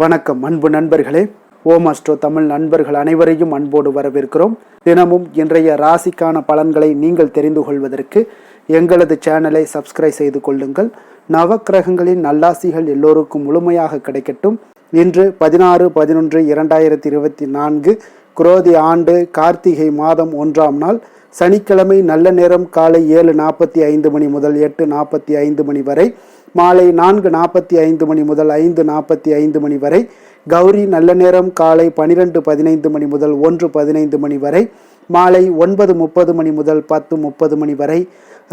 வணக்கம் அன்பு நண்பர்களே. ஓம் அஸ்ட்ரோ தமிழ் நண்பர்கள் அனைவரையும் அன்போடு வரவேற்கிறோம். தினமும் இன்றைய ராசிக்கான பலன்களை நீங்கள் தெரிந்து கொள்வதற்கு எங்களது சேனலை சப்ஸ்கிரைப் செய்து கொள்ளுங்கள். நவக்கிரகங்களின் நல்லாசிகள் எல்லோருக்கும் முழுமையாக கிடைக்கட்டும். இன்று 16/11/2024 குரோதி ஆண்டு கார்த்திகை மாதம் 1ஆம் நாள் சனிக்கிழமை. நல்ல நேரம் காலை 7:45 மணி முதல் 8:45 மணி வரை, மாலை 4:45 மணி முதல் 5:45 மணி வரை. கௌரி நல்ல நேரம் காலை 12:15 மணி முதல் 1:15 மணி வரை, மாலை 9:30 மணி முதல் 10:30 மணி வரை.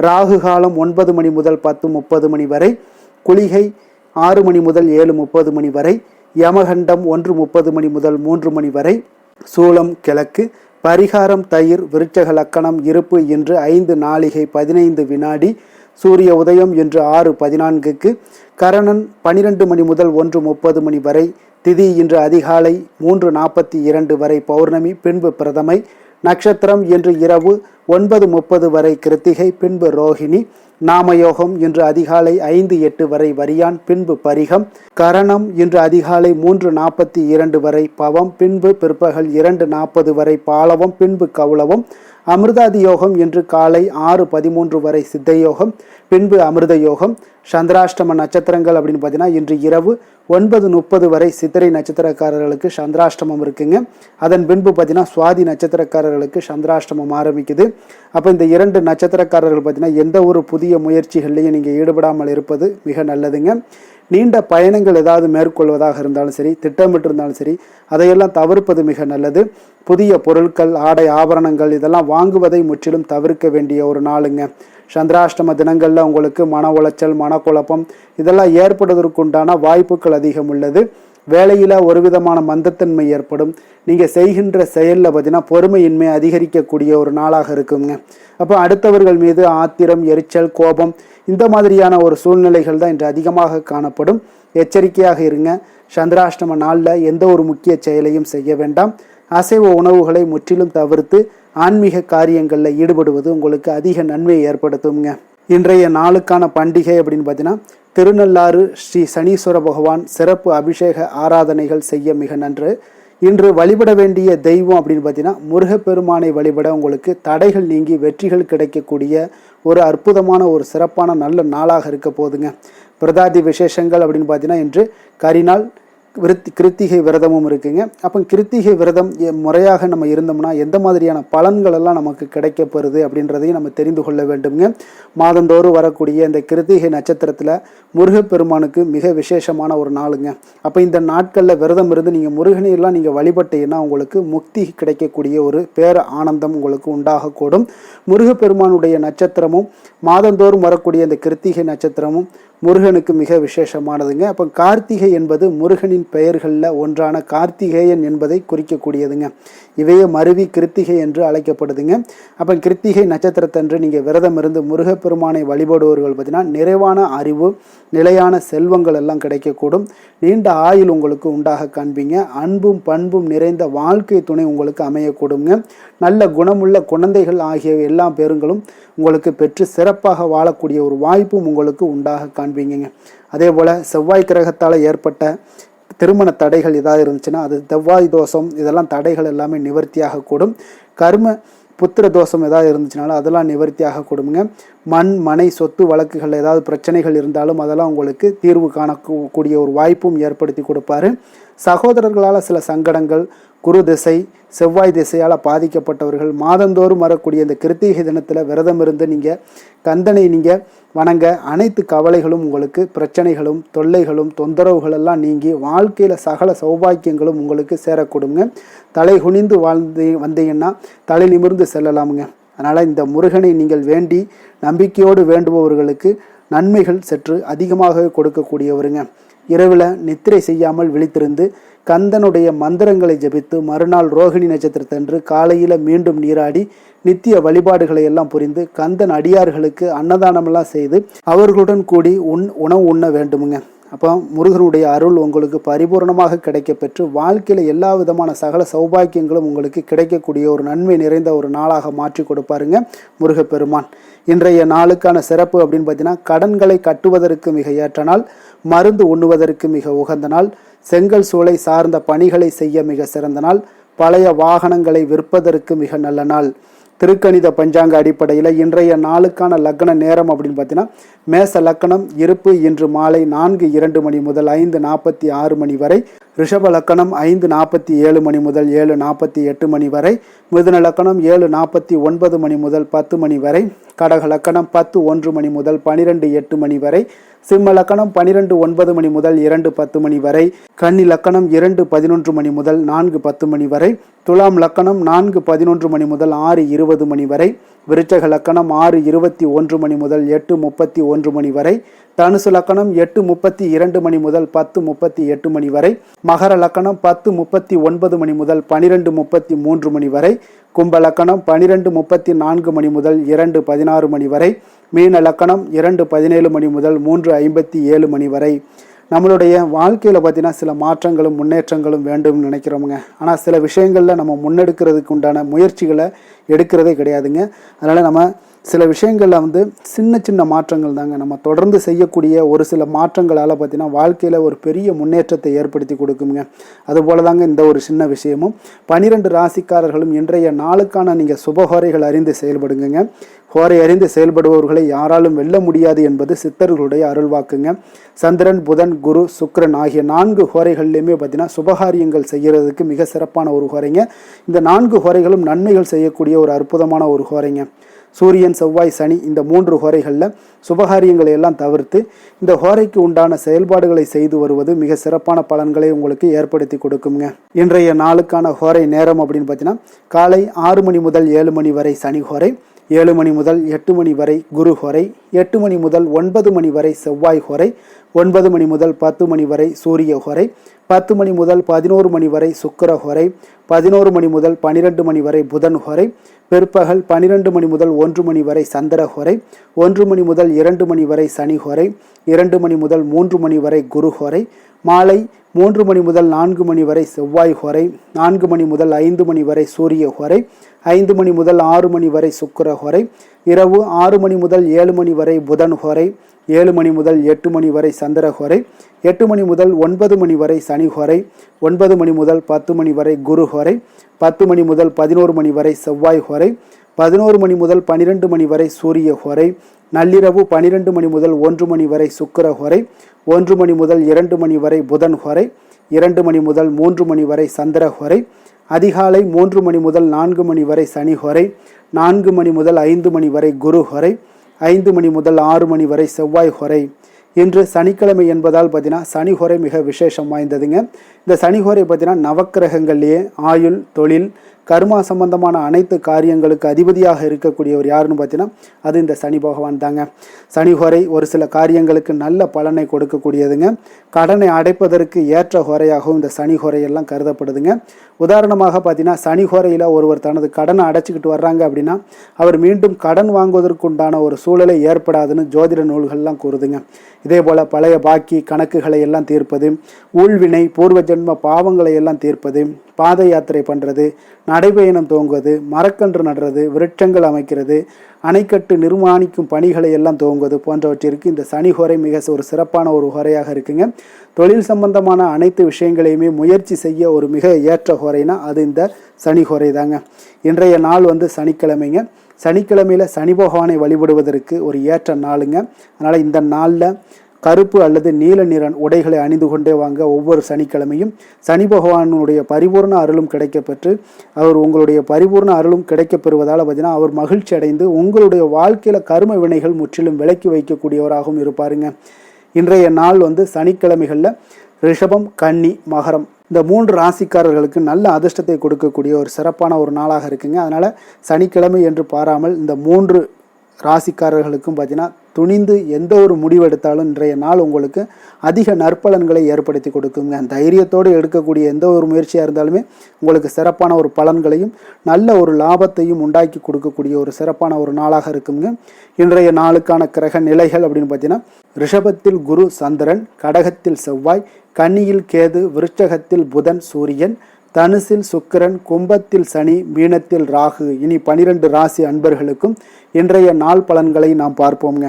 ராகு காலம் 9 மணி முதல் 10:30 மணி வரை. குளிகை 6 மணி முதல் 7:30 மணி வரை. யமகண்டம் 1:30 மணி முதல் 3 மணி வரை. சூலம் கிழக்கு. பரிகாரம் தயிர். விருச்சக லக்கணம். இருப்பு இன்று 5:15 வினாடி. சூரிய உதயம் இன்று 6:14. கரணன் 12 மணி முதல் 1:30 மணி வரை. திதி இன்று அதிகாலை 3:42 வரை பௌர்ணமி, பின்பு பிரதமை. நட்சத்திரம் இன்று இரவு 9:30 வரை கிருத்திகை, பின்பு ரோஹிணி. நாமயோகம் இன்று அதிகாலை 5:08 வரை வரியான், பின்பு பரிகம். கரணம் இன்று அதிகாலை 3:42 வரை பவம், பின்பு பிற்பகல் 2:40 வரை பாலவம், பின்பு கௌளவம். அமிர்தாதி யோகம் இன்று காலை 6:13 வரை சித்தயோகம், பின்பு அமிர்த யோகம். சந்திராஷ்டம நட்சத்திரங்கள் அப்படின்னு பார்த்தீங்கன்னா இன்று இரவு 9:30 வரை சித்திரை நட்சத்திரக்காரர்களுக்கு சந்திராஷ்டமம் இருக்குங்க. அதன் பின்பு பார்த்தீங்கன்னா சுவாதி நட்சத்திரக்காரர்களுக்கு சந்திராஷ்டமம் ஆரம்பிக்குது. அப்போ இந்த 2 நட்சத்திரக்காரர்கள் பார்த்தீங்கன்னா எந்த ஒரு புதிய முயற்சிகள்லையும் நீங்கள் ஈடுபடாமல் இருப்பது மிக நல்லதுங்க. நீண்ட பயணங்கள் ஏதாவது மேற்கொள்வதாக இருந்தாலும் சரி, திட்டமிட்டு இருந்தாலும் சரி, அதையெல்லாம் தவிர்ப்பது மிக நல்லது. புதிய பொருட்கள், ஆடை, ஆபரணங்கள் இதெல்லாம் வாங்குவதை முற்றிலும் தவிர்க்க வேண்டிய ஒரு நாளுங்க. சந்திராஷ்டம தினங்களில் உங்களுக்கு மன உளைச்சல், மனக்குழப்பம் இதெல்லாம் ஏற்படுவதற்குண்டான வாய்ப்புகள் அதிகம் உள்ளது. வேலையில் ஒரு விதமான மந்தத்தன்மை ஏற்படும். நீங்கள் செய்கின்ற செயலில் பார்த்தீங்கன்னா பொறுமையின்மை அதிகரிக்கக்கூடிய ஒரு நாளாக இருக்குங்க. அப்போ அடுத்தவர்கள் மீது ஆத்திரம், எரிச்சல், கோபம் இந்த மாதிரியான ஒரு சூழ்நிலைகள் தான் இன்று அதிகமாக காணப்படும். எச்சரிக்கையாக இருங்க. சந்திராஷ்டம நாளில் எந்த ஒரு முக்கிய செயலையும் செய்ய வேண்டாம். அசைவ உணவுகளை முற்றிலும் தவிர்த்து ஆன்மீக காரியங்களில் ஈடுபடுவது உங்களுக்கு அதிக நன்மையை ஏற்படுத்துங்க. இன்றைய நாளுக்கான பண்டிகை அப்படின்னு பார்த்தீங்கன்னா திருநள்ளாறு ஸ்ரீ சனீஸ்வர பகவான் சிறப்பு அபிஷேக ஆராதனைகள் செய்ய மிக நன்று. இன்று வழிபட வேண்டிய தெய்வம் அப்படின்னு பார்த்தீங்கன்னா முருகப்பெருமானை வழிபட உங்களுக்கு தடைகள் நீங்கி வெற்றிகள் கிடைக்கக்கூடிய ஒரு அற்புதமான ஒரு சிறப்பான நல்ல நாளாக இருக்க போதுங்க. பிரதாதி விசேஷங்கள் அப்படின்னு பார்த்தீங்கன்னா இன்று கரிநாள், கிருத்திகை விரதமும் இருக்குங்க. அப்போ கிருத்திகை விரதம் முறையாக நம்ம இருந்தோம்னா எந்த மாதிரியான பலன்கள் எல்லாம் நமக்கு கிடைக்கப்பெறுது அப்படின்றதையும் நம்ம தெரிந்து கொள்ள வேண்டுங்க. மாதந்தோறும் வரக்கூடிய இந்த கிருத்திகை நட்சத்திரத்தில் முருகப்பெருமானுக்கு மிக விசேஷமான ஒரு நாளுங்க. அப்போ இந்த நாட்களில் விரதம் இருந்து நீங்கள் முருகனையெல்லாம் நீங்கள் வழிபட்டீங்கன்னா உங்களுக்கு முக்தி கிடைக்கக்கூடிய ஒரு பேர ஆனந்தம் உங்களுக்கு உண்டாகக்கூடும். முருகப்பெருமானுடைய நட்சத்திரமும் மாதந்தோறும் வரக்கூடிய இந்த கிருத்திகை நட்சத்திரமும் முருகனுக்கு மிக விசேஷமானதுங்க. அப்போ கார்த்திகை என்பது முருகனின் பெயர்களில் ஒன்றான கார்த்திகேயன் என்பதை குறிக்கக்கூடியதுங்க. இவையே மருவி கிருத்திகை என்று அழைக்கப்படுதுங்க. அப்போ கிருத்திகை நட்சத்திரத்தன்று நீங்கள் விரதம் இருந்து முருகப்பெருமானை வழிபடுவர்கள் பார்த்தீங்கன்னா நிறைவான அறிவு, நிலையான செல்வங்கள் எல்லாம் கிடைக்கக்கூடும். நீண்ட ஆயுள் உங்களுக்கு உண்டாக காண்பீங்க. அன்பும் பண்பும் நிறைந்த வாழ்க்கை துணை உங்களுக்கு அமையக்கூடுங்க. நல்ல குணமுள்ள குழந்தைகள் ஆகிய எல்லா பேருங்களும் உங்களுக்கு பெற்று சிறப்பாக வாழக்கூடிய ஒரு வாய்ப்பும் உங்களுக்கு உண்டாக காண்பீங்க. அதே போல் செவ்வாய் கிரகத்தால் ஏற்பட்ட திருமண தடைகள் ஏதாவது இருந்துச்சுன்னா அது செவ்வாய் தோஷம், இதெல்லாம் தடைகள் எல்லாமே நிவர்த்தியாக கூடும். கர்ம புத்திர தோஷம் ஏதாவது இருந்துச்சுனாலும் அதெல்லாம் நிவர்த்தியாக கொடுங்க. மண், மனை, சொத்து வழக்குகள் ஏதாவது பிரச்சனைகள் இருந்தாலும் அதெல்லாம் உங்களுக்கு தீர்வு காணக்கூடிய ஒரு வாய்ப்பும் ஏற்படுத்தி கொடுப்பாரு. சகோதரர்களால் சில சங்கடங்கள், குரு திசை, செவ்வாய் திசையால் பாதிக்கப்பட்டவர்கள் மாதந்தோறும் வரக்கூடிய இந்த கிருத்திகை தினத்தில் விரதம் இருந்து நீங்கள் கந்தனை நீங்கள் வணங்க அனைத்து கவலைகளும் உங்களுக்கு, பிரச்சனைகளும், தொல்லைகளும், தொந்தரவுகள் எல்லாம் நீங்கி வாழ்க்கையில் சகல சௌபாக்கியங்களும் உங்களுக்கு சேரக்கூடுங்க. தலை குனிந்து வந்தீங்கன்னா தலை நிமிர்ந்து செல்லலாமுங்க. அதனால் இந்த முருகனை நீங்கள் வேண்டி நம்பிக்கையோடு வேண்டுபவர்களுக்கு நன்மைகள் சற்று அதிகமாக கொடுக்கக்கூடியவருங்க. இரவில் நித்திரை செய்யாமல் விழித்திருந்து கந்தனுடைய மந்திரங்களை ஜபித்து மறுநாள் ரோகிணி நட்சத்திரத்தன்று காலையில் மீண்டும் நீராடி நித்திய வழிபாடுகளை எல்லாம் புரிந்து கந்தன் அடியார்களுக்கு அன்னதானமெல்லாம் செய்து அவர்களுடன் கூடி உணவு உண்ண வேண்டுமுங்க. அப்போ முருகனுடைய அருள் உங்களுக்கு பரிபூர்ணமாக கிடைக்கப்பெற்று வாழ்க்கையில் எல்லா விதமான சகல சௌபாக்கியங்களும் உங்களுக்கு கிடைக்கக்கூடிய ஒரு நன்மை நிறைந்த ஒரு நாளாக மாற்றி கொடுப்பாருங்க முருகப்பெருமான். இன்றைய நாளுக்கான சிறப்பு அப்படின்னு பார்த்தீங்கன்னா, கடன்களை கட்டுவதற்கு மிக ஏற்ற நாள், மருந்து உண்ணுவதற்கு மிக உகந்த நாள், செங்கல் சூளை சார்ந்த பணிகளை செய்ய மிக சிறந்த நாள், பழைய வாகனங்களை விற்பதற்கு மிக நல்ல நாள். திருக்கணித பஞ்சாங்க அடிப்படையில் இன்றைய நாளுக்கான லக்ன நேரம் அப்படின்னு பார்த்தீங்கன்னா, மேச லக்கணம் இருப்பு இன்று மாலை 4:02 மணி முதல் 5:46 மணி வரை, ரிஷப லக்கணம் 5:47 மணி முதல் 7:48 மணி வரை, மிதுன லக்கணம் 7:49 மணி முதல் 10 மணி வரை, கடக லக்கணம் 10:01 மணி முதல் 12:08 மணி வரை, சிம்ம லக்கணம் 12:09 மணி முதல் 2:10 மணி வரை, கன்னி லக்கணம் 2:11 மணி முதல் 4:10 மணி வரை, துலாம் லக்கணம் 4:11 மணி முதல் 6:20 மணி வரை, விருச்சக லக்கணம் 6:21 மணி முதல் 8:31 மணி வரை, தனுசு லக்கணம் 8:32 மணி முதல் 10:38 மணி வரை, மகர லக்கணம் 10:39 மணி முதல் 12:33 மணி வரை, கும்ப லக்கணம் 12:34 மணி முதல் 2:16 மணி வரை, மீன லக்கணம் 2:17 மணி முதல் 3:57 மணி வரை. நம்மளுடைய வாழ்க்கையில் பார்த்தீங்கன்னா சில மாற்றங்களும் முன்னேற்றங்களும் வேண்டும்னு நினைக்கிறோமுங்க. ஆனால் சில விஷயங்களில் நம்ம முன்னெடுக்கிறதுக்கு உண்டான முயற்சிகளை எடுக்கிறதே கிடையாதுங்க. அதனால் நம்ம சில விஷயங்களில் வந்து சின்ன சின்ன மாற்றங்கள் தாங்க நம்ம தொடர்ந்து செய்யக்கூடிய ஒரு சில மாற்றங்களால் பார்த்தீங்கன்னா வாழ்க்கையில் ஒரு பெரிய முன்னேற்றத்தை ஏற்படுத்தி கொடுக்குங்க. அதுபோல தாங்க இந்த ஒரு சின்ன விஷயமும். 12 ராசிக்காரர்களும் இன்றைய நாளுக்கான நீங்கள் சுபஹோரைகள் அறிந்து செயல்படுங்க. ஹோரை அறிந்து செயல்படுபவர்களை யாராலும் வெல்ல முடியாது என்பது சித்தர்களுடைய அருள்வாக்குங்க. சந்திரன், புதன், குரு, சுக்கிரன் ஆகிய 4 ஹோரைகள்லையுமே பார்த்தீங்கன்னா சுபகாரியங்கள் செய்கிறதுக்கு மிக சிறப்பான ஒரு ஹோரைங்க. இந்த 4 ஹோரைகளும் நன்மைகள் செய்யக்கூடிய ஒரு அற்புதமான ஒரு ஹோரைங்க. சூரியன், செவ்வாய், சனி இந்த 3 ஹோரைகளில் சுபகாரியங்களை எல்லாம் தவிர்த்து இந்த ஹோரைக்கு உண்டான செயல்பாடுகளை செய்து வருவது மிக சிறப்பான பலன்களை உங்களுக்கு ஏற்படுத்தி கொடுக்குங்க. இன்றைய நாளுக்கான ஹோரை நேரம் அப்படின்னு பார்த்தீங்கன்னா, காலை 6 மணி முதல் 7 மணி வரை சனி ஹோரை, 7 மணி முதல் 8 மணி வரை குரு ஹோரை, 8 மணி முதல் 9 மணி வரை செவ்வாய் ஹோரை, 9 மணி முதல் 10 மணி வரை சூரிய ஹோரை, 10 மணி முதல் 11 மணி வரை சுக்கிர ஹோரை, 11 மணி முதல் 12 மணி வரை புதன் ஹோரை, பிற்பகல் 12 மணி முதல் 1 மணி வரை சந்திர ஹோரை, 1 மணி முதல் 2 மணி வரை சனி ஹோரை, 2 மணி முதல் 3 மணி வரை குரு ஹோரை, மாலை 3 மணி முதல் 4 மணி வரை செவ்வாய் ஹோரை, 4 மணி முதல் 5 மணி வரை சூரிய ஹோரை, 5 மணி முதல் 6 மணி வரை சுக்கிர ஹோரை, இரவு 6 மணி முதல் 7 மணி வரை புதன் ஹோரை, 7 மணி முதல் 8 மணி வரை சந்திர ஹோரை, 8 மணி முதல் 9 மணி வரை சனி ஹோரை, 9 மணி முதல் 10 மணி வரை குரு ஹோரை, 10 மணி முதல் 11 மணி வரை செவ்வாய் ஹோரை, 11 மணி முதல் 12 மணி வரை சூரிய ஹோரை, நள்ளிரவு 12 மணி முதல் 1 மணி வரை சுக்கிர ஹோரை, 1 மணி முதல் 2 மணி வரை புதன் ஹோரை, 2 மணி முதல் 3 மணி வரை சந்திர ஹோரை, அதிகாலை 3 மணி முதல் 4 மணி வரை சனி ஹோரை, 4 மணி முதல் 5 மணி வரை குரு ஹோரை, 5 மணி முதல் 6 மணி வரை செவ்வாய் ஹோரை. இன்று சனிக்கிழமை என்பதால் பார்த்தீங்கன்னா சனி ஹோரை மிக விசேஷம் வாய்ந்ததுங்க. இந்த சனி ஹோரை பார்த்தீங்கன்னா நவக்கிரகங்கள்லேயே ஆயுள், தொழில், கர்மா சம்பந்தமான அனைத்து காரியங்களுக்கு அதிபதியாக இருக்கக்கூடியவர் யாருன்னு பார்த்தீங்கன்னா அது இந்த சனி பகவான் தாங்க. சனி ஹோரை ஒரு சில காரியங்களுக்கு நல்ல பலனை கொடுக்கக்கூடியதுங்க. கடனை அடைப்பதற்கு ஏற்ற ஹோரையாகவும் இந்த சனி ஹோரையெல்லாம் கருதப்படுதுங்க. உதாரணமாக பார்த்தீங்கன்னா சனி ஹோரையில் ஒருவர் தனது கடனை அடைச்சிக்கிட்டு வர்றாங்க அப்படின்னா அவர் மீண்டும் கடன் வாங்குவதற்குண்டான ஒரு சூழலை ஏற்படாதுன்னு ஜோதிட நூல்கள்லாம் கூறுதுங்க. இதே போல் பழைய பாக்கி கணக்குகளை எல்லாம் தீர்ப்பது, ஊழ்வினை பூர்வ ஜென்ம பாவங்களை எல்லாம் தீர்ப்பது, பாத யாத்திரை பண்ணுறது, நடைபயணம் துவங்குவது, மரக்கன்று நடுறது, விருட்சங்கள் அமைக்கிறது, அணைக்கட்டு நிர்மாணிக்கும் பணிகளை எல்லாம் துவங்குவது போன்றவற்றிற்கு இந்த சனி ஹோரை மிக ஒரு சிறப்பான ஒரு ஹோரையாக இருக்குங்க. தொழில் சம்பந்தமான அனைத்து விஷயங்களையுமே முயற்சி செய்ய ஒரு மிக ஏற்ற ஹோரைனா அது இந்த சனி ஹோரை தாங்க. இன்றைய நாள் சனிக்கிழமைங்க. சனிக்கிழமையில் சனி பகவானை வழிபடுவதற்கு ஒரு ஏற்ற நாளுங்க. அதனால் இந்த நாளில் கருப்பு அல்லது நீல நிற உடைகளை அணிந்து கொண்டே வாங்க. ஒவ்வொரு சனிக்கிழமையும் சனி பகவானுடைய பரிபூர்ண அருளும் கிடைக்கப்பெற்று அவர் உங்களுடைய பரிபூர்ண அருளும் கிடைக்கப்பெறுவதால் பார்த்தீங்கன்னா அவர் மகிழ்ச்சி அடைந்து உங்களுடைய வாழ்க்கையில் கர்ம வினைகள் முற்றிலும் விலக்கி வைக்கக்கூடியவராகவும் இருப்பாருங்க. இன்றைய நாள் சனிக்கிழமைகளில் ரிஷபம், கன்னி, மகரம் இந்த 3 ராசிக்காரர்களுக்கு நல்ல அதிர்ஷ்டத்தை கொடுக்கக்கூடிய ஒரு சிறப்பான ஒரு நாளாக இருக்குங்க. அதனால் சனிக்கிழமை என்று பாராமல் இந்த 3 ராசிக்காரர்களுக்கும் பார்த்தீங்கன்னா துணிந்து எந்த ஒரு முடிவு எடுத்தாலும் இன்றைய நாள் உங்களுக்கு அதிக நற்பலன்களை ஏற்படுத்தி கொடுக்குங்க. தைரியத்தோடு எடுக்கக்கூடிய எந்த ஒரு முயற்சியாக இருந்தாலுமே உங்களுக்கு சிறப்பான ஒரு பலன்களையும் நல்ல ஒரு லாபத்தையும் உண்டாக்கி கொடுக்கக்கூடிய ஒரு சிறப்பான ஒரு நாளாக இருக்குங்க. இன்றைய நாளுக்கான கிரக நிலைகள் அப்படின்னு பார்த்தீங்கன்னா, ரிஷபத்தில் குரு சந்திரன், கடகத்தில் செவ்வாய், கன்னியில் கேது, விருச்சகத்தில் புதன் சூரியன், தனுசில் சுக்கிரன், கும்பத்தில் சனி, மீனத்தில் ராகு. இனி 12 ராசி அன்பர்களுக்கும் இன்றைய நாள் பலன்களை நாம் பார்ப்போம்ங்க.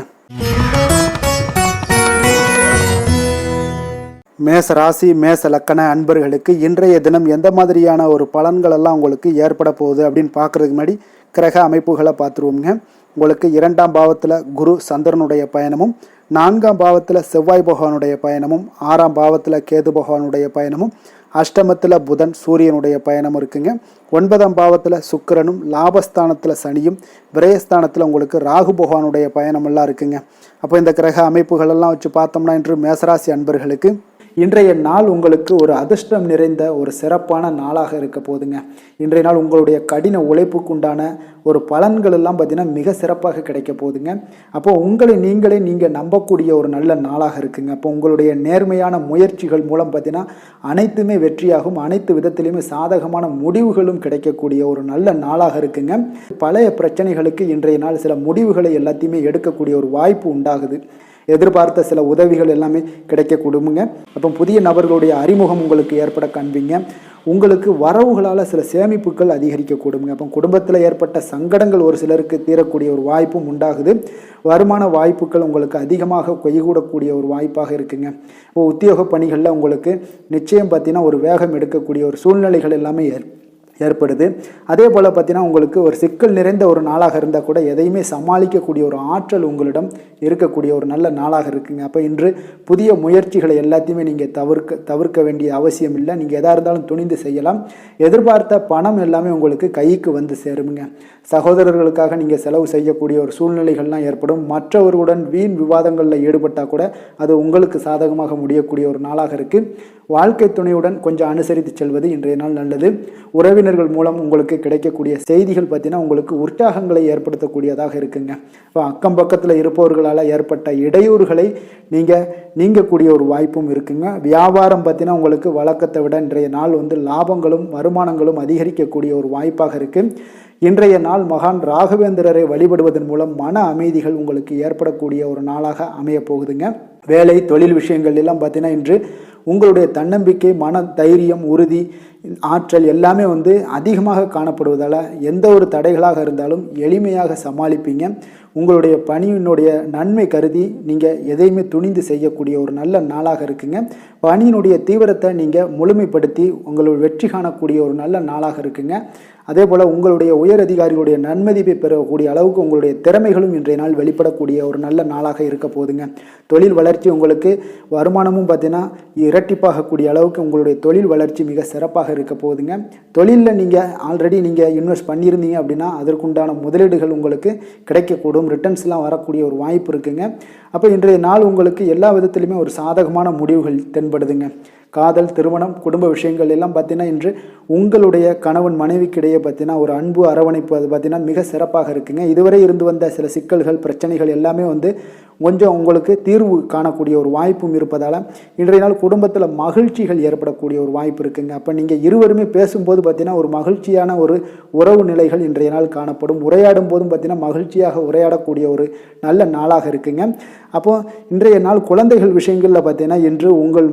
மேச ராசி மேச லக்கண அன்பர்களுக்கு இன்றைய தினம் எந்த மாதிரியான ஒரு பலன்கள் எல்லாம் உங்களுக்கு ஏற்பட போகுது அப்படின்னு பார்க்கறதுக்கு முன்னாடி கிரக அமைப்புகளை பார்த்துருவோங்க. உங்களுக்கு 2ஆம் பாவத்தில் குரு சந்திரனுடைய பயணமும், 4ஆம் பாவத்தில் செவ்வாய் பகவானுடைய பயணமும், 6ஆம் பாவத்தில் கேது பகவானுடைய பயணமும், அஷ்டமத்தில் புதன் சூரியனுடைய பயணம் இருக்குங்க. 9ஆம் பாவத்தில் சுக்கிரனும், லாபஸ்தானத்தில் சனியும், விரயஸ்தானத்தில் உங்களுக்கு ராகு பகவானுடைய பயணம் எல்லாம் இருக்குங்க. அப்போ இந்த கிரக அமைப்புகள் எல்லாம் வச்சு பார்த்தோம்னா இன்று மேசராசி அன்பர்களுக்கு இன்றைய நாள் உங்களுக்கு ஒரு அதிர்ஷ்டம் நிறைந்த ஒரு சிறப்பான நாளாக இருக்க போதுங்க. இன்றைய நாள் உங்களுடைய கடின உழைப்புக்குண்டான ஒரு பலன்கள் எல்லாம் பார்த்தீங்கன்னா மிக சிறப்பாக கிடைக்க போகுதுங்க. அப்போ உங்களை நீங்கள் நம்பக்கூடிய ஒரு நல்ல நாளாக இருக்குங்க. அப்போ உங்களுடைய நேர்மையான முயற்சிகள் மூலம் பார்த்தீங்கன்னா அனைத்துமே வெற்றியாகும், அனைத்து விதத்திலையுமே சாதகமான முடிவுகளும் கிடைக்கக்கூடிய ஒரு நல்ல நாளாக இருக்குங்க. பழைய பிரச்சனைகளுக்கு இன்றைய நாள் சில முடிவுகளை எல்லாத்தையுமே எடுக்கக்கூடிய ஒரு வாய்ப்பு உண்டாகுது. எதிர்பார்த்த சில உதவிகள் எல்லாமே கிடைக்க கொடுங்க. அப்போ புதிய நபர்களுடைய அறிமுகம் உங்களுக்கு ஏற்பட காண்பீங்க. உங்களுக்கு வரவுகளால் சில சேமிப்புகள் அதிகரிக்க கொடுங்க. அப்போ குடும்பத்தில் ஏற்பட்ட சங்கடங்கள் ஒரு சிலருக்கு தீரக்கூடிய ஒரு வாய்ப்பும் உண்டாகுது. வருமான வாய்ப்புகள் உங்களுக்கு அதிகமாக கைகூடக்கூடிய ஒரு வாய்ப்பாக இருக்குங்க. இப்போ உத்தியோக பணிகளில் உங்களுக்கு நிச்சயம் பார்த்தீங்கன்னா ஒரு வேகம் எடுக்கக்கூடிய ஒரு சூழ்நிலைகள் எல்லாமே ஏற்படுது. அதே போல் பார்த்தீங்கன்னா உங்களுக்கு ஒரு சிக்கல் நிறைந்த ஒரு நாளாக இருந்தால் கூட எதையுமே சமாளிக்கக்கூடிய ஒரு ஆற்றல் உங்களிடம் இருக்கக்கூடிய ஒரு நல்ல நாளாக இருக்குங்க. அப்போ இன்று புதிய முயற்சிகளை எல்லாத்தையுமே நீங்கள் தவிர்க்க வேண்டிய அவசியம் இல்லை. நீங்கள் எதாக இருந்தாலும் துணிந்து செய்யலாம். எதிர்பார்த்த பணம் எல்லாமே உங்களுக்கு கைக்கு வந்து சேருங்க. சகோதரர்களுக்காக நீங்கள் செலவு செய்யக்கூடிய ஒரு சூழ்நிலைகள்லாம் ஏற்படும். மற்றவர்களுடன் வீண் விவாதங்களில் ஈடுபட்டால் கூட அது உங்களுக்கு சாதகமாக முடியக்கூடிய ஒரு நாளாக இருக்குது. வாழ்க்கை துணையுடன் கொஞ்சம் அனுசரித்து செல்வது இன்றைய நாள் நல்லது. உறவினர்கள் மூலம் உங்களுக்கு கிடைக்கக்கூடிய செய்திகள் பார்த்தீங்கன்னா உங்களுக்கு உற்சாகங்களை ஏற்படுத்தக்கூடியதாக இருக்குங்க. இப்போ அக்கம் பக்கத்தில் இருப்பவர்களால் ஏற்பட்ட இடையூறுகளை நீங்கக்கூடிய ஒரு வாய்ப்பும் இருக்குங்க. வியாபாரம் பார்த்தீங்கன்னா உங்களுக்கு வழக்கத்தை விட இன்றைய நாள் லாபங்களும் வருமானங்களும் அதிகரிக்கக்கூடிய ஒரு வாய்ப்பாக இருக்குது. இன்றைய நாள் மகான் ராகவேந்திரரை வழிபடுவதன் மூலம் மன அமைதிகள் உங்களுக்கு ஏற்படக்கூடிய ஒரு நாளாக அமைய போகுதுங்க. வேலை தொழில் விஷயங்கள் எல்லாம் பார்த்தீங்கன்னா இன்று உங்களுடைய தன்னம்பிக்கை, மன தைரியம், உறுதி, ஆற்றல் எல்லாமே அதிகமாக காணப்படுவதால் எந்த ஒரு தடைகளாக இருந்தாலும் எளிமையாக சமாளிப்பீங்க. உங்களுடைய பணியினுடைய நன்மை கருதி நீங்கள் எதையுமே துணிந்து செய்யக்கூடிய ஒரு நல்ல நாளாக இருக்குங்க. பணியினுடைய தீவிரத்தை நீங்கள் முழுமைப்படுத்தி உங்களுடைய வெற்றி காணக்கூடிய ஒரு நல்ல நாளாக இருக்குங்க. அதே போல் உங்களுடைய உயர் அதிகாரிகளுடைய நன்மதிப்பை பெறக்கூடிய அளவுக்கு உங்களுடைய திறமைகளும் இன்றைய நாள் வெளிப்படக்கூடிய ஒரு நல்ல நாளாக இருக்க போதுங்க. தொழில் வளர்ச்சி உங்களுக்கு வருமானமும் பார்த்தீங்கன்னா இரட்டிப்பாகக்கூடிய அளவுக்கு உங்களுடைய தொழில் வளர்ச்சி மிக சிறப்பாக இருக்க போகுதுங்க. தொழிலில் நீங்கள் ஆல்ரெடி இன்வெஸ்ட் பண்ணியிருந்தீங்க அப்படின்னா அதற்குண்டான முதலீடுகள் உங்களுக்கு கிடைக்கக்கூடும். ரிட்டர்ன்ஸ்லாம் வரக்கூடிய ஒரு வாய்ப்பு இருக்குங்க. அப்போ இன்றைய நாள் உங்களுக்கு எல்லா விதத்திலுமே ஒரு சாதகமான முடிவுகள் தென்படுதுங்க. காதல், திருமணம், குடும்ப விஷயங்கள் எல்லாம் பார்த்தீங்கன்னா இன்று உங்களுடைய கணவன் மனைவிக்கிடையே பார்த்தீங்கன்னா ஒரு அன்பு அரவணைப்பு அது பார்த்தீங்கன்னா மிக சிறப்பாக இருக்குங்க. இதுவரை இருந்து வந்த சில சிக்கல்கள் பிரச்சனைகள் எல்லாமே கொஞ்சம் உங்களுக்கு தீர்வு காணக்கூடிய ஒரு வாய்ப்பும் இருப்பதால் இன்றைய நாள் குடும்பத்தில் மகிழ்ச்சிகள் ஏற்படக்கூடிய ஒரு வாய்ப்பு இருக்குங்க. அப்போ நீங்கள் இருவருமே பேசும்போது பார்த்தீங்கன்னா ஒரு மகிழ்ச்சியான ஒரு உறவு நிலைகள் இன்றைய நாள் காணப்படும். உரையாடும் போதும் பார்த்தீங்கன்னா மகிழ்ச்சியாக உரையாடக்கூடிய ஒரு நல்ல நாளாக இருக்குங்க. அப்போது இன்றைய நாள் குழந்தைகள் விஷயங்களில் பார்த்தீங்கன்னா இன்று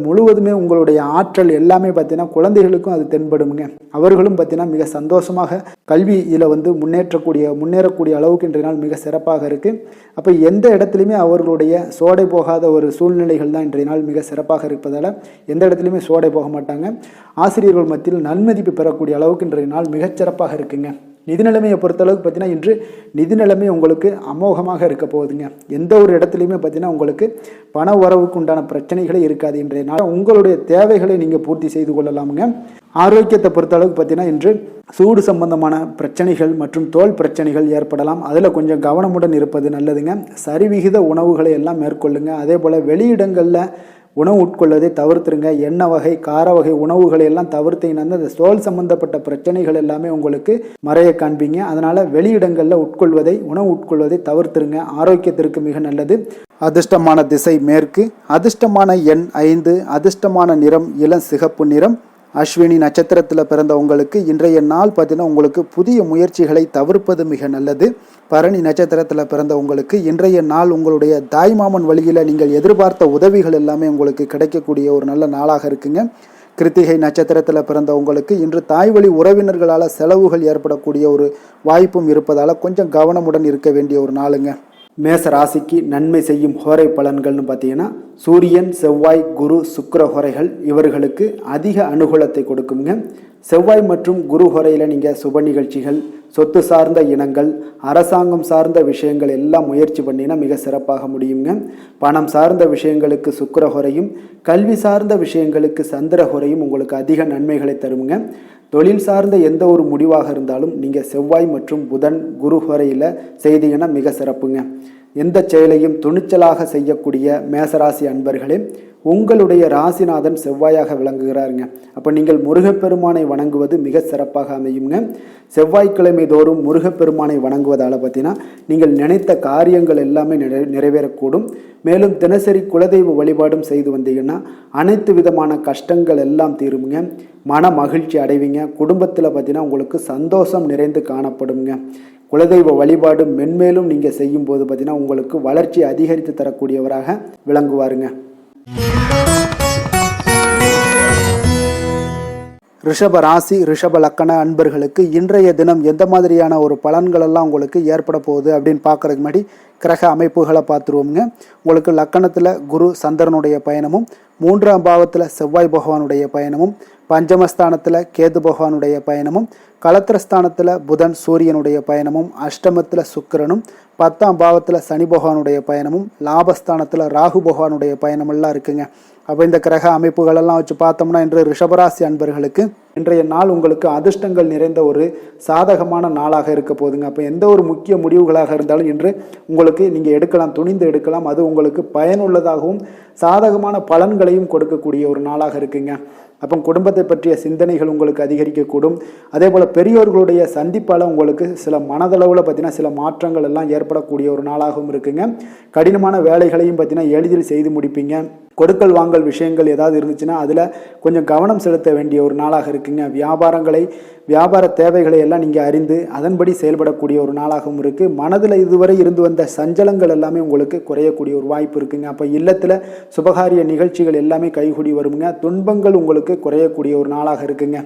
முழுவதுமே உங்களுடைய ஆற்றல் எல்லாமே பார்த்தீங்கன்னா குழந்தைகளுக்கும் அது தென்படுங்க. அவர்களும் பார்த்தீங்கன்னா மிக சந்தோஷமாக கல்வியில் முன்னேறக்கூடிய அளவுக்கு இன்றைய நாள் மிக சிறப்பாக இருக்குது. அப்போ எந்த இடத்துலையுமே அவர்களுடைய சோடை போகாத ஒரு சூழ்நிலைகள் தான் இன்றைய நாள் மிக சிறப்பாக இருப்பதால் எந்த இடத்துலையுமே சோடை போக மாட்டாங்க. ஆசிரியர்கள் மத்தியில் நன்மதிப்பு பெறக்கூடிய அளவுக்கு இன்றைய நாள் மிகச்சிறப்பாக இருக்குங்க. நிதி நிலைமையை பொறுத்தளவுக்கு பார்த்தீங்கன்னா இன்று நிதி நிலைமை உங்களுக்கு அமோகமாக இருக்க போகுதுங்க. எந்த ஒரு இடத்துலையுமே பார்த்தீங்கன்னா உங்களுக்கு பண வரவுக்கு உண்டான பிரச்சனைகளே இருக்காது. இன்றைய நாள் உங்களுடைய தேவைகளை நீங்கள் பூர்த்தி செய்து கொள்ளலாமுங்க. ஆரோக்கியத்தை பொறுத்தளவுக்கு பார்த்தீங்கன்னா இன்று சூடு சம்பந்தமான பிரச்சனைகள் மற்றும் தோல் பிரச்சனைகள் ஏற்படலாம். அதில் கொஞ்சம் கவனமுடன் இருப்பது நல்லதுங்க. சரிவிகித உணவுகளை எல்லாம் மேற்கொள்ளுங்க. அதே போல் வெளியிடங்களில் உணவு உட்கொள்வதை தவிர்த்துருங்க. எண்ணெய் வகை, கார வகை உணவுகளை எல்லாம் தவிர்த்தீங்கன்னா அந்த தோல் சம்பந்தப்பட்ட பிரச்சனைகள் எல்லாமே உங்களுக்கு மறைய காண்பீங்க. அதனால் வெளியிடங்களில் உணவு உட்கொள்வதை தவிர்த்துருங்க. ஆரோக்கியத்திற்கு மிக நல்லது. அதிர்ஷ்டமான திசை மேற்கு, அதிர்ஷ்டமான எண் 5, அதிர்ஷ்டமான நிறம் இளம் சிகப்பு நிறம். அஸ்வினி நட்சத்திரத்தில் பிறந்த உங்களுக்கு இன்றைய நாள் பார்த்தீங்கன்னா உங்களுக்கு புதிய முயற்சிகளை தவிர்ப்பது மிக நல்லது. பரணி நட்சத்திரத்தில் பிறந்த உங்களுக்கு இன்றைய நாள் உங்களுடைய தாய்மாமன் வழியில் நீங்கள் எதிர்பார்த்த உதவிகள் எல்லாமே உங்களுக்கு கிடைக்கக்கூடிய ஒரு நல்ல நாளாக இருக்குங்க. கிருத்திகை நட்சத்திரத்தில் பிறந்த உங்களுக்கு இன்று தாய் வழி உறவினர்களால் செலவுகள் ஏற்படக்கூடிய ஒரு வாய்ப்பும் இருப்பதால் கொஞ்சம் கவனமுடன் இருக்க வேண்டிய ஒரு நாளுங்க. மேச ராசிக்கு நன்மை செய்யும் ஹோரை பலன்கள்னு பார்த்தீங்கன்னா சூரியன், செவ்வாய், குரு, சுக்கிர ஹோரைகள் இவர்களுக்கு அதிக அனுகூலத்தை கொடுக்குங்க. செவ்வாய் மற்றும் குரு ஹோரையில் நீங்கள் சுப நிகழ்ச்சிகள், சொத்து சார்ந்த இனங்கள், அரசாங்கம் சார்ந்த விஷயங்கள் எல்லாம் முயற்சி பண்ணினா மிக சிறப்பாக முடியுங்க. பணம் சார்ந்த விஷயங்களுக்கு சுக்கிர ஹோரையும், கல்வி சார்ந்த விஷயங்களுக்கு சந்திர ஹோரையும் உங்களுக்கு அதிக நன்மைகளை தருங்க. தொழில் சார்ந்த எந்த ஒரு முடிவாக இருந்தாலும் நீங்கள் செவ்வாய் மற்றும் புதன், குரு ஹோரையில் செய்தீங்கன்னா மிக சிறப்புங்க. எந்த செயலையும் துணிச்சலாக செய்யக்கூடிய மேசராசி அன்பர்களே, உங்களுடைய ராசிநாதன் செவ்வாயாக விளங்குகிறாருங்க. அப்போ நீங்கள் முருகப்பெருமானை வணங்குவது மிக சிறப்பாக அமையுங்க. செவ்வாய்க்கிழமை தோறும் முருகப்பெருமானை வணங்குவதால் பார்த்தீங்கன்னா நீங்கள் நினைத்த காரியங்கள் எல்லாமே நிறைவேறக்கூடும். மேலும் தினசரி குலதெய்வ வழிபாடும் செய்து வந்தீங்கன்னா அனைத்து விதமான கஷ்டங்கள் எல்லாம் தீருங்க. மன மகிழ்ச்சி அடைவீங்க. குடும்பத்தில் பார்த்தீங்கன்னா உங்களுக்கு சந்தோஷம் நிறைந்து காணப்படுங்க. குலதெய்வ வழிபாடு மென்மேலும் நீங்கள் செய்யும் போது பார்த்தீங்கன்னா உங்களுக்கு வளர்ச்சி அதிகரித்து தரக்கூடியவராக விளங்குவாருங்க. ரிஷப ராசி, ரிஷப லக்கண அன்பர்களுக்கு இன்றைய தினம் எந்த மாதிரியான ஒரு பலன்களெல்லாம் உங்களுக்கு ஏற்பட போகுது அப்படின்னு பார்க்குறதுக்கு முன்னாடி கிரக அமைப்புகளை பார்த்துருவோம்ங்க. உங்களுக்கு லக்கணத்தில் குரு சந்திரனுடைய பயணமும், 3ஆம் பாவத்தில் செவ்வாய் பகவானுடைய பயணமும், பஞ்சமஸ்தானத்தில் கேது பகவானுடைய பயணமும், களத்திரஸ்தானத்தில் புதன் சூரியனுடைய பயணமும், அஷ்டமத்தில் சுக்கிரனும், 10ஆம் பாவத்தில் சனி பகவானுடைய பயணமும், லாபஸ்தானத்தில் ராகு பகவானுடைய பயணமெல்லாம் இருக்குங்க. அப்போ இந்த கிரக அமைப்புகளெல்லாம் வச்சு பார்த்தோம்னா இன்று ரிஷபராசி அன்பர்களுக்கு இன்றைய நாள் உங்களுக்கு அதிர்ஷ்டங்கள் நிறைந்த ஒரு சாதகமான நாளாக இருக்க போகுதுங்க. அப்போ எந்த ஒரு முக்கிய முடிவுகளாக இருந்தாலும் இன்று உங்களுக்கு நீங்கள் எடுக்கலாம், துணிந்து எடுக்கலாம். அது உங்களுக்கு பயனுள்ளதாகவும் சாதகமான பலன்களையும் கொடுக்கக்கூடிய ஒரு நாளாக இருக்குங்க. அப்போ குடும்பத்தை பற்றிய சிந்தனைகள் உங்களுக்கு அதிகரிக்கக்கூடும். அதே போல் பெரியோர்களுடைய சந்திப்பால் உங்களுக்கு சில மனதளவில் பார்த்தீங்கன்னா சில மாற்றங்கள் எல்லாம் ஏற்படக்கூடிய ஒரு நாளாகவும் இருக்குங்க. கடினமான வேலைகளையும் பார்த்தீங்கன்னா எளிதில் செய்து முடிப்பீங்க. கொடுக்கல் வாங்கல் விஷயங்கள் ஏதாவது இருந்துச்சுன்னா அதில் கொஞ்சம் கவனம் செலுத்த வேண்டிய ஒரு நாளாக இருக்குங்க. வியாபார தேவைகளை எல்லாம் நீங்கள் அறிந்து அதன்படி செயல்படக்கூடிய ஒரு நாளாகவும் இருக்குது. மனதில் இதுவரை இருந்து வந்த சஞ்சலங்கள் எல்லாமே உங்களுக்கு குறையக்கூடிய ஒரு வாய்ப்பு இருக்குங்க. அப்போ இல்லத்தில் சுபகாரிய நிகழ்ச்சிகள் எல்லாமே கைகூடி வருங்க. துன்பங்கள் உங்களுக்கு குறையக்கூடிய ஒரு நாளாக இருக்குங்க.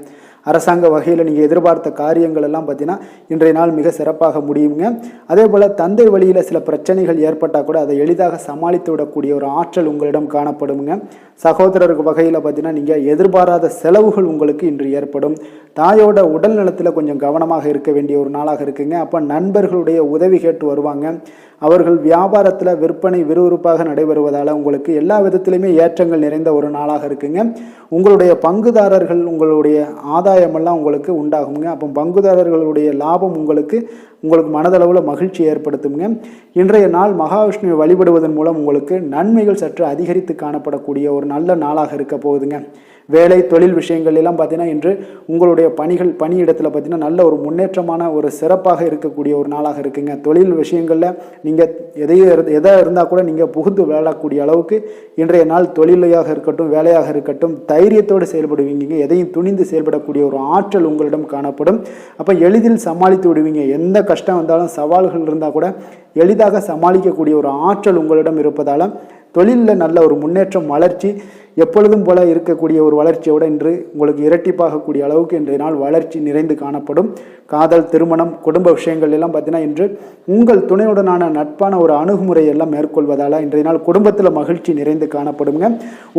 அரசாங்க வகையில் நீங்கள் எதிர்பார்த்த காரியங்கள் எல்லாம் பார்த்தீங்கன்னா இன்றைய நாள் மிக சிறப்பாக முடியுங்க. அதே போல் தந்தை வழியில் சில பிரச்சனைகள் ஏற்பட்டால் கூட அதை எளிதாக சமாளித்து விடக்கூடிய ஒரு ஆற்றல் உங்களிடம் காணப்படுங்க. சகோதரர் வகையில் பார்த்தீங்கன்னா நீங்கள் எதிர்பாராத செலவுகள் உங்களுக்கு இன்று ஏற்படும். தாயோட உடல் நலத்தில் கொஞ்சம் கவனமாக இருக்க வேண்டிய ஒரு நாளாக இருக்குங்க. அப்போ நண்பர்களுடைய உதவி கேட்டு வருவாங்க. அவர்கள் வியாபாரத்தில் விற்பனை விறுவிறுப்பாக நடைபெறுவதால் உங்களுக்கு எல்லா விதத்திலையுமே ஏற்றங்கள் நிறைந்த ஒரு நாளாக இருக்குங்க. உங்களுடைய பங்குதாரர்கள் உங்களுடைய ஆதாயமெல்லாம் உங்களுக்கு உண்டாகுங்க. அப்போ பங்குதாரர்களுடைய லாபம் உங்களுக்கு மனதளவில் மகிழ்ச்சி ஏற்படுத்துங்க. இன்றைய நாள் மகாவிஷ்ணுவை வழிபடுவதன் மூலம் உங்களுக்கு நன்மைகள் சற்று அதிகரித்து காணப்படக்கூடிய ஒரு நல்ல நாளாக இருக்க போகுதுங்க. வேலை தொழில் விஷயங்கள் எல்லாம் பார்த்தீங்கன்னா இன்று உங்களுடைய பணியிடத்தில் பார்த்தீங்கன்னா நல்ல ஒரு முன்னேற்றமான ஒரு சிறப்பாக இருக்கக்கூடிய ஒரு நாளாக இருக்குங்க. தொழில் விஷயங்களில் நீங்கள் எதாக இருந்தால் கூட நீங்கள் புகுந்து விளையாடக்கூடிய அளவுக்கு இன்றைய நாள் தொழிலையாக இருக்கட்டும் வேலையாக இருக்கட்டும் தைரியத்தோடு செயல்படுவீங்க. எதையும் துணிந்து செயல்படக்கூடிய ஒரு ஆற்றல் உங்களிடம் காணப்படும். அப்போ எளிதில் சமாளித்து விடுவீங்க. எந்த கஷ்டம் வந்தாலும் சவால்கள் இருந்தால் கூட எளிதாக சமாளிக்கக்கூடிய ஒரு ஆற்றல் உங்களிடம் இருப்பதால் தொழிலில் நல்ல ஒரு முன்னேற்றம், வளர்ச்சி எப்பொழுதும் போல இருக்கக்கூடிய ஒரு வளர்ச்சியோடு இன்று உங்களுக்கு இரட்டிப்பாகக்கூடிய அளவுக்கு இன்றைய நாள் வளர்ச்சி நிறைந்து காணப்படும். காதல், திருமணம், குடும்ப விஷயங்கள் எல்லாம் பார்த்தீங்கன்னா இன்று உங்கள் துணையுடனான நட்பான ஒரு அணுகுமுறை எல்லாம் மேற்கொள்வதால் இன்றைய நாள் குடும்பத்தில் மகிழ்ச்சி நிறைந்து காணப்படுங்க.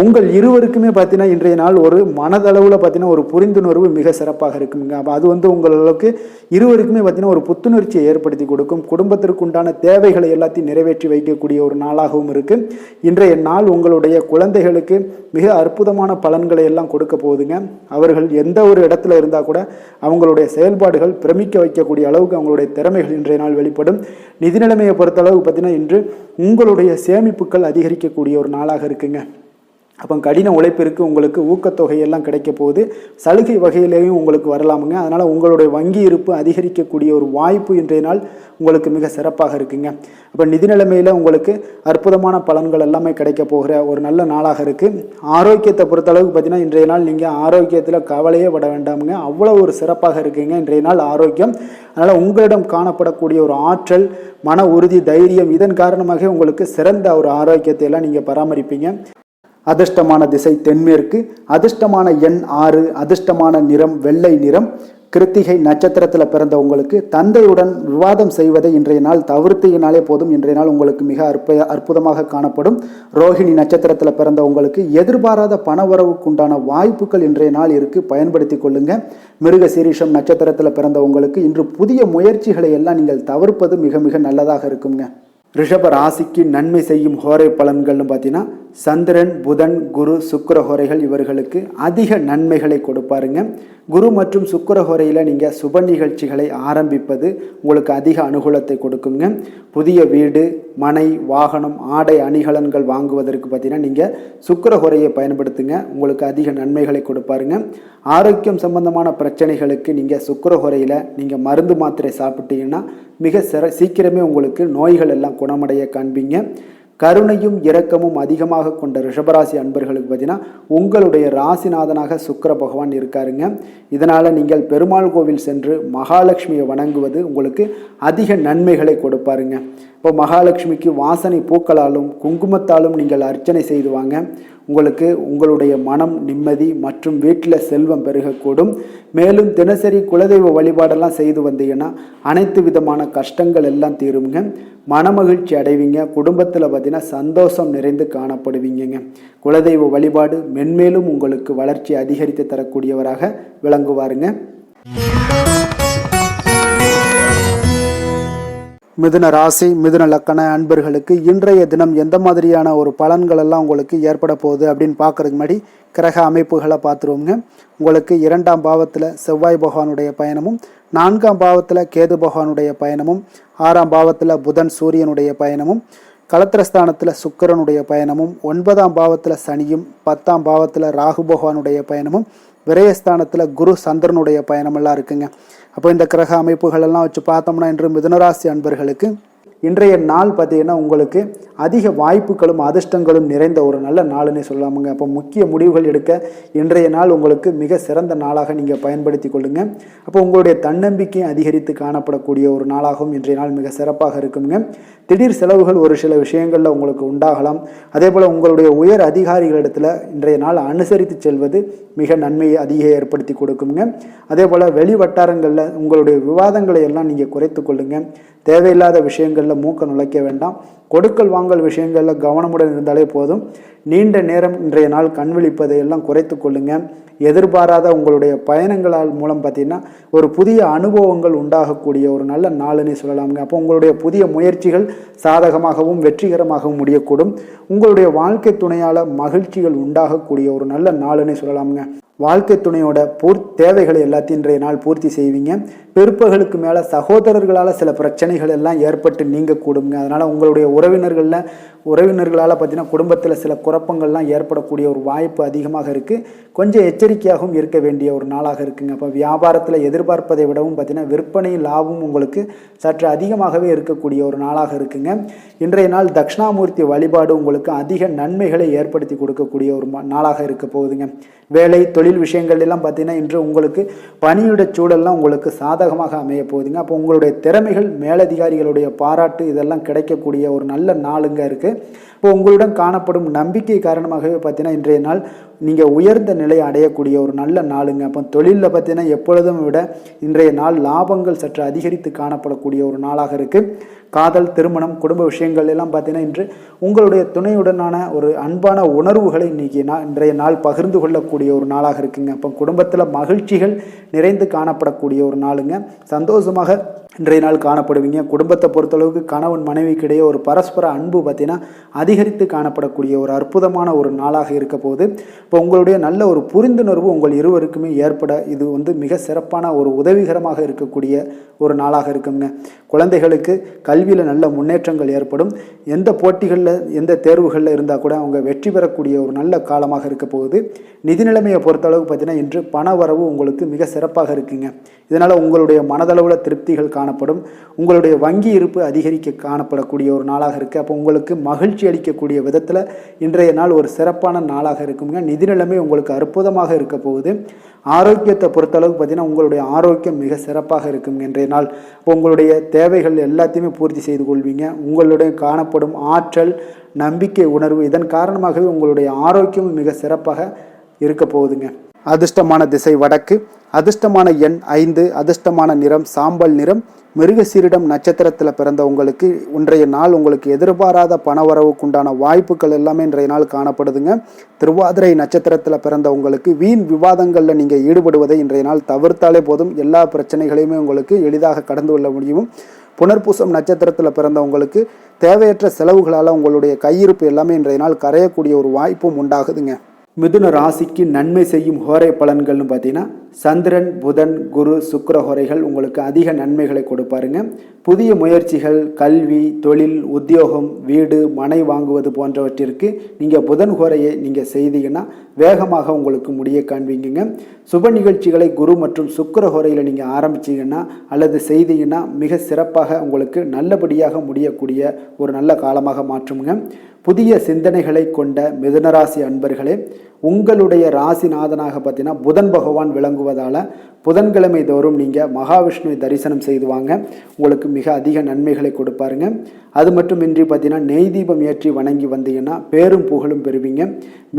உங்கள் இருவருக்குமே பார்த்தீங்கன்னா இன்றைய நாள் ஒரு மனதளவில் பார்த்தீங்கன்னா ஒரு புரிந்துணர்வு மிக சிறப்பாக இருக்குங்க. அப்போ அது உங்களுக்கு இருவருக்குமே பார்த்தீங்கன்னா ஒரு புத்துணர்ச்சியை ஏற்படுத்தி கொடுக்கும். குடும்பத்திற்கு உண்டான தேவைகளை எல்லாத்தையும் நிறைவேற்றி வைக்கக்கூடிய ஒரு நாளாகவும் இருக்குது. இன்றைய நாள் உங்களுடைய குழந்தைகளுக்கு மிக அற்புதமான பலன்களை எல்லாம் கொடுக்க போகுதுங்க. அவர்கள் எந்த ஒரு இடத்துல இருந்தால் கூட அவங்களுடைய செயல்பாடுகள் பிரமிக்க வைக்கக்கூடிய அளவுக்கு அவங்களுடைய திறமைகள் இன்றைய நாள் வெளிப்படும். நிதி நிலைமையை பொறுத்த அளவுக்கு பார்த்தீங்கன்னா இன்று உங்களுடைய சேமிப்புகள் அதிகரிக்கக்கூடிய ஒரு நாளாக இருக்குங்க. அப்போ கடின உழைப்பிற்கு உங்களுக்கு ஊக்கத்தொகையெல்லாம் கிடைக்க போகுது. சலுகை வகையிலேயும் உங்களுக்கு வரலாமுங்க. அதனால் உங்களுடைய வங்கி இருப்பு அதிகரிக்கக்கூடிய ஒரு வாய்ப்பு இன்றைய நாள் உங்களுக்கு மிக சிறப்பாக இருக்குங்க. அப்போ நிதி நிலைமையில் உங்களுக்கு அற்புதமான பலன்கள் எல்லாமே கிடைக்க போகிற ஒரு நல்ல நாளாக இருக்குது. ஆரோக்கியத்தை பொறுத்தளவுக்கு பார்த்தீங்கன்னா இன்றைய நாள் நீங்கள் ஆரோக்கியத்தில் கவலையே பட வேண்டாமுங்க. அவ்வளோ ஒரு சிறப்பாக இருக்குங்க இன்றைய நாள் ஆரோக்கியம். அதனால் உங்களிடம் காணப்படக்கூடிய ஒரு ஆற்றல், மன உறுதி, தைரியம் இதன் காரணமாக உங்களுக்கு சிறந்த ஒரு ஆரோக்கியத்தை எல்லாம் நீங்கள் பராமரிப்பீங்க. அதிர்ஷ்டமான திசை தென்மேற்கு, அதிர்ஷ்டமான எண் 6, அதிர்ஷ்டமான நிறம் வெள்ளை நிறம். கிருத்திகை நட்சத்திரத்தில் பிறந்த உங்களுக்கு தந்தையுடன் விவாதம் செய்வதை இன்றைய நாள் தவிர்த்தினாலே போதும். இன்றைய நாள் உங்களுக்கு மிக அற்புதமாக காணப்படும். ரோஹிணி நட்சத்திரத்தில் பிறந்த உங்களுக்கு எதிர்பாராத பணவரவுக்கு உண்டான வாய்ப்புகள் இன்றைய நாள் இருக்கு, பயன்படுத்தி கொள்ளுங்க. மிருக சீரிஷம் நட்சத்திரத்தில் பிறந்த உங்களுக்கு இன்று புதிய முயற்சிகளை எல்லாம் நீங்கள் தவிர்ப்பது மிக மிக நல்லதாக இருக்குங்க. ரிஷப ராசிக்கு நன்மை செய்யும் ஹோரை பலன்கள்னு பார்த்தீங்கன்னா சந்திரன், புதன், குரு, சுக்கிர ஹோரைகள் இவர்களுக்கு அதிக நன்மைகளை கொடுப்பாருங்க. குரு மற்றும் சுக்கிர ஹோரையில் நீங்கள் சுப நிகழ்ச்சிகளை ஆரம்பிப்பது உங்களுக்கு அதிக அனுகூலத்தை கொடுக்குங்க. புதிய வீடு, மனை, வாகனம், ஆடை அணிகலன்கள் வாங்குவதற்கு பார்த்தீங்கன்னா நீங்கள் சுக்கிர ஹோரையை பயன்படுத்துங்க, உங்களுக்கு அதிக நன்மைகளை கொடுப்பாருங்க. ஆரோக்கியம் சம்பந்தமான பிரச்சனைகளுக்கு நீங்கள் சுக்கிர ஹோரையில் நீங்கள் மருந்து மாத்திரை சாப்பிட்டீங்கன்னா மிக சீக்கிரமே உங்களுக்கு நோய்கள் எல்லாம் குணமடைய காண்பீங்க. கருணையும் இரக்கமும் அதிகமாக கொண்ட ரிஷபராசி அன்பர்களுக்கு பார்த்தீங்கன்னா உங்களுடைய ராசிநாதனாக சுக்கிர பகவான் இருக்காருங்க. இதனால் நீங்கள் பெருமாள் கோவில் சென்று மகாலட்சுமியை வணங்குவது உங்களுக்கு அதிக நன்மைகளை கொடுப்பாருங்க. இப்போ மகாலட்சுமிக்கு வாசனை பூக்களாலும் குங்குமத்தாலும் நீங்கள் அர்ச்சனை செய்து வாங்க. உங்களுக்கு உங்களுடைய மனம் நிம்மதி மற்றும் வீட்டில் செல்வம் பெருகக்கூடும். மேலும் தினசரி குலதெய்வ வழிபாடெல்லாம் செய்து வந்தீங்கன்னா அனைத்து விதமான கஷ்டங்கள் எல்லாம் தீருங்க. மனமகிழ்ச்சி அடைவீங்க. குடும்பத்தில் பார்த்தீங்கன்னா சந்தோஷம் நிறைந்து காணப்படுவீங்க. குலதெய்வ வழிபாடு மென்மேலும் உங்களுக்கு வளர்ச்சி அதிகரித்து தரக்கூடியவராக விளங்குவாருங்க. மிதுன ராசி, மிதுன லக்கண அன்பர்களுக்கு இன்றைய தினம் எந்த மாதிரியான ஒரு பலன்கள் எல்லாம் உங்களுக்கு ஏற்பட போகுது அப்படின்னு பார்க்கறதுக்கு முன்னாடி கிரக அமைப்புகளை பார்த்துருவோங்க. உங்களுக்கு 2ஆம் பாவத்தில் செவ்வாய் பகவானுடைய பயணமும், 4ஆம் பாவத்தில் கேது பகவானுடைய பயணமும், 6ஆம் பாவத்தில் புதன் சூரியனுடைய பயணமும், களத்திரஸ்தானத்தில் சுக்கிரனுடைய பயணமும், 9ஆம் பாவத்தில் சனியும், 10ஆம் பாவத்தில் ராகு பகவானுடைய பயணமும், விரயஸ்தானத்தில் குரு சந்திரனுடைய பயணமெல்லாம் இருக்குங்க. அப்போ இந்த கிரக அமைப்புகள் எல்லாம் வச்சு பார்த்தோம்னா இன்று மிதுனராசி அன்பர்களுக்கு இன்றைய நாள் பார்த்தீங்கன்னா உங்களுக்கு அதிக வாய்ப்புகளும் அதிர்ஷ்டங்களும் நிறைந்த ஒரு நல்ல நாளுன்னே சொல்லலாமுங்க. அப்போ முக்கிய முடிவுகள் எடுக்க இன்றைய நாள் உங்களுக்கு மிக சிறந்த நாளாக நீங்கள் பயன்படுத்தி கொள்ளுங்க. அப்போ உங்களுடைய தன்னம்பிக்கை அதிகரித்து காணப்படக்கூடிய ஒரு நாளாகவும் இன்றைய நாள் மிக சிறப்பாக இருக்குங்க. திடீர் செலவுகள் ஒரு சில விஷயங்களில் உங்களுக்கு உண்டாகலாம். அதே போல் உங்களுடைய உயர் அதிகாரிகளிடத்தில் இன்றைய நாள் அனுசரித்து செல்வது மிக நன்மையை அதிக ஏற்படுத்தி கொடுக்குங்க. அதே போல் வெளி வட்டாரங்களில் உங்களுடைய விவாதங்களை எல்லாம் நீங்கள் குறைத்து கொள்ளுங்க. தேவையில்லாத விஷயங்களில் மூக்க நுழைக்க வேண்டாம். கொடுக்கல் வாங்கல் விஷயங்களில் கவனமுடன் இருந்தாலே போதும். நீண்ட நேரம் இன்றைய நாள் கண் விழிப்பதை எல்லாம் குறைத்து கொள்ளுங்க. எதிர்பாராத உங்களுடைய பயணங்களால் மூலம் பார்த்தீங்கன்னா ஒரு புதிய அனுபவங்கள் உண்டாகக்கூடிய ஒரு நல்ல நாளுன்னே சொல்லலாமுங்க. அப்போ உங்களுடைய புதிய முயற்சிகள் சாதகமாகவும் வெற்றிகரமாகவும் முடியக்கூடும். உங்களுடைய வாழ்க்கை துணையால் மகிழ்ச்சிகள் உண்டாகக்கூடிய ஒரு நல்ல நாளுன்னே சொல்லலாமுங்க. வாழ்க்கை துணையோட தேவைகளை எல்லாத்தையும் இன்றைய நாள் பூர்த்தி செய்வீங்க. பிற்பகலுக்கு மேலே சகோதரர்களால் சில பிரச்சனைகள் எல்லாம் ஏற்பட்டு நீங்கக்கூடுங்க. அதனால் உங்களுடைய உறவினர்களால் பார்த்தீங்கன்னா குடும்பத்தில் சில குழப்பங்கள்லாம் ஏற்படக்கூடிய ஒரு வாய்ப்பு அதிகமாக இருக்குது. கொஞ்சம் எச்சரிக்கையாகவும் இருக்க வேண்டிய ஒரு நாளாக இருக்குங்க. அப்போ வியாபாரத்தில் எதிர்பார்ப்பதை விடவும் பார்த்தீங்கன்னா விற்பனை லாபம் உங்களுக்கு சற்று அதிகமாகவே இருக்கக்கூடிய ஒரு நாளாக இருக்குங்க. இன்றைய நாள் தட்சிணாமூர்த்தி வழிபாடு உங்களுக்கு அதிக நன்மைகளை ஏற்படுத்தி கொடுக்கக்கூடிய ஒரு நாளாக இருக்க போகுதுங்க. வேலை தொழில் விஷயங்கள் எல்லாம் பார்த்தீங்கன்னா இன்று உங்களுக்கு பணியிட சூழல்லாம் உங்களுக்கு சாதகமாக அமைய போகுதுங்க. அப்போ உங்களுடைய திறமைகள் மேலதிகாரிகளுடைய பாராட்டு இதெல்லாம் கிடைக்கக்கூடிய ஒரு நல்ல நாளுங்க இருக்குது. இப்போ உங்களுடன் காணப்படும் நம்பிக்கை காரணமாகவே பார்த்தீங்கன்னா இன்றைய நாள் நீங்கள் உயர்ந்த நிலையை அடையக்கூடிய ஒரு நல்ல நாளுங்க. அப்போ தொழிலில் பார்த்தீங்கன்னா எப்பொழுதும் விட இன்றைய நாள் லாபங்கள் சற்று அதிகரித்து காணப்படக்கூடிய ஒரு நாளாக இருக்குது. காதல், திருமணம், குடும்ப விஷயங்கள் எல்லாம் பார்த்தீங்கன்னா இன்று உங்களுடைய துணையுடனான ஒரு அன்பான உணர்வுகளை இன்றைய நாள் பகிர்ந்து கொள்ளக்கூடிய ஒரு நாளாக இருக்குங்க. அப்போ குடும்பத்தில் மகிழ்ச்சிகள் நிறைந்து காணப்படக்கூடிய ஒரு நாளுங்க. சந்தோஷமாக இன்றைய நாள் காணப்படுவீங்க. குடும்பத்தை பொறுத்தளவுக்கு கணவன் மனைவிக்கிடையே ஒரு பரஸ்பர அன்பு பார்த்தீங்கன்னா அதிகரித்து காணப்படக்கூடிய ஒரு அற்புதமான ஒரு நாளாக இருக்க போகுது. இப்போ உங்களுடைய நல்ல ஒரு புரிந்துணர்வு உங்கள் இருவருக்குமே ஏற்பட இது மிக சிறப்பான ஒரு உதவிகரமாக இருக்கக்கூடிய ஒரு நாளாக இருக்குங்க. குழந்தைகளுக்கு கல்வியில் நல்ல முன்னேற்றங்கள் ஏற்படும். எந்த போட்டிகளில் எந்த தேர்வுகளில் இருந்தால் கூட அவங்க வெற்றி பெறக்கூடிய ஒரு நல்ல காலமாக இருக்க போகுது. நிதி நிலைமையை பொறுத்தளவுக்கு பார்த்தீங்கன்னா இன்று பண வரவு உங்களுக்கு மிக சிறப்பாக இருக்குங்க. இதனால் உங்களுடைய மனதளவில் திருப்திகள் காணப்படும். உங்களுடைய வங்கி இருப்பு அதிகரிக்க காணப்படக்கூடிய ஒரு நாளாக இருக்குது. அப்போ உங்களுக்கு மகிழ்ச்சி அளிக்கக்கூடிய விதத்தில் இன்றைய நாள் ஒரு சிறப்பான நாளாக இருக்குங்க. நிதி நிலைமை உங்களுக்கு அற்புதமாக இருக்க போகுது. ஆரோக்கியத்தை பொறுத்தளவுக்கு பார்த்தீங்கன்னா உங்களுடைய ஆரோக்கியம் மிக சிறப்பாக இருக்குங்க இன்றைய நாள். உங்களுடைய தேவைகள் எல்லாத்தையுமே பூர்த்தி செய்து கொள்வீங்க. உங்களுடைய காணப்படும் ஆற்றல், நம்பிக்கை உணர்வு இதன் காரணமாகவே உங்களுடைய ஆரோக்கியம் மிக சிறப்பாக இருக்க போகுதுங்க. அதிர்ஷ்டமான திசை வடக்கு, அதிர்ஷ்டமான எண் 5, அதிர்ஷ்டமான நிறம் சாம்பல் நிறம். மிருகசீரிடம் நட்சத்திரத்தில் பிறந்த உங்களுக்கு இன்றைய நாள் உங்களுக்கு எதிர்பாராத பணவரவுக்குண்டான வாய்ப்புகள் எல்லாமே இன்றைய நாள் காணப்படுதுங்க. திருவாதிரை நட்சத்திரத்தில் பிறந்த உங்களுக்கு வீண் விவாதங்களில் நீங்கள் ஈடுபடுவதை இன்றைய நாள் தவிர்த்தாலே போதும். எல்லா பிரச்சனைகளையுமே உங்களுக்கு எளிதாக கடந்து கொள்ள முடியும். புனர்பூசம் நட்சத்திரத்தில் பிறந்த உங்களுக்கு தேவையற்ற செலவுகளால் உங்களுடைய கையிருப்பு எல்லாமே இன்றைய நாள் கரையக்கூடிய ஒரு வாய்ப்பும் உண்டாகுதுங்க. மிதுன ராசிக்கு நன்மை செய்யும் ஹோரை பலன்கள்னு பார்த்தீங்கன்னா சந்திரன், புதன், குரு, சுக்கிர ஹோரைகள் உங்களுக்கு அதிக நன்மைகளை கொடுப்பாருங்க. புதிய முயற்சிகள், கல்வி, தொழில், உத்தியோகம், வீடு, மனை வாங்குவது போன்றவற்றிற்கு நீங்கள் புதன் ஹோரையை நீங்கள் செய்தீங்கன்னா வேகமாக உங்களுக்கு முடிய காண்பீங்க. சுப நிகழ்ச்சிகளை குரு மற்றும் சுக்கிர ஹோரையில் நீங்கள் ஆரம்பிச்சிங்கன்னா அல்லது செய்தீங்கன்னா மிக சிறப்பாக உங்களுக்கு நல்லபடியாக முடியக்கூடிய ஒரு நல்ல காலமாக மாற்றுங்க. புதிய சிந்தனைகளை கொண்ட மிதுனராசி அன்பர்களே, உங்களுடைய ராசிநாதனாக பார்த்தீங்கன்னா புதன் பகவான் விளங்குவதால் புதன்கிழமை தோறும் நீங்கள் மகாவிஷ்ணுவை தரிசனம் செய்து வாங்க. உங்களுக்கு மிக அதிக நன்மைகளை கொடுப்பாருங்க. அது மட்டுமின்றி பார்த்தீங்கன்னா நெய் தீபம் ஏற்றி வணங்கி வந்தீங்கன்னா பேரும் புகழும் பெறுவீங்க.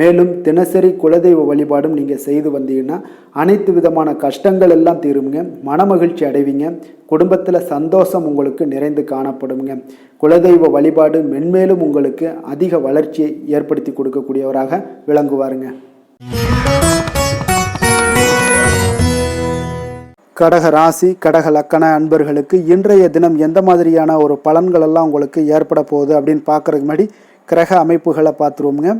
மேலும் தினசரி குலதெய்வ வழிபாடும் நீங்கள் செய்து வந்தீங்கன்னா அனைத்து விதமான கஷ்டங்கள் எல்லாம் தீருங்க. மனமகிழ்ச்சி அடைவீங்க. குடும்பத்தில் சந்தோஷம் உங்களுக்கு நிறைந்து காணப்படுங்க. குலதெய்வ வழிபாடு மென்மேலும் உங்களுக்கு அதிக வளர்ச்சியை ஏற்படுத்தி கொடுக்கக்கூடியவராக விளங்குவாருங்க. கடக ராசி, கடக லக்கண அன்பர்களுக்கு இன்றைய தினம் எந்த மாதிரியான ஒரு பலன்கள் எல்லாம் உங்களுக்கு ஏற்பட போகுது அப்படின்னு பார்க்குறதுக்கு முன்னாடி கிரக அமைப்புகளை பார்த்துருவோங்க.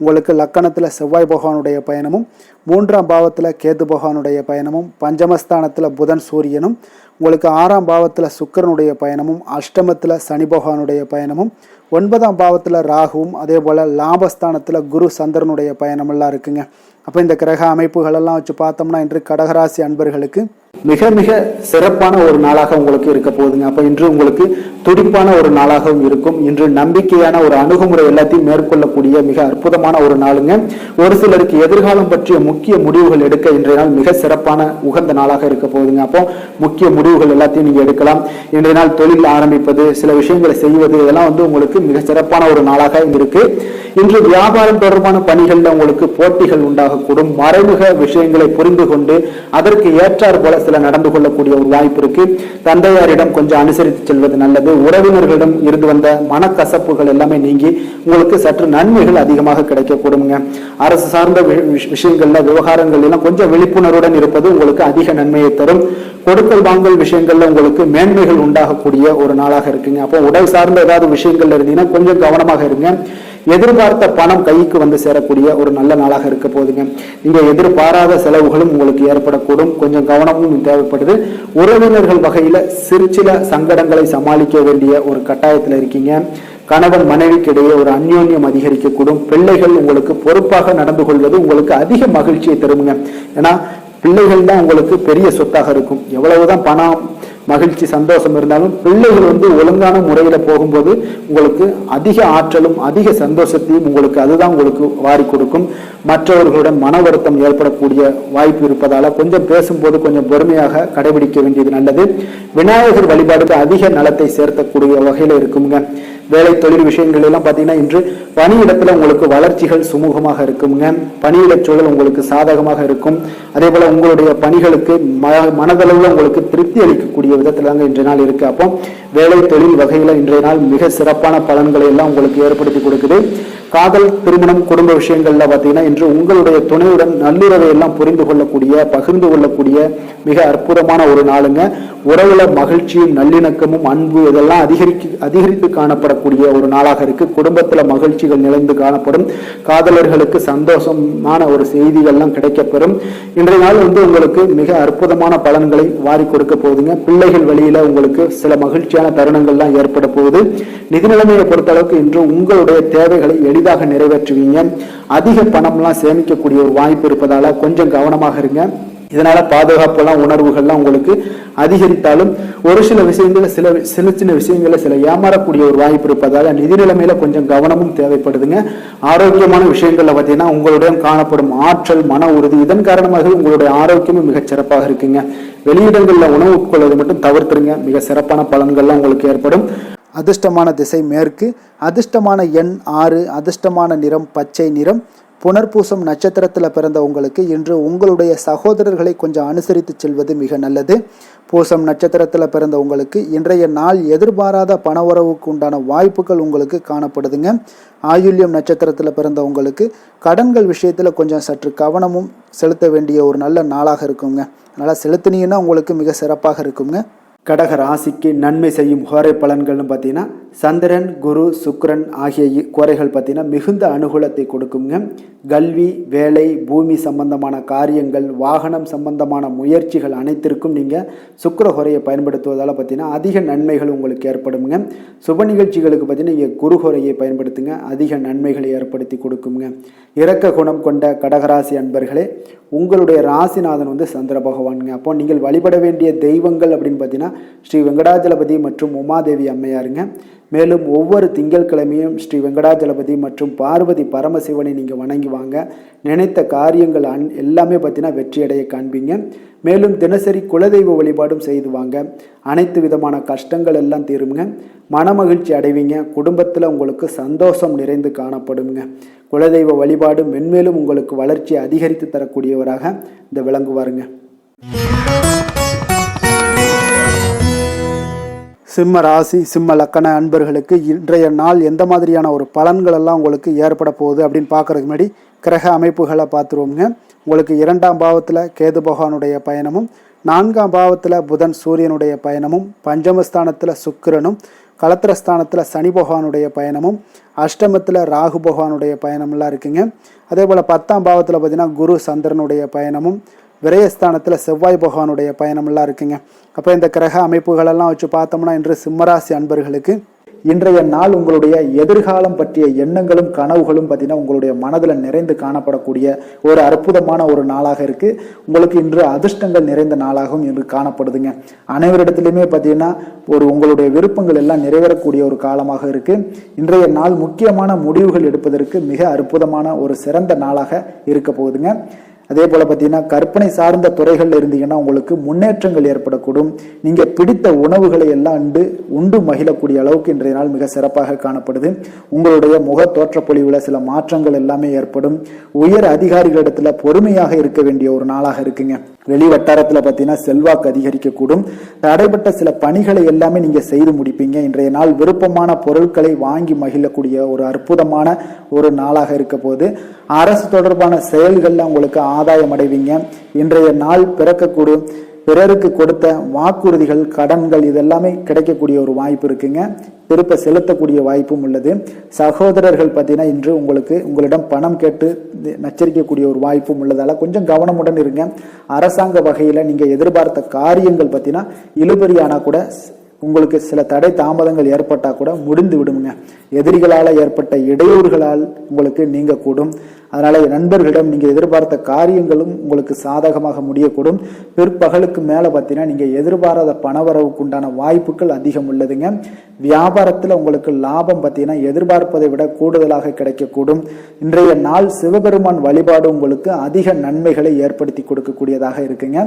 உங்களுக்கு லக்கணத்தில் செவ்வாய் பகவானுடைய பயணமும், 3ஆம் பாவத்தில் கேது பகவானுடைய பயணமும், பஞ்சமஸ்தானத்தில் புதன் சூரியனும், உங்களுக்கு 6ஆம் பாவத்தில் சுக்கிரனுடைய பயணமும், அஷ்டமத்தில் சனி பகவானுடைய பயணமும், 9ஆம் பாவத்தில் ராகுவும், அதே போல் லாபஸ்தானத்தில் குரு சந்திரனுடைய பயணமெல்லாம் இருக்குங்க. அப்போ இந்த கிரக அமைப்புகளெல்லாம் வச்சு பார்த்தோம்னா இன்று கடகராசி அன்பர்களுக்கு மிக மிக சிறப்பான ஒரு நாளாக உங்களுக்கு இருக்க போகுதுங்க. அப்போ இன்று உங்களுக்கு துடிப்பான ஒரு நாளாகவும் இருக்கும். இன்று நம்பிக்கையான ஒரு அணுகுமுறை எல்லாத்தையும் மேற்கொள்ளக்கூடிய மிக அற்புதமான ஒரு நாளுங்க. ஒரு சிலருக்கு எதிர்காலம் பற்றிய முக்கிய முடிவுகள் எடுக்க இன்றைய நாள் மிக சிறப்பான உகந்த நாளாக இருக்க போகுதுங்க. அப்போ முக்கிய முடிவுகள் எல்லாத்தையும் நீங்க எடுக்கலாம். இன்றைய நாள் தொழில் ஆரம்பிப்பது, சில விஷயங்களை செய்வது, இதெல்லாம் உங்களுக்கு மிக சிறப்பான ஒரு நாளாக இருக்கு. இன்று வியாபாரம் தொடர்பான பணிகளில் உங்களுக்கு போட்டிகள் உண்டாகக்கூடும். மறைமுக விஷயங்களை புரிந்து கொண்டு அதற்கு ஏற்றார் போல சில நடந்து கொள்ளக்கூடிய ஒரு வாய்ப்பு இருக்கு. தந்தையாரிடம் கொஞ்சம் அனுசரித்து செல்வது நல்லது. உறவினர்களிடம் இருந்து வந்த மனக்கசப்புகள் எல்லாமே நீங்கி உங்களுக்கு சற்று நன்மைகள் அதிகமாக கிடைக்கக்கூடுங்க. அரசு சார்ந்த விஷயங்கள்ல, விவகாரங்கள் எல்லாம் கொஞ்சம் விழிப்புணர்வுடன் இருப்பது உங்களுக்கு அதிக நன்மையை தரும். கொடுக்கல் வாங்கல் விஷயங்கள்ல உங்களுக்கு மேன்மைகள் உண்டாகக்கூடிய ஒரு நாளாக இருக்குங்க. அப்போ உடல் சார்ந்த ஏதாவது விஷயங்கள்ல இருந்தீங்கன்னா கொஞ்சம் கவனமாக இருங்க. எதிர்பார்த்த பணம் கைக்கு வந்து சேரக்கூடிய ஒரு நல்ல நாளாக இருக்க போகுதுங்க. நீங்க எதிர்பாராத செலவுகளும் உங்களுக்கு ஏற்படக்கூடும். கொஞ்சம் கவனமும் தேவைப்படுது. உறவினர்கள் வகையில சில சங்கடங்களை சமாளிக்க வேண்டிய ஒரு கட்டாயத்துல இருக்கீங்க. கணவன் மனைவிக்கிடையே ஒரு அந்யோன்யம் அதிகரிக்கக்கூடும். பிள்ளைகள் உங்களுக்கு பொறுப்பாக நடந்து கொள்வது உங்களுக்கு அதிக மகிழ்ச்சியை தருங்க. ஏன்னா பிள்ளைகள் தான் உங்களுக்கு பெரிய சொத்தாக இருக்கும். எவ்வளவுதான் பணம், மகிழ்ச்சி, சந்தோஷம் இருந்தாலும் பிள்ளைகள் ஒழுங்கான முறையில போகும்போது உங்களுக்கு அதிக ஆற்றலும் அதிக சந்தோஷத்தையும் உங்களுக்கு அதுதான் உங்களுக்கு வாரி கொடுக்கும். மற்றவர்களுடன் மன வருத்தம் ஏற்படக்கூடிய வாய்ப்பு இருப்பதால கொஞ்சம் பேசும்போது கொஞ்சம் பொறுமையாக கடைபிடிக்க வேண்டியது நல்லது. விநாயகர் வழிபாடுக்கு அதிக நலத்தை சேர்த்தக்கூடிய வகையில இருக்குங்க. வேலை தொழில் விஷயங்கள் எல்லாம் பார்த்தீங்கன்னா இன்று பணியிடத்துல உங்களுக்கு வளர்ச்சிகள் சுமூகமாக இருக்குங்க. பணியிட சூழல் உங்களுக்கு சாதகமாக இருக்கும். அதே போல உங்களுடைய பணிகளுக்கு மனதளவில் உங்களுக்கு திருப்தி அளிக்கக்கூடிய விதத்துல தாங்க இன்றைய நாள் இருக்கு. அப்போ வேலை தொழில் வகையில இன்றைய நாள் மிக சிறப்பான பலன்களை எல்லாம் உங்களுக்கு ஏற்படுத்தி கொடுக்குது. காதல், திருமணம், குடும்ப விஷயங்கள்ல பார்த்தீங்கன்னா இன்று உங்களுடைய துணையுடன் நல்லுறவை எல்லாம் புரிந்து கொள்ளக்கூடிய, பகிர்ந்து கொள்ளக்கூடிய மிக அற்புதமான ஒரு நாளுங்க. உறவுல மகிழ்ச்சியும் நல்லிணக்கமும் அன்பு இதெல்லாம் அதிகரித்து காணப்படக்கூடிய ஒரு நாளாக இருக்கு. குடும்பத்துல மகிழ்ச்சிகள் நிறைந்து காணப்படும். காதலர்களுக்கு சந்தோஷமான ஒரு செய்திகள்லாம் கிடைக்கப்பெறும். இன்றைய நாள் உங்களுக்கு மிக அற்புதமான பலன்களை வாரி கொடுக்க போகுதுங்க. பிள்ளைகள் வழியில உங்களுக்கு சில மகிழ்ச்சியான தருணங்கள்லாம் ஏற்பட போகுது. நிதி நிலைமையை பொறுத்த அளவுக்கு இன்று உங்களுடைய தேவைகளை எளிதாக நிறைவேற்றுவீங்க. அதிக பணம்லாம் சேமிக்கக்கூடிய ஒரு வாய்ப்பு இருப்பதால கொஞ்சம் கவனமாக இருங்க. இதனால பாதுகாப்பெல்லாம் உணர்வுகள்லாம் உங்களுக்கு அதிகரித்தாலும் ஒரு சில விஷயங்கள சின்ன விஷயங்கள சில ஏமாறக்கூடிய ஒரு வாய்ப்பு இருப்பதால நிதி நிலைமையில கொஞ்சம் கவனமும் தேவைப்படுதுங்க. ஆரோக்கியமான விஷயங்கள்ல பார்த்தீங்கன்னா உங்களுடைய காணப்படும் ஆற்றல், மன உறுதி இதன் காரணமாக உங்களுடைய ஆரோக்கியமும் மிகச் சிறப்பாக இருக்குங்க. வெளியிடங்கள்ல உணவு உட்கொள்வதை மட்டும் தவிர்த்துருங்க. மிக சிறப்பான பலன்கள்லாம் உங்களுக்கு ஏற்படும். அதிர்ஷ்டமான திசை மேற்கு, அதிர்ஷ்டமான எண் 6, அதிர்ஷ்டமான நிறம் பச்சை நிறம். புனர்பூசம் நட்சத்திரத்தில் பிறந்த உங்களுக்கு இன்று உங்களுடைய சகோதரர்களை கொஞ்சம் அனுசரித்து செல்வது மிக நல்லது. பூசம் நட்சத்திரத்தில் பிறந்த உங்களுக்கு இன்றைய நாள் எதிர்பாராத பண உறவுக்கு உண்டான வாய்ப்புகள் உங்களுக்கு காணப்படுதுங்க. ஆயுள்யம் நட்சத்திரத்தில் பிறந்த உங்களுக்கு கடன்கள் விஷயத்தில் கொஞ்சம் சற்று கவனமும் செலுத்த வேண்டிய ஒரு நல்ல நாளாக இருக்குங்க. அதனால் செலுத்தினீங்கன்னா உங்களுக்கு மிக சிறப்பாக இருக்குங்க. கடக ராசிக்கு நன்மை செய்யும் கோரை பலன்கள்னு பார்த்தீங்கன்னா சந்திரன், குரு, சுக்கிரன் ஆகிய கோரைகள் பார்த்தீங்கன்னா மிகுந்த அனுகூலத்தை கொடுக்குங்க. கல்வி, வேலை, பூமி சம்பந்தமான காரியங்கள், வாகனம் சம்பந்தமான முயற்சிகள் அனைத்திற்கும் நீங்கள் சுக்கிர கோரையை பயன்படுத்துவதால் பார்த்தீங்கன்னா அதிக நன்மைகள் உங்களுக்கு ஏற்படுங்க. சுப நிகழ்ச்சிகளுக்கு பார்த்தீங்கன்னா நீங்கள் குரு கோரையை பயன்படுத்துங்க, அதிக நன்மைகளை ஏற்படுத்தி கொடுக்குங்க. இரக்க குணம் கொண்ட கடகராசி அன்பர்களே, உங்களுடைய ராசிநாதன் சந்திர பகவானுங்க. அப்போ நீங்கள் வழிபட வேண்டிய தெய்வங்கள் அப்படின்னு பார்த்தீங்கன்னா ஸ்ரீ வெங்கடாஜலபதி மற்றும் உமாதேவி அம்மையாருங்க. மேலும் ஒவ்வொரு திங்கட்கிழமையும் ஸ்ரீ வெங்கடாஜலபதி மற்றும் பார்வதி பரமசிவனை நீங்கள் வணங்கி வாங்க. நினைத்த காரியங்கள் எல்லாமே பார்த்தீங்கன்னா வெற்றியடைய காண்பீங்க. மேலும் தினசரி குலதெய்வ வழிபாடும் செய்து வாங்க. அனைத்து விதமான கஷ்டங்கள் எல்லாம் தீருங்க. மனமகிழ்ச்சி அடைவீங்க. குடும்பத்தில் உங்களுக்கு சந்தோஷம் நிறைந்து காணப்படுங்க. குலதெய்வ வழிபாடு மென்மேலும் உங்களுக்கு வளர்ச்சி அதிகரித்து தரக்கூடியவராக இந்த விளங்குவாருங்க. சிம்ம ராசி, சிம்ம லக்கண அன்பர்களுக்கு இன்றைய நாள் எந்த மாதிரியான ஒரு பலன்கள் எல்லாம் உங்களுக்கு ஏற்பட போகுது அப்படின்னு பார்க்கறதுக்கு முன்னாடி கிரக அமைப்புகளை பார்த்துருவோங்க. உங்களுக்கு 2ஆம் பாவத்தில் கேது பகவானுடைய பயணமும், 4ஆம் பாவத்தில் புதன் சூரியனுடைய பயணமும், பஞ்சமஸ்தானத்தில் சுக்கிரனும், களத்திரஸ்தானத்தில் சனி பகவானுடைய பயணமும், அஷ்டமத்தில் ராகு பகவானுடைய பயணம்லாம் இருக்குங்க. அதே போல் 10ஆம் பாவத்தில் பார்த்தீங்கன்னா குரு சந்திரனுடைய பயணமும், விரயஸ்தானத்தில் செவ்வாய் பகவானுடைய பயணமெல்லாம் இருக்குங்க. அப்போ இந்த கிரக அமைப்புகளெல்லாம் வச்சு பார்த்தோம்னா இன்று சிம்மராசி அன்பர்களுக்கு இன்றைய நாள் உங்களுடைய எதிர்காலம் பற்றிய எண்ணங்களும் கனவுகளும் பார்த்தீங்கன்னா உங்களுடைய மனதில் நிறைந்து காணப்படக்கூடிய ஒரு அற்புதமான ஒரு நாளாக இருக்குது. உங்களுக்கு இன்று அதிர்ஷ்டங்கள் நிறைந்த நாளாகவும் இன்று காணப்படுதுங்க. அனைவரிடத்திலுமே பார்த்தீங்கன்னா உங்களுடைய விருப்பங்கள் எல்லாம் நிறைவேறக்கூடிய ஒரு காலமாக இருக்குது. இன்றைய நாள் முக்கியமான முடிவுகள் எடுப்பதற்கு மிக அற்புதமான ஒரு சிறந்த நாளாக இருக்க போகுதுங்க. அதே போல் பார்த்தீங்கன்னா கற்பனை சார்ந்த துறைகளில் இருந்தீங்கன்னா உங்களுக்கு முன்னேற்றங்கள் ஏற்படக்கூடும். நீங்கள் பிடித்த உணவுகளை எல்லாம் உண்டு மகிழக்கூடிய அளவுக்கு இன்றைய நாள் மிக சிறப்பாக காணப்படுது. உங்களுடைய முக தோற்றப்பொழிவில் சில மாற்றங்கள் எல்லாமே ஏற்படும். உயர் அதிகாரிகளிடத்தில் பொறுமையாக இருக்க வேண்டிய ஒரு நாளாக இருக்குங்க. வெளி வட்டாரத்தில் பார்த்தீங்கன்னா செல்வாக்கு அதிகரிக்கக்கூடும். தடைப்பட்ட சில பணிகளை எல்லாமே நீங்கள் செய்து முடிப்பீங்க. இன்றைய நாள் விருப்பமான பொருட்களை வாங்கி மகிழக்கூடிய ஒரு அற்புதமான ஒரு நாளாக இருக்க போது. அரசு தொடர்பான செயல்களில் உங்களுக்கு ஆதாயம் அடைவீங்க. இன்றைய நாள் பிறக்கக்கூடும். பிறருக்கு கொடுத்த வாக்குறுதிகள், கடன்கள் இதெல்லாமே கிடைக்கக்கூடிய ஒரு வாய்ப்பு இருக்குங்க. திருப்ப செலுத்தக்கூடிய வாய்ப்பும் உள்ளது. சகோதரர்கள் பார்த்தீங்கன்னா இன்று உங்களிடம் பணம் கேட்டு நச்சரிக்கக்கூடிய ஒரு வாய்ப்பும் உள்ளதால கொஞ்சம் கவனமுடன் இருங்க. அரசாங்க வகையில் நீங்கள் எதிர்பார்த்த காரியங்கள் பார்த்தீங்கன்னா இழுபறியானா கூட உங்களுக்கு சில தடை தாமதங்கள் ஏற்பட்டால் கூட முடிந்து விடுங்க. எதிரிகளால் ஏற்பட்ட இடையூறுகளால் உங்களுக்கு நீங்கக்கூடும். அதனால நண்பர்களிடம் நீங்கள் எதிர்பார்த்த காரியங்களும் உங்களுக்கு சாதகமாக முடியக்கூடும். பிற்பகலுக்கு மேலே பார்த்தீங்கன்னா நீங்கள் எதிர்பாராத பணவரவுக்கு உண்டான வாய்ப்புகள் அதிகம் உள்ளதுங்க. வியாபாரத்தில் உங்களுக்கு லாபம் பார்த்தீங்கன்னா எதிர்பார்ப்பதை விட கூடுதலாக கிடைக்கக்கூடும். இன்றைய நாள் சிவபெருமான் வழிபாடு உங்களுக்கு அதிக நன்மைகளை ஏற்படுத்தி கொடுக்கக்கூடியதாக இருக்குங்க.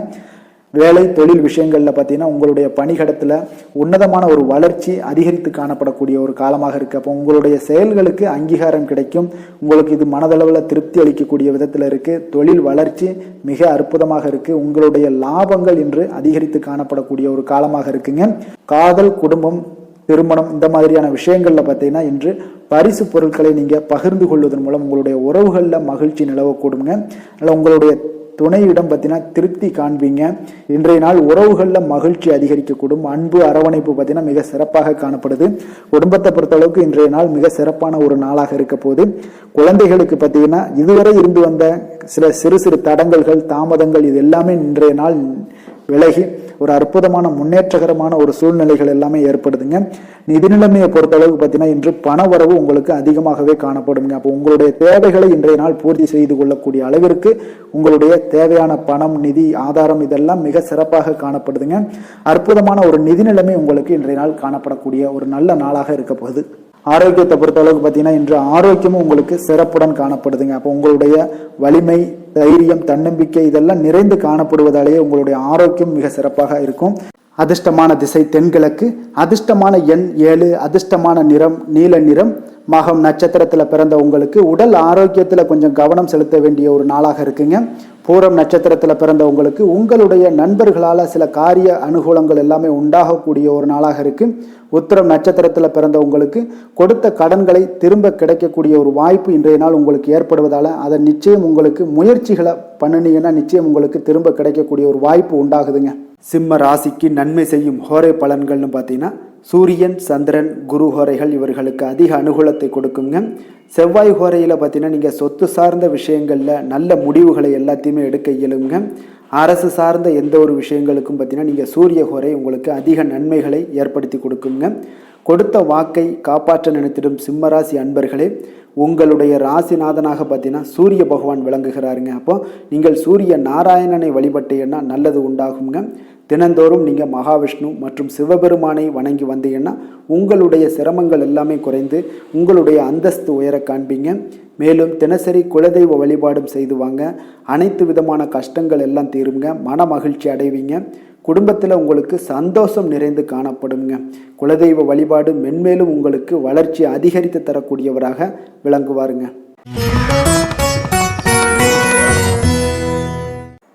வேலை தொழில் விஷயங்களில் பார்த்தீங்கன்னா உங்களுடைய பணிகடத்தில் உன்னதமான ஒரு வளர்ச்சி அதிகரித்து காணப்படக்கூடிய ஒரு காலமாக இருக்குது. அப்போ உங்களுடைய செயல்களுக்கு அங்கீகாரம் கிடைக்கும். உங்களுக்கு இது மனதளவில் திருப்தி அளிக்கக்கூடிய விதத்தில் இருக்குது. தொழில் வளர்ச்சி மிக அற்புதமாக இருக்குது. உங்களுடைய லாபங்கள் இன்று அதிகரித்து காணப்படக்கூடிய ஒரு காலமாக இருக்குங்க. காதல், குடும்பம், திருமணம் இந்த மாதிரியான விஷயங்களில் பார்த்தீங்கன்னா இன்று பரிசு பொருட்களை நீங்கள் பகிர்ந்து கொள்வதன் மூலம் உங்களுடைய உறவுகளில் மகிழ்ச்சி நிலவக்கூடுங்க. அதனால் உங்களுடைய துணையிடம் பார்த்தீங்கன்னா திருப்தி காண்பீங்க. இன்றைய நாள் உறவுகளில் மகிழ்ச்சி அதிகரிக்கக்கூடும். அன்பு, அரவணைப்பு பார்த்தீங்கன்னா மிக சிறப்பாக காணப்படுது. குடும்பத்தை பொறுத்தளவுக்கு இன்றைய நாள் மிக சிறப்பான ஒரு நாளாக இருக்க போது. குழந்தைகளுக்கு பார்த்தீங்கன்னா இதுவரை இருந்து வந்த சில சிறு சிறு தடங்கல்கள், தாமதங்கள் இது எல்லாமே இன்றைய நாள் விலகி ஒரு அற்புதமான முன்னேற்றகரமான ஒரு சூழ்நிலைகள் எல்லாமே ஏற்படுதுங்க. நிதி நிலைமையை பொறுத்தளவுக்கு பார்த்தீங்கன்னா இன்று பண வரவு உங்களுக்கு அதிகமாகவே காணப்படுங்க. அப்போ உங்களுடைய தேவைகளை இன்றைய நாள் பூர்த்தி செய்து கொள்ளக்கூடிய அளவிற்கு உங்களுடைய தேவையான பணம், நிதி ஆதாரம் இதெல்லாம் மிக சிறப்பாக காணப்படுதுங்க. அற்புதமான ஒரு நிதி நிலைமை உங்களுக்கு இன்றைய நாள் காணப்படக்கூடிய ஒரு நல்ல நாளாக இருக்க போகுது. ஆரோக்கியத்தை பொறுத்தளவுக்கு பார்த்தீங்கன்னா இன்று ஆரோக்கியமும் உங்களுக்கு சிறப்புடன் காணப்படுதுங்க. அப்போ உங்களுடைய வலிமை, தைரியம், தன்னம்பிக்கை இதெல்லாம் நிறைந்து காணப்படுவதாலேயே உங்களுடைய ஆரோக்கியம் மிக சிறப்பாக இருக்கும். அதிர்ஷ்டமான திசை தென்கிழக்கு, அதிர்ஷ்டமான எண் 7, அதிர்ஷ்டமான நிறம் நீல நிறம். மகம் நட்சத்திரத்தில் பிறந்த உங்களுக்கு உடல் ஆரோக்கியத்தில் கொஞ்சம் கவனம் செலுத்த வேண்டிய ஒரு நாளாக இருக்குங்க. பூரம் நட்சத்திரத்தில் பிறந்த உங்களுக்கு உங்களுடைய நண்பர்களால் சில காரிய அனுகூலங்கள் எல்லாமே உண்டாகக்கூடிய ஒரு நாளாக இருக்கு. உத்திரம் நட்சத்திரத்தில் பிறந்த உங்களுக்கு கொடுத்த கடன்களை திரும்ப கிடைக்கக்கூடிய ஒரு வாய்ப்பு இன்றைய நாள் உங்களுக்கு ஏற்படுவதால் அதை நிச்சயம் உங்களுக்கு முயற்சிகளை பண்ணினீங்கன்னா நிச்சயம் உங்களுக்கு திரும்ப கிடைக்கக்கூடிய ஒரு வாய்ப்பு உண்டாகுதுங்க. சிம்ம ராசிக்கு நன்மை செய்யும் ஹோரை பலன்கள்னு பார்த்தீங்கன்னா சூரியன், சந்திரன், குரு ஹோரைகள் இவர்களுக்கு அதிக அனுகூலத்தை கொடுக்குங்க. செவ்வாய் ஹோரையில் பார்த்தீங்கன்னா நீங்கள் சொத்து சார்ந்த விஷயங்களில் நல்ல முடிவுகளை எல்லாத்தையுமே எடுக்க இயலுங்க. அரசு சார்ந்த எந்த ஒரு விஷயங்களுக்கும் பார்த்தீங்கன்னா நீங்கள் சூரிய ஹோரை உங்களுக்கு அதிக நன்மைகளை ஏற்படுத்தி கொடுக்குங்க. கொடுத்த வாக்கை காப்பாற்ற நினைத்திடும் சிம்மராசி அன்பர்களே, உங்களுடைய ராசிநாதனாக பார்த்தீங்கன்னா சூரிய பகவான் விளங்குகிறாருங்க. அப்போ நீங்கள் சூரிய நாராயணனை வழிபட்டீங்கன்னா நல்லது உண்டாகுங்க. தினந்தோறும் நீங்கள் மகாவிஷ்ணு மற்றும் சிவபெருமானை வணங்கி வந்தீங்கன்னா உங்களுடைய சிரமங்கள் எல்லாமே குறைந்து உங்களுடைய அந்தஸ்து உயர காண்பீங்க. மேலும் தினசரி குலதெய்வ வழிபாடும் செய்து வாங்க. அனைத்து விதமான கஷ்டங்கள் எல்லாம் தீருங்க. மன மகிழ்ச்சி அடைவீங்க. குடும்பத்தில் உங்களுக்கு சந்தோஷம் நிறைந்து காணப்படுங்க. குலதெய்வ வழிபாடு மென்மேலும் உங்களுக்கு வளர்ச்சி அதிகரித்து தரக்கூடியவராக விளங்குவாருங்க.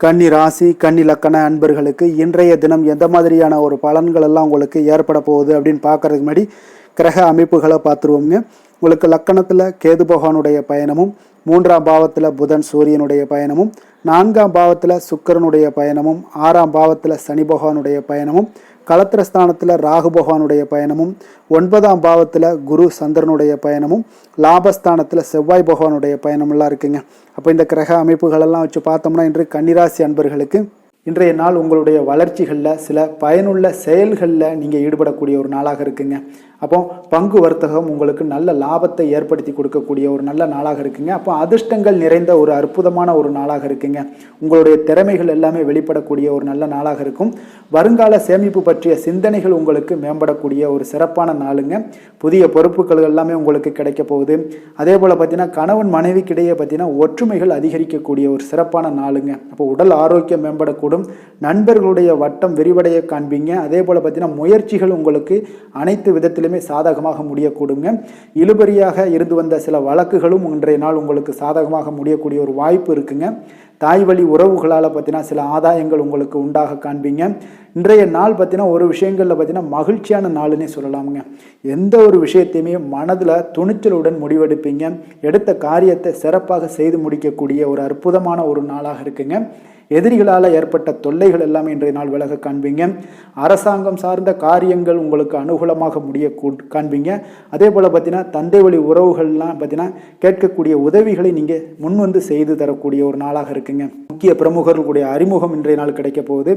கன்னி ராசி, கன்னி லக்கண அன்பர்களுக்கு இன்றைய தினம் எந்த மாதிரியான ஒரு பலன்கள் எல்லாம் உங்களுக்கு ஏற்பட போகுது அப்படின்னு பார்க்கறதுக்கு முன்னாடி கிரக அமைப்புகளை பார்த்துருவோங்க. உங்களுக்கு லக்கணத்தில் கேது பகவானுடைய பயணமும், 3ஆம் பாவத்தில் புதன் சூரியனுடைய பயணமும், 4ஆம் பாவத்தில் சுக்கிரனுடைய பயணமும், 6ஆம் பாவத்தில் சனி பகவானுடைய பயணமும், களத்திரஸ்தானத்தில் ராகு பகவானுடைய பயணமும், 9ஆம் பாவத்தில் குரு சந்திரனுடைய பயணமும், லாபஸ்தானத்தில் செவ்வாய் பகவானுடைய பயணமெல்லாம் இருக்குங்க. அப்போ இந்த கிரக அமைப்புகளெல்லாம் வச்சு பார்த்தோம்னா இன்று கன்னிராசி அன்பர்களுக்கு இன்றைய நாள் உங்களுடைய வளர்ச்சிகளில் சில பயனுள்ள செயல்களில் நீங்கள் ஈடுபடக்கூடிய ஒரு நாளாக இருக்குங்க. அப்போ பங்கு வர்த்தகம் உங்களுக்கு நல்ல லாபத்தை ஏற்படுத்தி கொடுக்கக்கூடிய ஒரு நல்ல நாளாக இருக்குங்க. அப்போ அதிர்ஷ்டங்கள் நிறைந்த ஒரு அற்புதமான ஒரு நாளாக இருக்குங்க. உங்களுடைய திறமைகள் எல்லாமே வெளிப்படக்கூடிய ஒரு நல்ல நாளாக இருக்கும். வருங்கால சேமிப்பு பற்றிய சிந்தனைகள் உங்களுக்கு மேம்படக்கூடிய ஒரு சிறப்பான நாளுங்க. புதிய பொறுப்புகள் எல்லாமே உங்களுக்கு கிடைக்க போகுது. அதே போல் பார்த்தீங்கன்னா கணவன் மனைவிக்கிடையே பார்த்தீங்கன்னா ஒற்றுமைகள் அதிகரிக்கக்கூடிய ஒரு சிறப்பான நாளுங்க. அப்போ உடல் ஆரோக்கியம் மேம்படக்கூடும். நண்பர்களுடைய வட்டம் விரிவடைய காண்பீங்க. அதே போல் பார்த்தீங்கன்னா முயற்சிகள் உங்களுக்கு அனைத்து விதத்திலும் சாதகமாக முடியக்கூடுங்க. இழுபறியாக இருந்து வந்த சில வழக்குகளும் இன்றைய நாள் உங்களுக்கு சாதகமாக முடியக்கூடிய ஒரு வாய்ப்பு இருக்குங்க. தாய் வழி உறவுகளால் பார்த்தீங்கன்னா சில ஆதாயங்கள் உங்களுக்கு உண்டாக காண்பீங்க. இன்றைய நாள் பார்த்தீங்கன்னா ஒரு விஷயங்களில் பார்த்தீங்கன்னா மகிழ்ச்சியான நாளுன்னே சொல்லலாமுங்க. எந்த ஒரு விஷயத்தையுமே மனதில் துணிச்சலுடன் முடிவெடுப்பீங்க. எடுத்த காரியத்தை சிறப்பாக செய்து முடிக்கக்கூடிய ஒரு அற்புதமான ஒரு நாளாக இருக்குங்க. எதிரிகளால் ஏற்பட்ட தொல்லைகள் எல்லாமே இன்றைய நாள் விலக காண்பீங்க. அரசாங்கம் சார்ந்த காரியங்கள் உங்களுக்கு அனுகூலமாக முடிய காண்பீங்க. அதே போல் பார்த்தீங்கன்னா தந்தை வழி உறவுகள்லாம் பார்த்தீங்கன்னா கேட்கக்கூடிய உதவிகளை நீங்கள் முன்வந்து செய்து தரக்கூடிய ஒரு நாளாக இருக்குங்க. முக்கிய பிரமுகர்களுடைய அறிமுகம் இன்றைய நாள் கிடைக்க போகுது.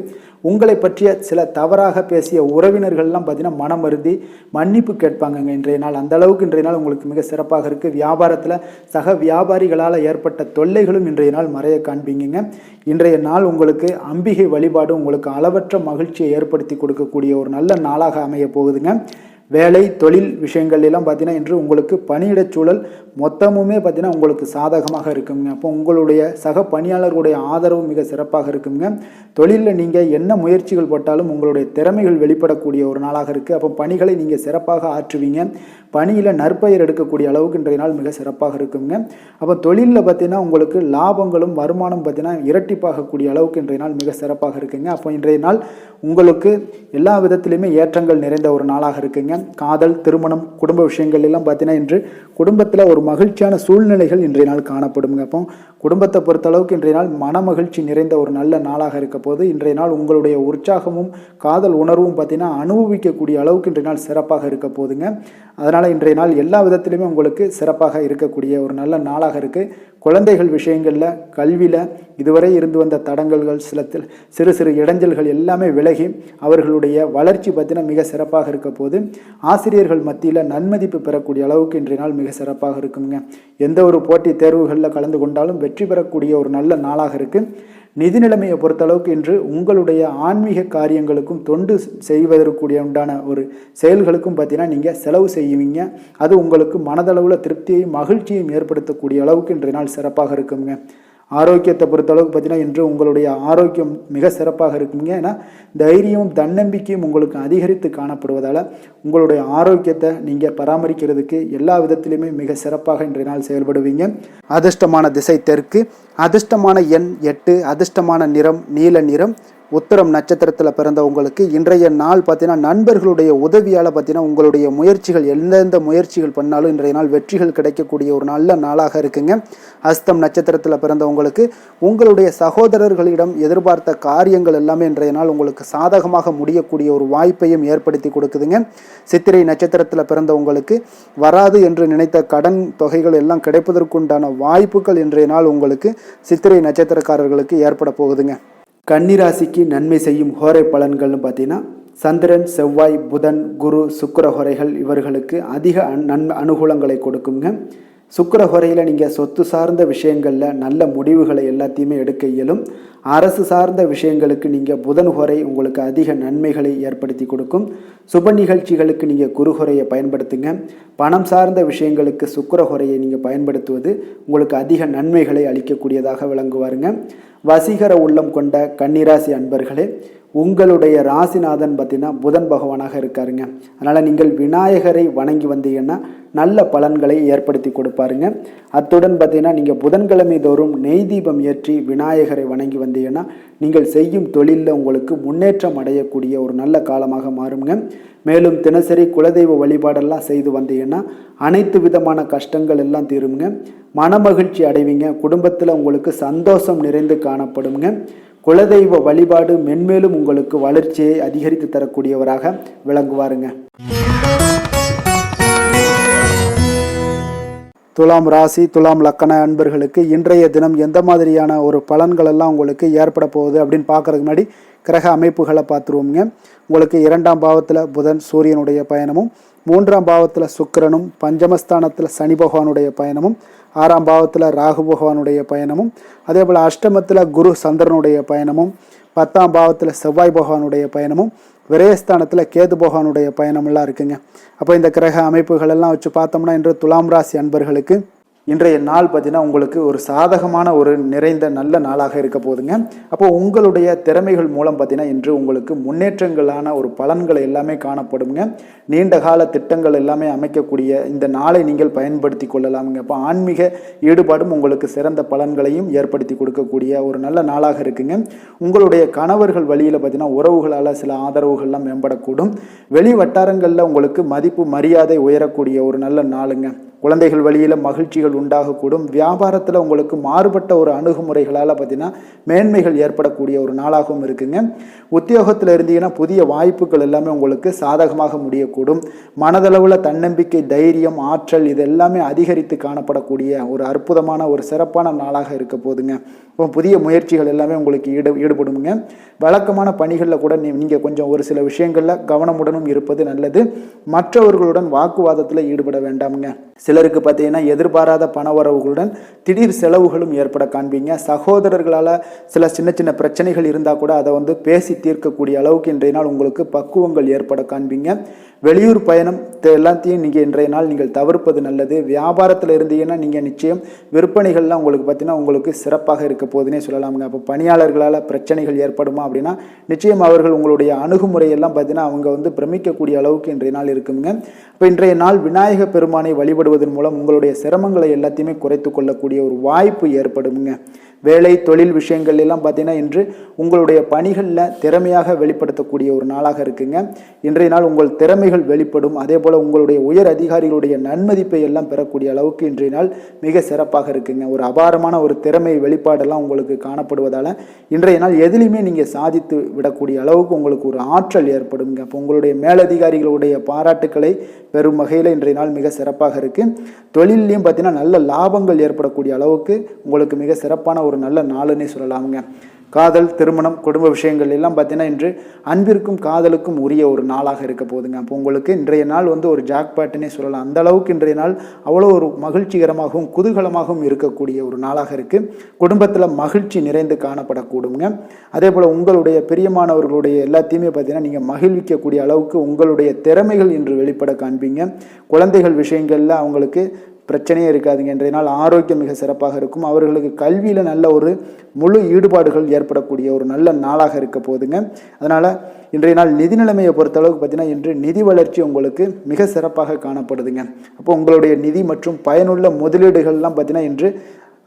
உங்களை பற்றிய சில தவறாக பேசிய உறவினர்கள்லாம் பார்த்தீங்கன்னா மனம் வருந்தி மன்னிப்பு கேட்பாங்கங்க இன்றைய நாள். அந்த அளவுக்கு இன்றைய நாள் உங்களுக்கு மிக சிறப்பாக இருக்குது. வியாபாரத்தில் சக வியாபாரிகளால் ஏற்பட்ட தொல்லைகளும் இன்றைய நாள் மறைய காண்பீங்க. இன்றைய நாள் உங்களுக்கு அம்பிகை வழிபாடு உங்களுக்கு அளவற்ற மகிழ்ச்சியை ஏற்படுத்தி கொடுக்கக்கூடிய ஒரு நல்ல நாளாக அமைய போகுதுங்க. வேலை தொழில் விஷயங்கள் எல்லாம் பார்த்தீங்கன்னா இன்று உங்களுக்கு பணியிடச் சூழல் மொத்தமுமே பார்த்தீங்கன்னா உங்களுக்கு சாதகமாக இருக்குங்க. அப்போ உங்களுடைய சக பணியாளர்களுடைய ஆதரவு மிக சிறப்பாக இருக்குங்க. தொழிலில் நீங்கள் என்ன முயற்சிகள் போட்டாலும் உங்களுடைய திறமைகள் வெளிப்படக்கூடிய ஒரு நாளாக இருக்குது. அப்போ பணிகளை நீங்கள் சிறப்பாக ஆற்றுவீங்க. பணியில் நற்பெயர் எடுக்கக்கூடிய அளவுக்கு இன்றைய நாள் மிக சிறப்பாக இருக்குங்க. அப்போ தொழிலில் பார்த்தீங்கன்னா உங்களுக்கு லாபங்களும் வருமானம் பார்த்தீங்கன்னா இரட்டிப்பாகக்கூடிய அளவுக்கு இன்றைய நாள் மிக சிறப்பாக இருக்குங்க. அப்போ இன்றைய நாள் உங்களுக்கு எல்லா விதத்திலையுமே ஏற்றங்கள் நிறைந்த ஒரு நாளாக இருக்குங்க. காதல், திருமணம், குடும்ப விஷயங்கள் எல்லாம் பார்த்தீங்கன்னா இன்று குடும்பத்தில் ஒரு மகிழ்ச்சியான சூழ்நிலைகள் இன்றைய நாள் காணப்படுங்க. அப்போ குடும்பத்தை பொறுத்த அளவுக்கு இன்றைய நாள் மன மகிழ்ச்சி நிறைந்த ஒரு நல்ல நாளாக இருக்க போது இன்றைய நாள் உங்களுடைய உற்சாகமும் காதல் உணர்வும் பார்த்தீங்கன்னா அனுபவிக்கக்கூடிய அளவுக்கு இன்றைய நாள் சிறப்பாக இருக்க போதுங்க. அதனால் இன்றைய நாள் எல்லா விதத்திலுமே உங்களுக்கு சிறப்பாக இருக்கக்கூடிய ஒரு நல்ல நாளாக இருக்குது. குழந்தைகள் விஷயங்களில் கல்வியில் இதுவரை இருந்து வந்த தடங்கல்கள் சிறு சிறு இடைஞ்சல்கள் எல்லாமே விலகி அவர்களுடைய வளர்ச்சி பார்த்தீங்கன்னா மிக சிறப்பாக இருக்க போது ஆசிரியர்கள் மத்தியில் நன்மதிப்பு பெறக்கூடிய அளவுக்கு இன்றைய நாள் மிக சிறப்பாக இருக்குங்க. எந்த ஒரு போட்டி தேர்வுகளில் கலந்து கொண்டாலும் வெற்றி பெறக்கூடிய ஒரு நல்ல நாளாக இருக்குது. நிதி நிலைமையை பொறுத்தளவுக்கு இன்று உங்களுடைய ஆன்மீக காரியங்களுக்கும் தொண்டு செய்வதற்குரிய உண்டான ஒரு செயல்களுக்கும் பார்த்தீங்கன்னா நீங்கள் செலவு செய்வீங்க. அது உங்களுக்கு மனதளவில் திருப்தியையும் மகிழ்ச்சியையும் ஏற்படுத்தக்கூடிய அளவுக்கு இன்றைய நாள் சிறப்பாக இருக்குங்க. ஆரோக்கியத்தை பொறுத்தளவுக்கு பார்த்தீங்கன்னா இன்று உங்களுடைய ஆரோக்கியம் மிக சிறப்பாக இருக்குங்க. ஏன்னா தைரியமும் தன்னம்பிக்கையும் உங்களுக்கு அதிகரித்து காணப்படுவதால் உங்களுடைய ஆரோக்கியத்தை நீங்கள் பராமரிக்கிறதுக்கு எல்லா விதத்திலையுமே மிக சிறப்பாக இன்றைய நாள் செயல்படுவீங்க. அதிர்ஷ்டமான திசை தெற்கு, அதிர்ஷ்டமான எண் 8, அதிர்ஷ்டமான நிறம் நீல நிறம். உத்திரம் நட்சத்திரத்தில் பிறந்த உங்களுக்கு இன்றைய நாள் பார்த்தீங்கன்னா நண்பர்களுடைய உதவியால் பார்த்தீங்கன்னா உங்களுடைய முயற்சிகள் எந்தெந்த முயற்சிகள் பண்ணாலும் இன்றைய நாள் வெற்றிகள் கிடைக்கக்கூடிய ஒரு நல்ல நாளாக இருக்குங்க. அஸ்தம் நட்சத்திரத்தில் பிறந்த உங்களுக்கு உங்களுடைய சகோதரர்களிடம் எதிர்பார்த்த காரியங்கள் எல்லாமே இன்றைய நாள் உங்களுக்கு சாதகமாக முடியக்கூடிய ஒரு வாய்ப்பையும் ஏற்படுத்தி கொடுக்குதுங்க. சித்திரை நட்சத்திரத்தில் பிறந்த உங்களுக்கு வராது என்று நினைத்த கடன் தொகைகள் எல்லாம் கிடைப்பதற்குண்டான வாய்ப்புகள் இன்றைய நாள் உங்களுக்கு சித்திரை நட்சத்திரக்காரர்களுக்கு ஏற்பட போகுதுங்க. கன்னிராசிக்கு நன்மை செய்யும் ஹோரை பலன்கள்னு பார்த்தீங்கன்னா சந்திரன், செவ்வாய், புதன், குரு, சுக்கிர ஹோரைகள் இவர்களுக்கு அதிக அனுகூலங்களை கொடுக்குங்க. சுக்கிர ஹோரையில் நீங்கள் சொத்து சார்ந்த விஷயங்களில் நல்ல முடிவுகளை எல்லாத்தையுமே எடுக்க இயலும். அரசு சார்ந்த விஷயங்களுக்கு நீங்கள் புதன் ஹோரை உங்களுக்கு அதிக நன்மைகளை ஏற்படுத்தி கொடுக்கும். சுப நிகழ்ச்சிகளுக்கு நீங்கள் குரு ஹோரையை பயன்படுத்துங்க. பணம் சார்ந்த விஷயங்களுக்கு சுக்கிர ஹோரையை நீங்கள் பயன்படுத்துவது உங்களுக்கு அதிக நன்மைகளை அளிக்கக்கூடியதாக விளங்குவாருங்க. வசீகர உள்ளம் கொண்ட கன்னிராசி அன்பர்களே, உங்களுடைய ராசிநாதன் பார்த்தீங்கன்னா புதன் பகவானாக இருக்காருங்க. அதனால் நீங்கள் விநாயகரை வணங்கி வந்தீங்கன்னா நல்ல பலன்களை ஏற்படுத்தி கொடுப்பாருங்க. அத்துடன் பார்த்தீங்கன்னா நீங்கள் புதன்கிழமை தோறும் நெய் தீபம் ஏற்றி விநாயகரை வணங்கி வந்தீங்கன்னா நீங்கள் செய்யும் தொழிலில் உங்களுக்கு முன்னேற்றம் அடையக்கூடிய ஒரு நல்ல காலமாக மாறுங்க. மேலும் தினசரி குலதெய்வ வழிபாடெல்லாம் செய்து வந்தீங்கன்னா அனைத்து விதமான கஷ்டங்கள் எல்லாம் தீருங்க. மனமகிழ்ச்சி அடைவீங்க. குடும்பத்தில் உங்களுக்கு சந்தோஷம் நிறைந்து காணப்படுங்க. குலதெய்வ வழிபாடு மென்மேலும் உங்களுக்கு வளர்ச்சியை அதிகரித்து தரக்கூடியவராக விளங்குவாருங்க. துலாம் ராசி, துலாம் லக்கண அன்பர்களுக்கு இன்றைய தினம் எந்த மாதிரியான ஒரு பலன்கள் எல்லாம் உங்களுக்கு ஏற்பட போகுது அப்படின்னு பார்க்கறதுக்கு முன்னாடி கிரக அமைப்புகளை பார்த்துருவோங்க. உங்களுக்கு 2ஆம் பாவத்தில் புதன் சூரியனுடைய பயணமும், 3ஆம் பாவத்தில் சுக்கிரனும், பஞ்சமஸ்தானத்தில் சனி பகவானுடைய பயணமும், 6ஆம் பாவத்தில் ராகு பகவானுடைய பயணமும், அதே போல் அஷ்டமத்தில் குரு சந்திரனுடைய பயணமும், 10ஆம் பாவத்தில் செவ்வாய் பகவானுடைய பயணமும், விரயஸ்தானத்தில் கேது பகவானுடைய பயணமெல்லாம் இருக்குங்க. அப்போ இந்த கிரக அமைப்புகள் எல்லாம் வச்சு பார்த்தோம்னா இன்று துலாம் ராசி அன்பர்களுக்கு இன்றைய நாள் பார்த்தீங்கன்னா உங்களுக்கு ஒரு சாதகமான ஒரு நிறைந்த நல்ல நாளாக இருக்க போதுங்க. அப்போ உங்களுடைய திறமைகள் மூலம் பார்த்தீங்கன்னா இன்று உங்களுக்கு முன்னேற்றங்களான ஒரு பலன்கள் எல்லாமே காணப்படுங்க. நீண்ட கால திட்டங்கள் எல்லாமே அமைக்கக்கூடிய இந்த நாளை நீங்கள் பயன்படுத்தி கொள்ளலாமுங்க. அப்போ ஆன்மீக ஈடுபாடும் உங்களுக்கு சிறந்த பலன்களையும் ஏற்படுத்தி கொடுக்கக்கூடிய ஒரு நல்ல நாளாக இருக்குங்க. உங்களுடைய கணவர்கள் வழியில் பார்த்தீங்கன்னா உறவுகளால் சில ஆதரவுகள்லாம் மேம்படக்கூடும். வெளி வட்டாரங்களில் உங்களுக்கு மதிப்பு மரியாதை உயரக்கூடிய ஒரு நல்ல நாளுங்க. குழந்தைகள் வழியில் மகிழ்ச்சிகள் உண்டாகக்கூடும். வியாபாரத்தில் உங்களுக்கு மாறுபட்ட ஒரு அணுகுமுறைகளால் பார்த்தீங்கன்னா மேன்மைகள் ஏற்படக்கூடிய ஒரு நாளாகவும் இருக்குங்க. உத்தியோகத்தில் இருந்தீங்கன்னா புதிய வாய்ப்புகள் எல்லாமே உங்களுக்கு சாதகமாக முடியக்கூடும். மனதளவில் தன்னம்பிக்கை, தைரியம், ஆற்றல் இது எல்லாமே அதிகரித்து காணப்படக்கூடிய ஒரு அற்புதமான ஒரு சிறப்பான நாளாக இருக்க போதுங்க. இப்போ புதிய முயற்சிகள் எல்லாமே உங்களுக்கு ஈடுபடுங்க. வழக்கமான பணிகளில் கூட நீங்கள் கொஞ்சம் ஒரு சில விஷயங்களில் கவனமுடனும் இருப்பது நல்லது. மற்றவர்களுடன் வாக்குவாதத்தில் ஈடுபட வேண்டாமுங்க. சிலருக்கு பார்த்தீங்கன்னா எதிர்பாராத பண வரவுகளுடன் திடீர் செலவுகளும் ஏற்பட காண்பீங்க. சகோதரர்களால் சில சின்ன சின்ன பிரச்சனைகள் இருந்தால் கூட அதை பேசி தீர்க்கக்கூடிய அளவுக்கு இன்றைய நாள் உங்களுக்கு பக்குவங்கள் ஏற்பட காண்பீங்க. வெளியூர் பயணம் எல்லாத்தையும் நீங்கள் இன்றைய நாள் நீங்கள் தவிர்ப்பது நல்லது. வியாபாரத்தில் இருந்தீங்கன்னா நீங்கள் நிச்சயம் விற்பனைகள்லாம் உங்களுக்கு பார்த்தீங்கன்னா உங்களுக்கு சிறப்பாக இருக்க போதுன்னே சொல்லலாமுங்க. அப்போ பணியாளர்களால் பிரச்சனைகள் ஏற்படுமா அப்படின்னா நிச்சயம் அவர்கள் உங்களுடைய அணுகுமுறையெல்லாம் பார்த்தீங்கன்னா அவங்க பிரமிக்கக்கூடிய அளவுக்கு இன்றைய நாள் இருக்குங்க. இப்போ இன்றைய நாள் விநாயக பெருமானை வழிபடுவதன் மூலம் உங்களுடைய சிரமங்களை எல்லாத்தையுமே குறைத்து கொள்ளக்கூடிய ஒரு வாய்ப்பு ஏற்படுங்க. வேலை தொழில் விஷயங்கள் எல்லாம் பார்த்தீங்கன்னா இன்று உங்களுடைய பணிகளில் திறமையாக வெளிப்படுத்தக்கூடிய ஒரு நாளாக இருக்குங்க. இன்றைய நாள் உங்கள் திறமைகள் வெளிப்படும். அதே போல் உங்களுடைய உயர் அதிகாரிகளுடைய நன்மதிப்பை எல்லாம் பெறக்கூடிய அளவுக்கு இன்றைய நாள் மிக சிறப்பாக இருக்குங்க. ஒரு அபாரமான ஒரு திறமை வெளிப்பாடெல்லாம் உங்களுக்கு காணப்படுவதால் இன்றைய நாள் எதிலையுமே நீங்கள் சாதித்து விடக்கூடிய அளவுக்கு உங்களுக்கு ஒரு ஆற்றல் ஏற்படுங்க. அப்போ உங்களுடைய மேலதிகாரிகளுடைய பாராட்டுக்களை பெறும் வகையில் இன்றைய நாள் மிக சிறப்பாக இருக்குது. தொழிலையும் பார்த்தீங்கன்னா நல்ல லாபங்கள் ஏற்படக்கூடிய அளவுக்கு உங்களுக்கு மிக சிறப்பான ஒரு நல்ல நாளுன்னே சொல்லலாமுங்க. காதல், திருமணம், குடும்ப விஷயங்கள் எல்லாம் பார்த்தீங்கன்னா இன்று அன்பிற்கும் காதலுக்கும் உரிய ஒரு நாளாக இருக்க போதுங்க. அப்போ உங்களுக்கு இன்றைய நாள் ஒரு ஜாக்பாட்டுன்னே சொல்லலாம். அந்த அளவுக்கு இன்றைய நாள் அவ்வளோ ஒரு மகிழ்ச்சிகரமாகவும் குதூகலமாகவும் இருக்கக்கூடிய ஒரு நாளாக இருக்குது. குடும்பத்தில் மகிழ்ச்சி நிறைந்து காணப்படக்கூடுங்க. அதே போல் உங்களுடைய பிரியமானவர்களுடைய எல்லாத்தையுமே பார்த்தீங்கன்னா நீங்கள் மகிழ்விக்கக்கூடிய அளவுக்கு உங்களுடைய திறமைகள் இன்று வெளிப்பட காண்பீங்க. குழந்தைகள் விஷயங்களில் அவங்களுக்கு பிரச்சனையே இருக்காதுங்க. இன்றைய நாள் ஆரோக்கியம் மிக சிறப்பாக இருக்கும். அவர்களுக்கு கல்வியில் நல்ல ஒரு முழு ஈடுபாடுகள் ஏற்படக்கூடிய ஒரு நல்ல நாளாக இருக்க போதுங்க. அதனால் இன்றைய நாள் நிதி நிலைமையை பொறுத்தளவுக்கு பார்த்தீங்கன்னா இன்று நிதி வளர்ச்சி உங்களுக்கு மிக சிறப்பாக காணப்படுதுங்க. அப்போ உங்களுடைய நிதி மற்றும் பயனுள்ள முதலீடுகள்லாம் பார்த்தீங்கன்னா இன்று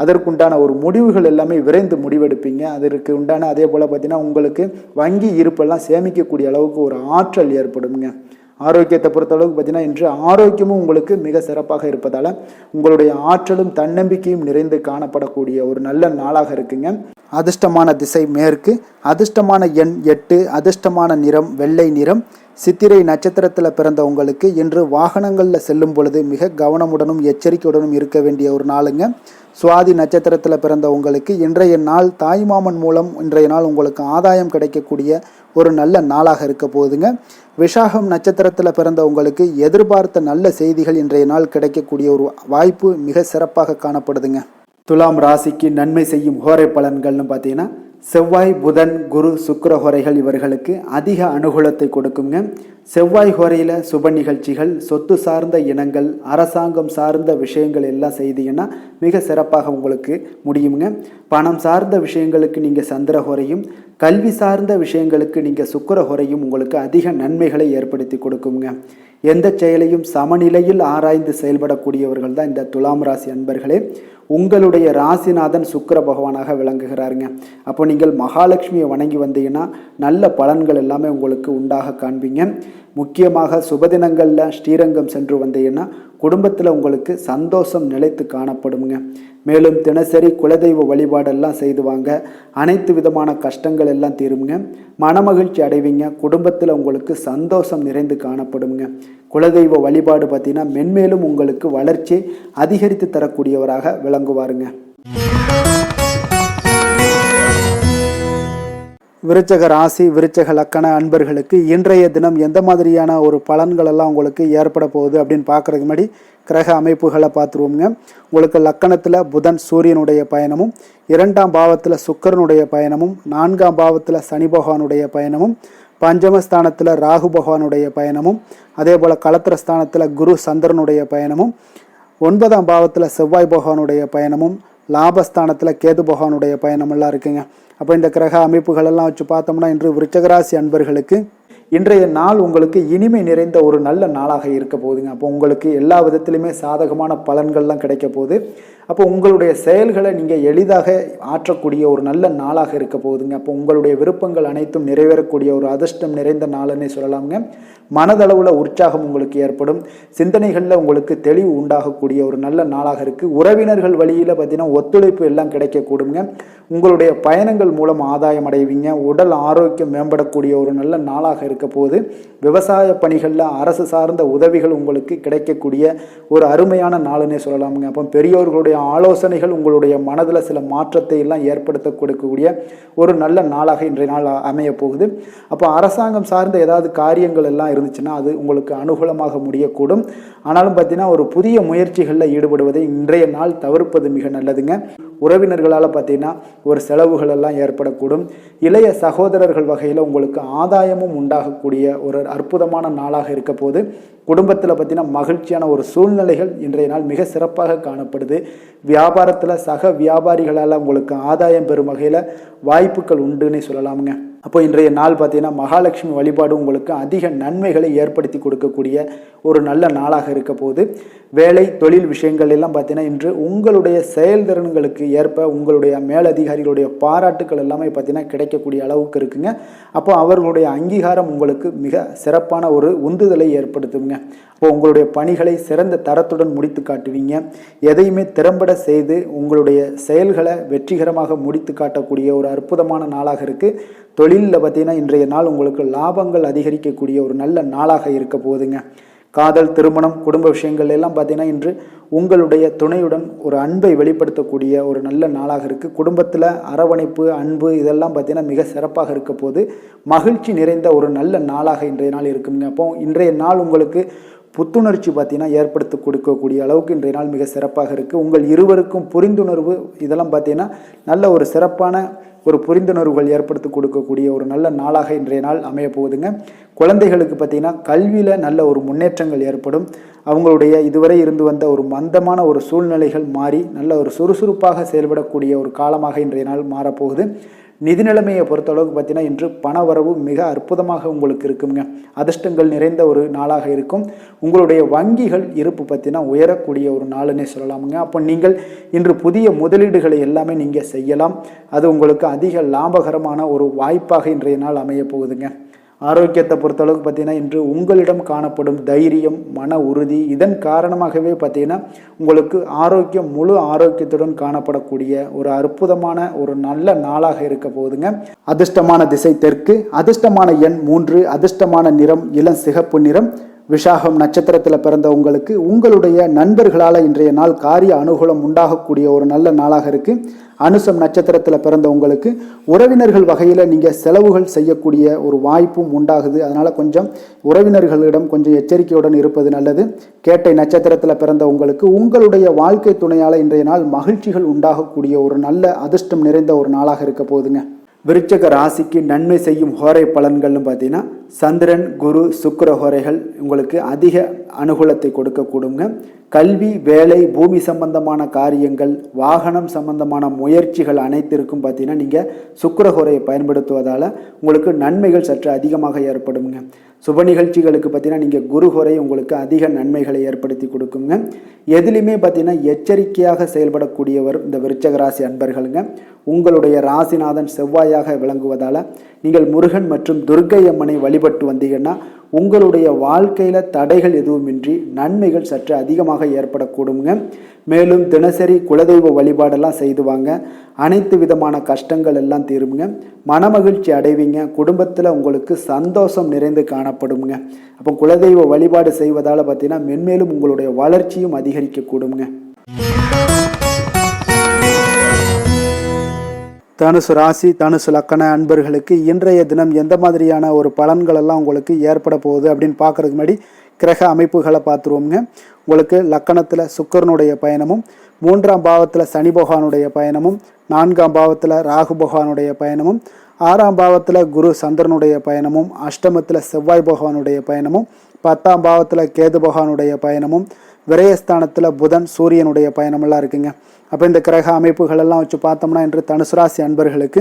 அதற்குண்டான ஒரு முடிவுகள் எல்லாமே விரைந்து முடிவெடுப்பீங்க. அதற்கு உண்டான அதே போல் பார்த்தீங்கன்னா உங்களுக்கு வங்கி இருப்பெல்லாம் சேமிக்கக்கூடிய அளவுக்கு ஒரு ஆற்றல் ஏற்படுங்க. ஆரோக்கியத்தை பொறுத்தளவுக்கு பார்த்தீங்கன்னா இன்று ஆரோக்கியமும் உங்களுக்கு மிக சிறப்பாக இருப்பதால் உங்களுடைய ஆற்றலும் தன்னம்பிக்கையும் நிறைந்து காணப்படக்கூடிய ஒரு நல்ல நாளாக இருக்குங்க. அதிர்ஷ்டமான திசை மேற்கு, அதிர்ஷ்டமான எண் 8, அதிர்ஷ்டமான நிறம் வெள்ளை நிறம். சித்திரை நட்சத்திரத்தில் பிறந்த உங்களுக்கு இன்று வாகனங்களில் செல்லும் பொழுது மிக கவனமுடனும் எச்சரிக்கையுடனும் இருக்க வேண்டிய ஒரு நாளுங்க. சுவாதி நட்சத்திரத்தில் பிறந்த உங்களுக்கு இன்றைய நாள் தாய்மாமன் மூலம் இன்றைய நாள் உங்களுக்கு ஆதாயம் கிடைக்கக்கூடிய ஒரு நல்ல நாளாக இருக்க போகுதுங்க. விசாகம் நட்சத்திரத்தில் பிறந்த உங்களுக்கு எதிர்பார்த்த நல்ல செய்திகள் இன்றைய நாள் கிடைக்கக்கூடிய ஒரு வாய்ப்பு மிக சிறப்பாக காணப்படுதுங்க. துலாம் ராசிக்கு நன்மை செய்யும் ஹோரை பலன்கள்னு பார்த்தீங்கன்னா செவ்வாய், புதன், குரு, சுக்கிர ஹோரைகள் இவர்களுக்கு அதிக அனுகூலத்தை கொடுக்குங்க. செவ்வாய் ஹோரையில் சுப நிகழ்ச்சிகள், சொத்து சார்ந்த இனங்கள், அரசாங்கம் சார்ந்த விஷயங்கள் எல்லாம் செய்தீங்கன்னா மிக சிறப்பாக உங்களுக்கு முடியுங்க. பணம் சார்ந்த விஷயங்களுக்கு நீங்கள் சந்திர ஹோரையும், கல்வி சார்ந்த விஷயங்களுக்கு நீங்கள் சுக்கிர ஹோரையும் உங்களுக்கு அதிக நன்மைகளை ஏற்படுத்தி கொடுக்குங்க. எந்த செயலையும் சமநிலையில் ஆராய்ந்து செயல்படக்கூடியவர்கள் தான் இந்த துலாம் ராசி அன்பர்களே. உங்களுடைய ராசிநாதன் சுக்கிர பகவானாக விளங்குகிறாருங்க. அப்போ நீங்கள் மகாலட்சுமியை வணங்கி வந்தீங்கன்னா நல்ல பலன்கள் எல்லாமே உங்களுக்கு உண்டாக காண்பீங்க. முக்கியமாக சுபதினங்களில் ஸ்ரீரங்கம் சென்று வந்தீங்கன்னா குடும்பத்தில் உங்களுக்கு சந்தோஷம் நிலைத்து காணப்படுங்க. மேலும் தினசரி குலதெய்வ வழிபாடெல்லாம் செய்து வாங்க. அனைத்து விதமான கஷ்டங்கள் எல்லாம் தீருங்க. மனமகிழ்ச்சி அடைவீங்க. குடும்பத்தில் உங்களுக்கு சந்தோஷம் நிறைந்து காணப்படுங்க. குலதெய்வ வழிபாடு பார்த்தீங்கன்னா மென்மேலும் உங்களுக்கு வளர்ச்சி அதிகரித்து தரக்கூடியவராக விளங்குவாருங்க. விருச்சக ராசி, விருச்சக லக்கண அன்பர்களுக்கு இன்றைய தினம் எந்த மாதிரியான ஒரு பலன்கள் எல்லாம் உங்களுக்கு ஏற்பட போகுது அப்படின்னு பார்க்குறதுக்கு முன்னாடி கிரக அமைப்புகளை பார்த்துருவோங்க. உங்களுக்கு லக்கணத்தில் புதன் சூரியனுடைய பயணமும், 2ஆம் பாவத்தில் சுக்கிரனுடைய பயணமும், 4ஆம் பாவத்தில் சனி பகவானுடைய பயணமும், பஞ்சமஸ்தானத்தில் ராகு பகவானுடைய பயணமும், அதே போல் களத்திரஸ்தானத்தில் குரு சந்திரனுடைய பயணமும், 9ஆம் பாவத்தில் செவ்வாய் பகவானுடைய பயணமும், லாபஸ்தானத்தில் கேது பகவானுடைய பயணமெல்லாம் இருக்குங்க. அப்போ இந்த கிரக அமைப்புகளெல்லாம் வச்சு பார்த்தோம்னா இன்று விருச்சகராசி அன்பர்களுக்கு இன்றைய நாள் உங்களுக்கு இனிமை நிறைந்த ஒரு நல்ல நாளாக இருக்க போகுதுங்க. அப்போ உங்களுக்கு எல்லா விதத்திலுமே சாதகமான பலன்கள்லாம் கிடைக்க போகுது. அப்போ உங்களுடைய செயல்களை நீங்கள் எளிதாக ஆற்றக்கூடிய ஒரு நல்ல நாளாக இருக்க போகுதுங்க. அப்போ உங்களுடைய விருப்பங்கள் அனைத்தும் நிறைவேறக்கூடிய ஒரு அதிர்ஷ்டம் நிறைந்த நாளுன்னே சொல்லலாமுங்க. மனதளவில் உற்சாகம் உங்களுக்கு ஏற்படும். சிந்தனைகளில் உங்களுக்கு தெளிவு உண்டாகக்கூடிய ஒரு நல்ல நாளாக இருக்குது. உறவினர்கள் வழியில் பார்த்தீங்கன்னா ஒத்துழைப்பு எல்லாம் கிடைக்கக்கூடுங்க. உங்களுடைய பயணங்கள் மூலம் ஆதாயம் அடைவீங்க. உடல் ஆரோக்கியம் மேம்படக்கூடிய ஒரு நல்ல நாளாக இருக்க போது. விவசாய பணிகளில் அரசு சார்ந்த உதவிகள் உங்களுக்கு கிடைக்கக்கூடிய ஒரு அருமையான நாளுன்னே சொல்லலாமுங்க. அப்போ பெரியோர்களுடைய ஆலோசனைகள் உங்களுடைய மனதில் சில மாற்றத்தை எல்லாம் ஏற்படுத்த கொடுக்கக்கூடிய ஒரு நல்ல நாளாக இன்றைய நாள் அமைய போகுது. அப்போ அரசாங்கம் சார்ந்த ஏதாவது காரியங்கள் எல்லாம் இருந்துச்சுன்னா அது உங்களுக்கு அனுகூலமாக முடியக்கூடும். ஆனாலும் பார்த்தீங்கன்னா ஒரு புதிய முயற்சிகளில் ஈடுபடுவதை இன்றைய நாள் தவிர்ப்பது மிக நல்லதுங்க. உறவினர்களால் பார்த்தீங்கன்னா ஒரு செலவுகள் எல்லாம் ஏற்படக்கூடும். இளைய சகோதரர்கள் வகையில் உங்களுக்கு ஆதாயமும் உண்டாக உண்டாகக்கூடிய ஒரு அற்புதமான நாளாக இருக்க போது. குடும்பத்தில் பார்த்தீங்கன்னா மகிழ்ச்சியான ஒரு சூழ்நிலைகள் இன்றைய நாள் மிக சிறப்பாக காணப்படுது. வியாபாரத்தில் சக வியாபாரிகளால் உங்களுக்கு ஆதாயம் பெறும் வகையில் வாய்ப்புகள் உண்டுன்னு சொல்லலாமுங்க. அப்போ இன்றைய நாள் பார்த்தீங்கன்னா மகாலட்சுமி வழிபாடு உங்களுக்கு அதிக நன்மைகளை ஏற்படுத்தி கொடுக்கக்கூடிய ஒரு நல்ல நாளாக இருக்க போது. வேலை தொழில் விஷயங்கள் எல்லாம் பார்த்தீங்கன்னா இன்று உங்களுடைய செயல்திறன்களுக்கு ஏற்ப உங்களுடைய மேலதிகாரிகளுடைய பாராட்டுக்கள் எல்லாமே பார்த்தீங்கன்னா கிடைக்கக்கூடிய அளவுக்கு இருக்குங்க. அப்போ அவர்களுடைய அங்கீகாரம் உங்களுக்கு மிக சிறப்பான ஒரு உந்துதலை ஏற்படுத்துங்க. அப்போ உங்களுடைய பணிகளை சிறந்த தரத்துடன் முடித்து காட்டுவீங்க. எதையுமே திறம்பட செய்து உங்களுடைய செயல்களை வெற்றிகரமாக முடித்து காட்டக்கூடிய ஒரு அற்புதமான நாளாக இருக்குது. தொழிலில் பார்த்தீங்கன்னா இன்றைய நாள் உங்களுக்கு லாபங்கள் அதிகரிக்கக்கூடிய ஒரு நல்ல நாளாக இருக்க போகுதுங்க. காதல், திருமணம், குடும்ப விஷயங்கள் எல்லாம் பார்த்தீங்கன்னா இன்று உங்களுடைய துணையுடன் ஒரு அன்பை வெளிப்படுத்தக்கூடிய ஒரு நல்ல நாளாக இருக்குது. குடும்பத்தில் அரவணைப்பு, அன்பு இதெல்லாம் பார்த்தீங்கன்னா மிக சிறப்பாக இருக்க போது. மகிழ்ச்சி நிறைந்த ஒரு நல்ல நாளாக இன்றைய நாள் இருக்குங்க. அப்போ இன்றைய நாள் உங்களுக்கு புத்துணர்ச்சி பார்த்தீங்கன்னா ஏற்படுத்தி கொடுக்கக்கூடிய அளவுக்கு இன்றைய நாள் மிக சிறப்பாக இருக்குது. உங்கள் இருவருக்கும் புரிந்துணர்வு இதெல்லாம் பார்த்தீங்கன்னா நல்ல ஒரு சிறப்பான ஒரு புரிந்துணர்வுகள் ஏற்படுத்தி கொடுக்கக்கூடிய ஒரு நல்ல நாளாக இன்றைய நாள் அமைய போகுதுங்க. குழந்தைகளுக்கு பார்த்தீங்கன்னா கல்வியில் நல்ல ஒரு முன்னேற்றங்கள் ஏற்படும். அவங்களுடைய இதுவரை இருந்து வந்த ஒரு மந்தமான ஒரு சூழ்நிலைகள் மாறி நல்ல ஒரு சுறுசுறுப்பாக செயல்படக்கூடிய ஒரு காலமாக இன்றைய நாள் மாறப்போகுது. நிதி நிலைமையை பொறுத்தளவுக்கு பார்த்தீங்கன்னா இன்று பண வரவு மிக அற்புதமாக உங்களுக்கு இருக்குங்க. அதிர்ஷ்டங்கள் நிறைந்த ஒரு நாளாக இருக்கும். உங்களுடைய வங்கிகள் இருப்பு பார்த்தீங்கன்னா உயரக்கூடிய ஒரு நாளுன்னே சொல்லலாமுங்க. அப்போ நீங்கள் இன்று புதிய முதலீடுகளை எல்லாமே நீங்கள் செய்யலாம். அது உங்களுக்கு அதிக லாபகரமான ஒரு வாய்ப்பாக இன்றைய நாள் அமைய போகுதுங்க. ஆரோக்கியத்தை பொறுத்தளவுக்கு பார்த்தீங்கன்னா இன்று உங்களிடம் காணப்படும் தைரியம், மன உறுதி இதன் காரணமாகவே பார்த்தீங்கன்னா உங்களுக்கு ஆரோக்கியம் முழு ஆரோக்கியத்துடன் காணப்படக்கூடிய ஒரு அற்புதமான ஒரு நல்ல நாளாக இருக்க போகுதுங்க. அதிர்ஷ்டமான திசை தெற்கு, அதிர்ஷ்டமான எண் 3, அதிர்ஷ்டமான நிறம் இளம் சிகப்பு நிறம். விஷாகம் நட்சத்திரத்தில் பிறந்த உங்களுக்கு உங்களுடைய நண்பர்களால் இன்றைய நாள் காரிய அனுகூலம் உண்டாகக்கூடிய ஒரு நல்ல நாளாக இருக்குது. அனுசம் நட்சத்திரத்தில் பிறந்த உங்களுக்கு உறவினர்கள் வகையில் நீங்கள் செலவுகள் செய்யக்கூடிய ஒரு வாய்ப்பும் உண்டாகுது. அதனால் கொஞ்சம் உறவினர்களிடம் கொஞ்சம் எச்சரிக்கையுடன் இருப்பது நல்லது. கேட்டை நட்சத்திரத்தில் பிறந்த உங்களுக்கு உங்களுடைய வாழ்க்கை துணையால் இன்றைய நாள் மகிழ்ச்சிகள் உண்டாகக்கூடிய ஒரு நல்ல அதிர்ஷ்டம் நிறைந்த ஒரு நாளாக இருக்க போகுதுங்க. விருச்சக ராசிக்கு நன்மை செய்யும் ஹோரை பலன்கள்னு பார்த்தீங்கன்னா சந்திரன், குரு, சுக்கிர ஹோரைகள் உங்களுக்கு அதிக அனுகூலத்தை கொடுக்கக்கூடுங்க. கல்வி, வேலை, பூமி சம்பந்தமான காரியங்கள், வாகனம் சம்பந்தமான முயற்சிகள் அனைத்திற்கும் பார்த்தீங்கன்னா நீங்கள் சுக்கிர ஹோரையை பயன்படுத்துவதால் உங்களுக்கு நன்மைகள் சற்று அதிகமாக ஏற்படுங்க. சுப நிகழ்ச்சிகளுக்கு பார்த்தீங்கன்னா நீங்கள் குரு ஹோரை உங்களுக்கு அதிக நன்மைகளை ஏற்படுத்தி கொடுக்குங்க. எதுலையுமே பார்த்தீங்கன்னா எச்சரிக்கையாக செயல்படக்கூடியவர் இந்த விருச்சக ராசி அன்பர்களுங்க. உங்களுடைய ராசிநாதன் செவ்வாயாக விளங்குவதால் நீங்கள் முருகன் மற்றும் துர்க்கை அம்மனை வழிபட்டு வந்தீங்கன்னா உங்களுடைய வாழ்க்கையில் தடைகள் எதுவுமின்றி நன்மைகள் சற்று அதிகமாக ஏற்படக்கூடுங்க. மேலும் தினசரி குலதெய்வ வழிபாடெல்லாம் செய்து வாங்க. அனைத்து விதமான கஷ்டங்கள் எல்லாம் தீருங்க. மனமகிழ்ச்சி அடைவீங்க. குடும்பத்தில் உங்களுக்கு சந்தோஷம் நிறைந்து காணப்படுங்க. அப்போ குலதெய்வ வழிபாடு செய்வதால் பார்த்தீங்கன்னா மென்மேலும் உங்களுடைய வளர்ச்சியும் அதிகரிக்கக்கூடுங்க. தனுசு ராசி, தனுசு லக்கண அன்பர்களுக்கு இன்றைய தினம் எந்த மாதிரியான ஒரு பலன்கள் எல்லாம் உங்களுக்கு ஏற்பட போகுது அப்படின்னு பார்க்கறதுக்கு முன்னாடி கிரக அமைப்புகளை பார்த்துருவோங்க. உங்களுக்கு லக்கணத்தில் சுக்கிரனுடைய பயணமும், 3ஆம் பாவத்தில் சனி பகவானுடைய பயணமும், 4ஆம் பாவத்தில் ராகு பகவானுடைய பயணமும், 6ஆம் பாவத்தில் குரு சந்திரனுடைய பயணமும், அஷ்டமத்தில் செவ்வாய் பகவானுடைய பயணமும், 10ஆம் பாவத்தில் கேது பகவானுடைய பயணமும், விரயஸ்தானத்தில் புதன் சூரியனுடைய பயணமெல்லாம் இருக்குங்க. அப்போ இந்த கிரக அமைப்புகள் எல்லாம் வச்சு பார்த்தோம்னா இன்று தனுசு ராசி அன்பர்களுக்கு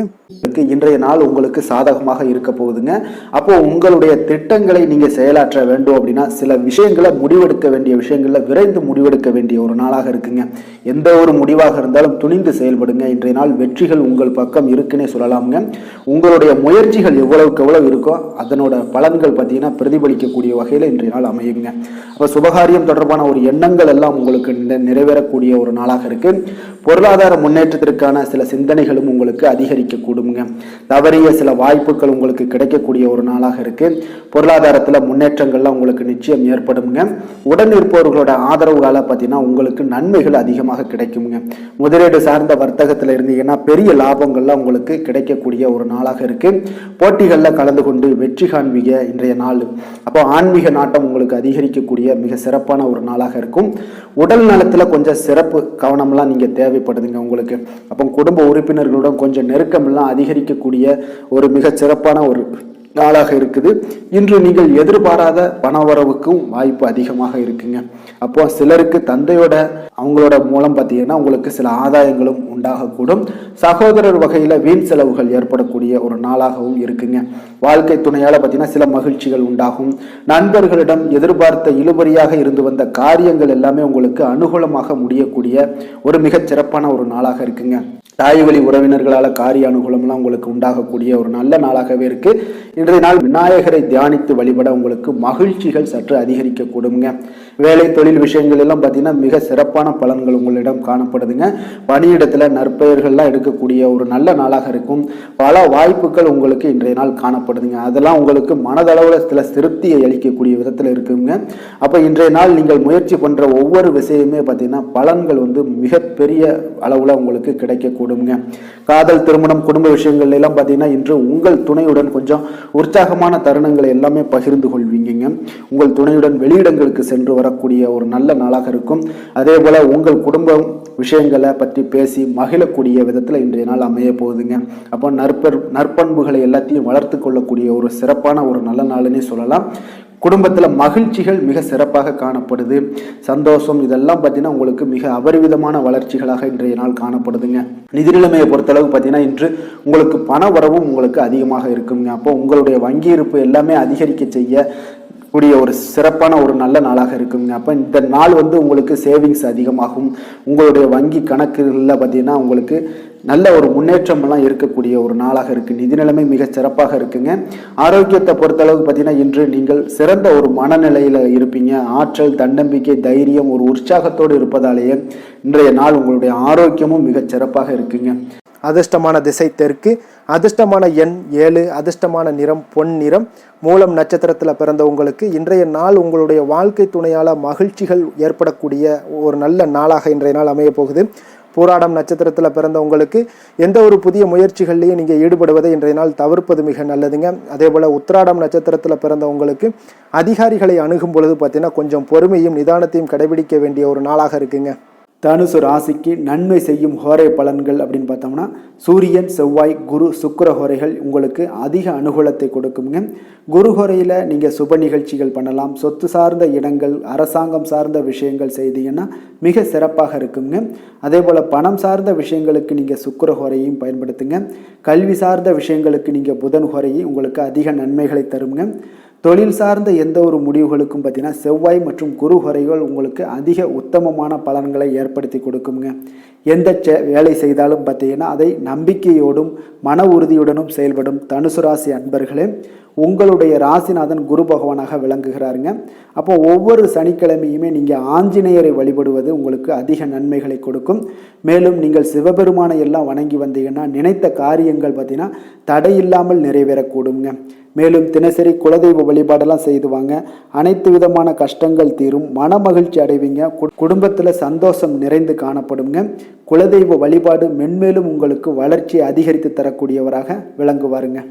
இன்றைய நாள் உங்களுக்கு சாதகமாக இருக்க போகுதுங்க. அப்போ உங்களுடைய திட்டங்களை நீங்கள் செயலாற்ற வேண்டும் அப்படின்னா சில விஷயங்களை முடிவெடுக்க வேண்டிய விஷயங்களில் விரைந்து முடிவெடுக்க வேண்டிய ஒரு நாளாக இருக்குங்க. எந்த ஒரு முடிவாக இருந்தாலும் துணிந்து செயல்படுங்க. இன்றைய நாள் வெற்றிகள் உங்கள் பக்கம் இருக்குன்னே சொல்லலாமுங்க. உங்களுடைய முயற்சிகள் எவ்வளவுக்கு எவ்வளவு இருக்கோ அதனோட பலன்கள் பார்த்தீங்கன்னா பிரதிபலிக்கக்கூடிய வகையில் இன்றைய நாள் அமையுங்க. அப்போ சுபகாரியம் தொடர்பான ஒரு எண்ணங்கள் எல்லாம் உங்களுக்கு நிறைவேறக்கூடிய ஒரு நாளாக இருக்கு. பொருளாதார முன்னேற்றத்திற்கான சில சிந்தனைகளும் உங்களுக்கு அதிகரிக்க கூடுங்க. தவறிய சில வாய்ப்புகள் உங்களுக்கு கிடைக்கக்கூடிய ஒரு நாளாக இருக்கு. பொருளாதாரத்தில் முன்னேற்றங்கள்லாம் உங்களுக்கு நிச்சயம் ஏற்படுங்க. உடன் இருப்பவர்களோட ஆதரவுகளால் பார்த்தீங்கன்னா உங்களுக்கு நன்மைகள் அதிகமாக கிடைக்குங்க. முதலீடு சார்ந்த வர்த்தகத்தில் இருந்தீங்கன்னா பெரிய லாபங்கள்லாம் உங்களுக்கு கிடைக்கக்கூடிய ஒரு நாளாக இருக்கு. போட்டிகளில் கலந்து கொண்டு வெற்றி காண்பீங்க இன்றைய நாள். அப்போ ஆன்மீக நாட்டம் உங்களுக்கு அதிகரிக்கக்கூடிய மிக சிறப்பான ஒரு நாளாக இருக்கும். உடல் நலத்தில் கொஞ்சம் சிறப்பு கவனம்லாம் நீங்கள் தேவைப்படுதுங்க உங்களுக்கு. அப்போ குடும்ப உறுப்பினர்களுடன் கொஞ்சம் நெருக்கமெல்லாம் அதிகரிக்கக்கூடிய ஒரு மிக சிறப்பான ஒரு நாளாக இருக்குது. இன்று நீங்கள் எதிர்பாராத பணவரவுக்கும் வாய்ப்பு அதிகமாக இருக்குங்க. அப்போ சிலருக்கு தந்தையோட அவங்களோட மூலம் பார்த்தீங்கன்னா உங்களுக்கு சில ஆதாயங்களும் உண்டாகக்கூடும். சகோதரர் வகையில வீண் செலவுகள் ஏற்படக்கூடிய ஒரு நாளாகவும் இருக்குங்க. வாழ்க்கை துணையால பார்த்தீங்கன்னா சில மகிழ்ச்சிகள் உண்டாகும். நண்பர்களிடம் எதிர்பார்த்த இழுபறியாக இருந்து வந்த காரியங்கள் எல்லாமே உங்களுக்கு அனுகூலமாக முடியக்கூடிய ஒரு மிகச் சிறப்பான ஒரு நாளாக இருக்குங்க. தாய் வழி உறவினர்களால் காரிய அனுகூலம்லாம் உங்களுக்கு உண்டாகக்கூடிய ஒரு நல்ல நாளாகவே இருக்கு. இன்றைய நாள் விநாயகரை தியானித்து வழிபட உங்களுக்கு மகிழ்ச்சிகள் சற்று அதிகரிக்க கூடுங்க. வேலை தொழில் விஷயங்கள் எல்லாம் பார்த்தீங்கன்னா மிக சிறப்பான பலன்கள் உங்களிடம் காணப்படுதுங்க. பணியிடத்துல நற்பெயர்கள்லாம் எடுக்கக்கூடிய ஒரு நல்ல நாளாக இருக்கும். பல வாய்ப்புகள் உங்களுக்கு இன்றைய நாள் காணப்படுதுங்க. அதெல்லாம் உங்களுக்கு மனதளவில் சில திருப்தியை அளிக்கக்கூடிய விதத்தில் இருக்குங்க. அப்போ இன்றைய நாள் நீங்கள் முயற்சி பண்ற ஒவ்வொரு விஷயமே பார்த்தீங்கன்னா பலன்கள் மிகப்பெரிய அளவில் உங்களுக்கு கிடைக்கக்கூடிய காதல், திருமணம், குடும்ப விஷயங்கள் எல்லாம் பார்த்தீங்கன்னா இன்று உங்கள் துணையுடன் கொஞ்சம் உற்சாகமான தருணங்களை எல்லாமே பகிர்ந்து கொள்வீங்க. உங்கள் துணையுடன் வெளியிடங்களுக்கு சென்று வரக்கூடிய ஒரு நல்ல நாளாக இருக்கும். அதே போல உங்கள் குடும்ப விஷயங்களை பற்றி பேசி மகிழக்கூடிய விதத்தில் இன்றைய நாள் அமைய போகுதுங்க. அப்போ நற்பண்புகளை எல்லாத்தையும் வளர்த்து கொள்ளக்கூடிய ஒரு சிறப்பான ஒரு நல்ல நாள்னே சொல்லலாம். குடும்பத்தில் மகிழ்ச்சிகள் மிக சிறப்பாக காணப்படுது. சந்தோஷம் இதெல்லாம் பார்த்தீங்கன்னா உங்களுக்கு மிக அபரிவிதமான வளர்ச்சிகளாக இன்றைய நாள் காணப்படுதுங்க. நிதி நிலைமையை பொறுத்தளவு பார்த்தீங்கன்னா இன்று உங்களுக்கு பண வரவும் உங்களுக்கு அதிகமாக இருக்குங்க. அப்போ உங்களுடைய வங்கி இருப்பு எல்லாமே அதிகரிக்க செய்ய கூடிய ஒரு சிறப்பான ஒரு நல்ல நாளாக இருக்குங்க. அப்போ இந்த நாள் உங்களுக்கு சேவிங்ஸ் அதிகமாகும். உங்களுடைய வங்கி கணக்குகளில் பார்த்தீங்கன்னா உங்களுக்கு நல்ல ஒரு முன்னேற்றம் எல்லாம் இருக்கக்கூடிய ஒரு நாளாக இருக்கு. நிதி நிலைமை மிக சிறப்பாக இருக்குங்க. ஆரோக்கியத்தை பொறுத்தளவுக்கு பார்த்தீங்கன்னா இன்று நீங்கள் சிறந்த ஒரு மனநிலையில இருப்பீங்க. ஆற்றல், தன்னம்பிக்கை, தைரியம், ஒரு உற்சாகத்தோடு இருப்பதாலேயே இன்றைய நாள் உங்களுடைய ஆரோக்கியமும் மிக சிறப்பாக இருக்குங்க. அதிர்ஷ்டமான திசை தெற்கு, அதிர்ஷ்டமான எண் 7, அதிர்ஷ்டமான நிறம் பொன் நிறம். மூலம் நட்சத்திரத்தில் பிறந்த உங்களுக்கு இன்றைய நாள் உங்களுடைய வாழ்க்கை துணையால் மகிழ்ச்சிகள் ஏற்படக்கூடிய ஒரு நல்ல நாளாக இன்றைய நாள் அமைய போகுது. பூராடம் நட்சத்திரத்தில் பிறந்த உங்களுக்கு எந்த ஒரு புதிய முயற்சிகள்லையும் நீங்கள் ஈடுபடுவதை இன்றைய நாள் தவிர்ப்பது மிக நல்லதுங்க. அதே போல் உத்திராடம் நட்சத்திரத்தில் பிறந்த உங்களுக்கு அதிகாரிகளை அணுகும் பொழுது பார்த்தீங்கன்னா கொஞ்சம் பொறுமையும் நிதானத்தையும் கடைபிடிக்க வேண்டிய ஒரு நாளாக இருக்குங்க. தனுசு ராசிக்கு நன்மை செய்யும் ஹோரை பலன்கள் அப்படின்னு பார்த்தோம்னா சூரியன், செவ்வாய், குரு, சுக்கிர ஹோரைகள் உங்களுக்கு அதிக அனுகூலத்தை கொடுக்குங்க. குரு ஹோரையில் நீங்கள் சுப நிகழ்ச்சிகள் பண்ணலாம். சொத்து சார்ந்த இடங்கள், அரசாங்கம் சார்ந்த விஷயங்கள் செய்தீங்கன்னா மிக சிறப்பாக இருக்குங்க. அதே போல் பணம் சார்ந்த விஷயங்களுக்கு நீங்கள் சுக்கிர ஹோரையும் பயன்படுத்துங்க. கல்வி சார்ந்த விஷயங்களுக்கு நீங்கள் புதன் ஹோரையும் உங்களுக்கு அதிக நன்மைகளை தருங்க. தொழில் சார்ந்த எந்த ஒரு முடிவுகளுக்கும் பார்த்தீங்கன்னா செவ்வாய் மற்றும் குரு ஹோரைகள் உங்களுக்கு அதிக உத்தமமான பலன்களை ஏற்படுத்தி கொடுக்குங்க. எந்த வேலை செய்தாலும் பார்த்தீங்கன்னா அதை நம்பிக்கையோடும் மன உறுதியுடனும் செயல்படும் தனுசு ராசி அன்பர்களே, உங்களுடைய ராசிநாதன் குரு பகவானாக விளங்குகிறாருங்க. அப்போ ஒவ்வொரு சனிக்கிழமையுமே நீங்கள் ஆஞ்சநேயரை வழிபடுவது உங்களுக்கு அதிக நன்மைகளை கொடுக்கும். மேலும் நீங்கள் சிவபெருமானை எல்லாம் வணங்கி வந்தீங்கன்னா நினைத்த காரியங்கள் பார்த்தீங்கன்னா தடையில்லாமல் நிறைவேறக்கூடுங்க. மேலும் தினசரி குலதெய்வ வழிபாடெல்லாம் செய்துவாங்க. அனைத்து விதமான கஷ்டங்கள் தீரும், மன மகிழ்ச்சி அடைவீங்க. குடும்பத்தில் சந்தோஷம் நிறைந்து காணப்படுங்க. குலதெய்வ வழிபாடு மென்மேலும் உங்களுக்கு வளர்ச்சியை அதிகரித்து தரக்கூடியவராக விளங்குவாருங்க.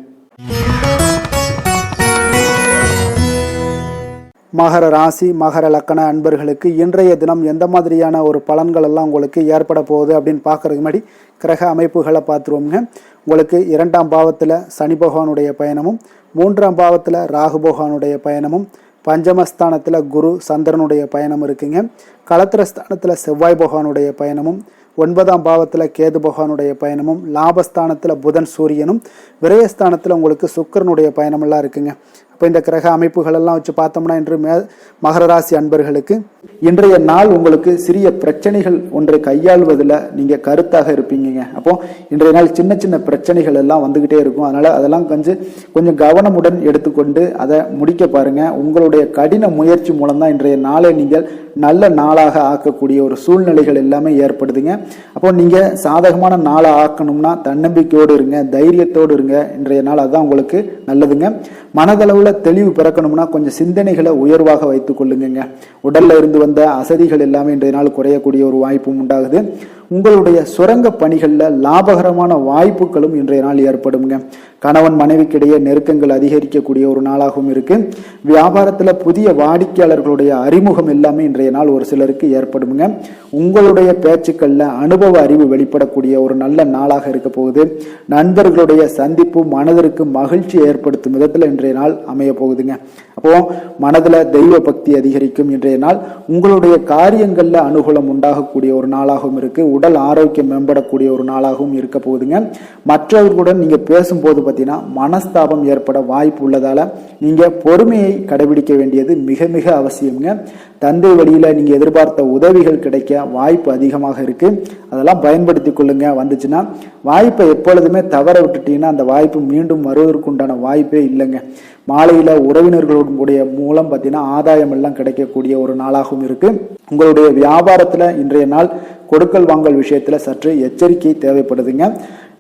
மகர ராசி, மகர லக்கண அன்பர்களுக்கு இன்றைய தினம் எந்த மாதிரியான ஒரு பலன்கள் எல்லாம் உங்களுக்கு ஏற்பட போகுது அப்படின்னு பார்க்கறதுக்கு முன்னாடி கிரக அமைப்புகளை பார்த்துருவோங்க. உங்களுக்கு 2ஆம் பாவத்தில் சனி பகவானுடைய பயணமும், 3ஆம் பாவத்தில் ராகு பகவானுடைய பயணமும், பஞ்சமஸ்தானத்தில் குரு சந்திரனுடைய பயணம் இருக்குங்க. களத்திரஸ்தானத்தில் செவ்வாய் பகவானுடைய பயணமும், 9ஆம் பாவத்தில் கேது பகவானுடைய பயணமும், லாபஸ்தானத்தில் புதன் சூரியனும், விரயஸ்தானத்தில் உங்களுக்கு சுக்கிரனுடைய பயணமெல்லாம் இருக்குங்க. அப்போ இந்த கிரக அமைப்புகள் எல்லாம் வச்சு பார்த்தோம்னா இன்று மகர ராசி அன்பர்களுக்கு இன்றைய நாள் உங்களுக்கு சிறிய பிரச்சனைகள் ஒன்றை கையாள்வதில் நீங்கள் கருத்தாக இருப்பீங்க. அப்போ இன்றைய நாள் சின்ன சின்ன பிரச்சனைகள் எல்லாம் வந்துகிட்டே இருக்கும். அதனால அதெல்லாம் கொஞ்சம் கவனமுடன் எடுத்துக்கொண்டு அதை முடிக்க பாருங்க. உங்களுடைய கடின முயற்சி மூலம்தான் இன்றைய நாளை நீங்கள் நல்ல நாளாக ஆக்கக்கூடிய ஒரு சூழ்நிலைகள் எல்லாமே ஏற்படுதுங்க. அப்போ நீங்க சாதகமான நாளை ஆக்கணும்னா தன்னம்பிக்கையோடு இருங்க, தைரியத்தோடு இருங்க. இன்றைய நாள் அதுதான் உங்களுக்கு நல்லதுங்க. மனதளவுல தெளிவு பிறக்கணும்னா கொஞ்சம் சிந்தனைகளை உயர்வாக வைத்துக் கொள்ளுங்க. உடல்ல இருந்து வந்த அசதிகள் எல்லாமே இன்றைய நாள் குறையக்கூடிய ஒரு வாய்ப்பும் உண்டாகுது. உங்களுடைய சுரங்க பணிகளில் லாபகரமான வாய்ப்புகளும் இன்றைய நாள் ஏற்படுங்க. கணவன் மனைவிக்கிடையே நெருக்கங்கள் அதிகரிக்கக்கூடிய ஒரு நாளாகவும் இருக்கு. வியாபாரத்தில் புதிய வாடிக்கையாளர்களுடைய அறிமுகம் எல்லாமே இன்றைய நாள் ஒரு சிலருக்கு ஏற்படுங்க. உங்களுடைய பேச்சுக்கள்ல அனுபவ அறிவு வெளிப்படக்கூடிய ஒரு நல்ல நாளாக இருக்க போகுது. நண்பர்களுடைய சந்திப்பு மனதிற்கு மகிழ்ச்சி ஏற்படுத்தும் விதத்தில் இன்றைய நாள் அமைய போகுதுங்க. அப்போ மனதில் தெய்வ பக்தி அதிகரிக்கும். இன்றைய நாள் உங்களுடைய காரியங்கள்ல அனுகூலம் உண்டாகக்கூடிய ஒரு நாளாகவும் இருக்கு. உடல் ஆரோக்கியம் மேம்படக்கூடிய ஒரு நாளாகவும் இருக்க போகுதுங்க. மற்றவர்களுடன் நீங்க பேசும்போது பார்த்தீங்கன்னா மனஸ்தாபம் ஏற்பட வாய்ப்பு உள்ளதால நீங்க பொறுமையை கடைபிடிக்க வேண்டியது மிக மிக அவசியம்ங்க. தந்தை வழியில நீங்க எதிர்பார்த்த உதவிகள் கிடைக்க வாய்ப்பு அதிகமாக இருக்கு. அதெல்லாம் பயன்படுத்தி கொள்ளுங்க. வந்துச்சுன்னா வாய்ப்பை எப்பொழுதுமே தவற விட்டுட்டீங்கன்னா அந்த வாய்ப்பு மீண்டும் வருவதற்கு உண்டான வாய்ப்பே இல்லைங்க. மாலையில உறவினர்களுடைய மூலம் பார்த்தீங்கன்னா ஆதாயம் எல்லாம் கிடைக்கக்கூடிய ஒரு நாளாகவும் இருக்கு. உங்களுடைய வியாபாரத்துல இன்றைய நாள் கொடுக்கல் வாங்கல் விஷயத்துல சற்று எச்சரிக்கை தேவைப்படுதுங்க.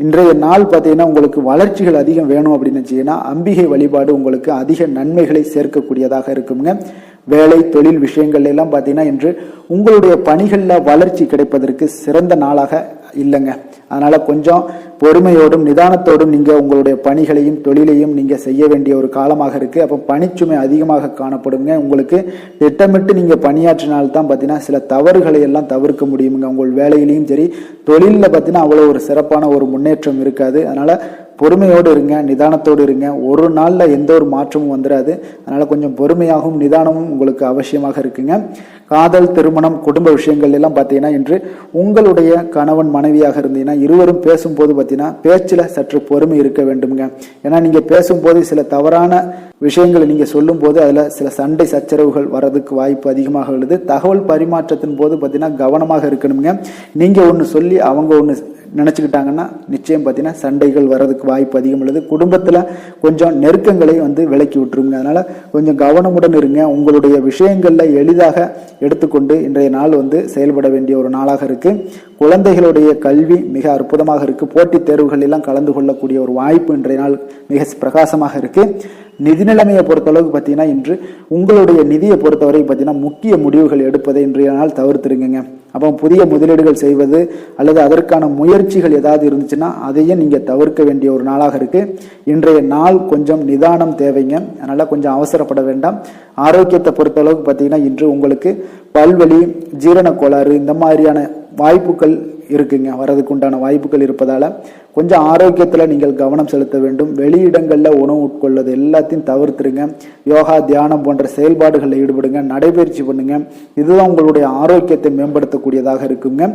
இன்றைய நாள் பார்த்தீங்கன்னா உங்களுக்கு வளர்ச்சிகள் அதிகம் வேணும் அப்படின்னு வச்சீங்கன்னா அம்பிகை வழிபாடு உங்களுக்கு அதிக நன்மைகளை சேர்க்கக்கூடியதாக இருக்குங்க. வேலை தொழில் விஷயங்கள் எல்லாம் பார்த்தீங்கன்னா இன்று உங்களுடைய பணிகளில் வளர்ச்சி கிடைப்பதற்கு சிறந்த நாளாக இல்லைங்க. அதனால கொஞ்சம் பொறுமையோடும் நிதானத்தோடும் நீங்க உங்களுடைய பணிகளையும் தொழிலையும் நீங்க செய்ய வேண்டிய ஒரு காலமாக இருக்கு. அப்போ பணிச்சுமை அதிகமாக காணப்படுங்க. உங்களுக்கு திட்டமிட்டு நீங்க பணியாற்றினால்தான் பார்த்தீங்கன்னா சில தவறுகளை எல்லாம் தவிர்க்க முடியுங்க. உங்கள் வேலையிலையும் சரி தொழிலில் பார்த்தீங்கன்னா அவ்வளோ ஒரு சிறப்பான ஒரு முன்னேற்றம் இருக்காது. அதனால பொறுமையோடு இருங்க, நிதானத்தோடு இருங்க. ஒரு நாளில் எந்த ஒரு மாற்றமும் வந்துடாது. அதனால கொஞ்சம் பொறுமையாகவும் நிதானமும் உங்களுக்கு அவசியமாக இருக்குங்க. காதல், திருமணம், குடும்ப விஷயங்கள் எல்லாம் பார்த்தீங்கன்னா இன்று உங்களுடைய கணவன் மனைவியாக இருந்தீங்கன்னா இருவரும் பேசும்போது பார்த்தீங்கன்னா பேச்சில் சற்று பொறுமை இருக்க வேண்டுங்க. ஏன்னா நீங்க பேசும்போது சில தவறான விஷயங்களை நீங்க சொல்லும் போது அதுல சில சண்டை சச்சரவுகள் வர்றதுக்கு வாய்ப்பு அதிகமாக உள்ளது. தகவல் பரிமாற்றத்தின் போது பார்த்தீங்கன்னா கவனமாக இருக்கணுங்க. நீங்க ஒன்று சொல்லி அவங்க ஒன்று நினைச்சுக்கிட்டாங்கன்னா நிச்சயம் பார்த்தீங்கன்னா சண்டைகள் வர்றதுக்கு வாய்ப்பு அதிகம் உள்ளது. குடும்பத்தில் கொஞ்சம் நெருக்கங்களை விலக்கி விட்டுருங்க. அதனால கொஞ்சம் கவனமுடன் இருங்க. உங்களுடைய விஷயங்கள்ல எளிதாக எடுத்துக்கொண்டு இன்றைய நாள் செயல்பட வேண்டிய ஒரு நாளாக இருக்கு. குழந்தைகளுடைய கல்வி மிக அற்புதமாக இருக்கு. போட்டித் தேர்வுகள் எல்லாம் கலந்து கொள்ளக்கூடிய ஒரு வாய்ப்பு இன்றைய நாள் மிக பிரகாசமாக இருக்கு. நிதி நிலைமையை பொறுத்தளவுக்கு பார்த்தீங்கன்னா இன்று உங்களுடைய நிதியை பொறுத்தவரை பார்த்தீங்கன்னா முக்கிய முடிவுகள் எடுப்பதை இன்றைய நாள் தவிர்த்துருங்க. அப்போ புதிய முதலீடுகள் செய்வது அல்லது அதற்கான முயற்சிகள் ஏதாவது இருந்துச்சுன்னா அதையும் நீங்க தவிர்க்க வேண்டிய ஒரு நாளாக இருக்கு. இன்றைய நாள் கொஞ்சம் நிதானம் தேவைங்க. அதனால கொஞ்சம் அவசரப்பட வேண்டாம். ஆரோக்கியத்தை பொறுத்தளவுக்கு பார்த்தீங்கன்னா இன்று உங்களுக்கு பல்வலி, ஜீரண கோளாறு இந்த மாதிரியான வாய்ப்புகள் இருக்குங்க. வரதுக்கு உண்டான வாய்ப்புகள் இருப்பதால கொஞ்சம் ஆரோக்கியத்துல நீங்கள் கவனம் செலுத்த வேண்டும். வெளியிடங்கள்ல உணவு உட்கொள்வது எல்லாத்தையும் தவிர்த்துருங்க. யோகா, தியானம் போன்ற செயல்பாடுகளில் ஈடுபடுங்க. நடைபயிற்சி பண்ணுங்க. இதுதான் உங்களுடைய ஆரோக்கியத்தை மேம்படுத்தக்கூடியதாக இருக்குங்க.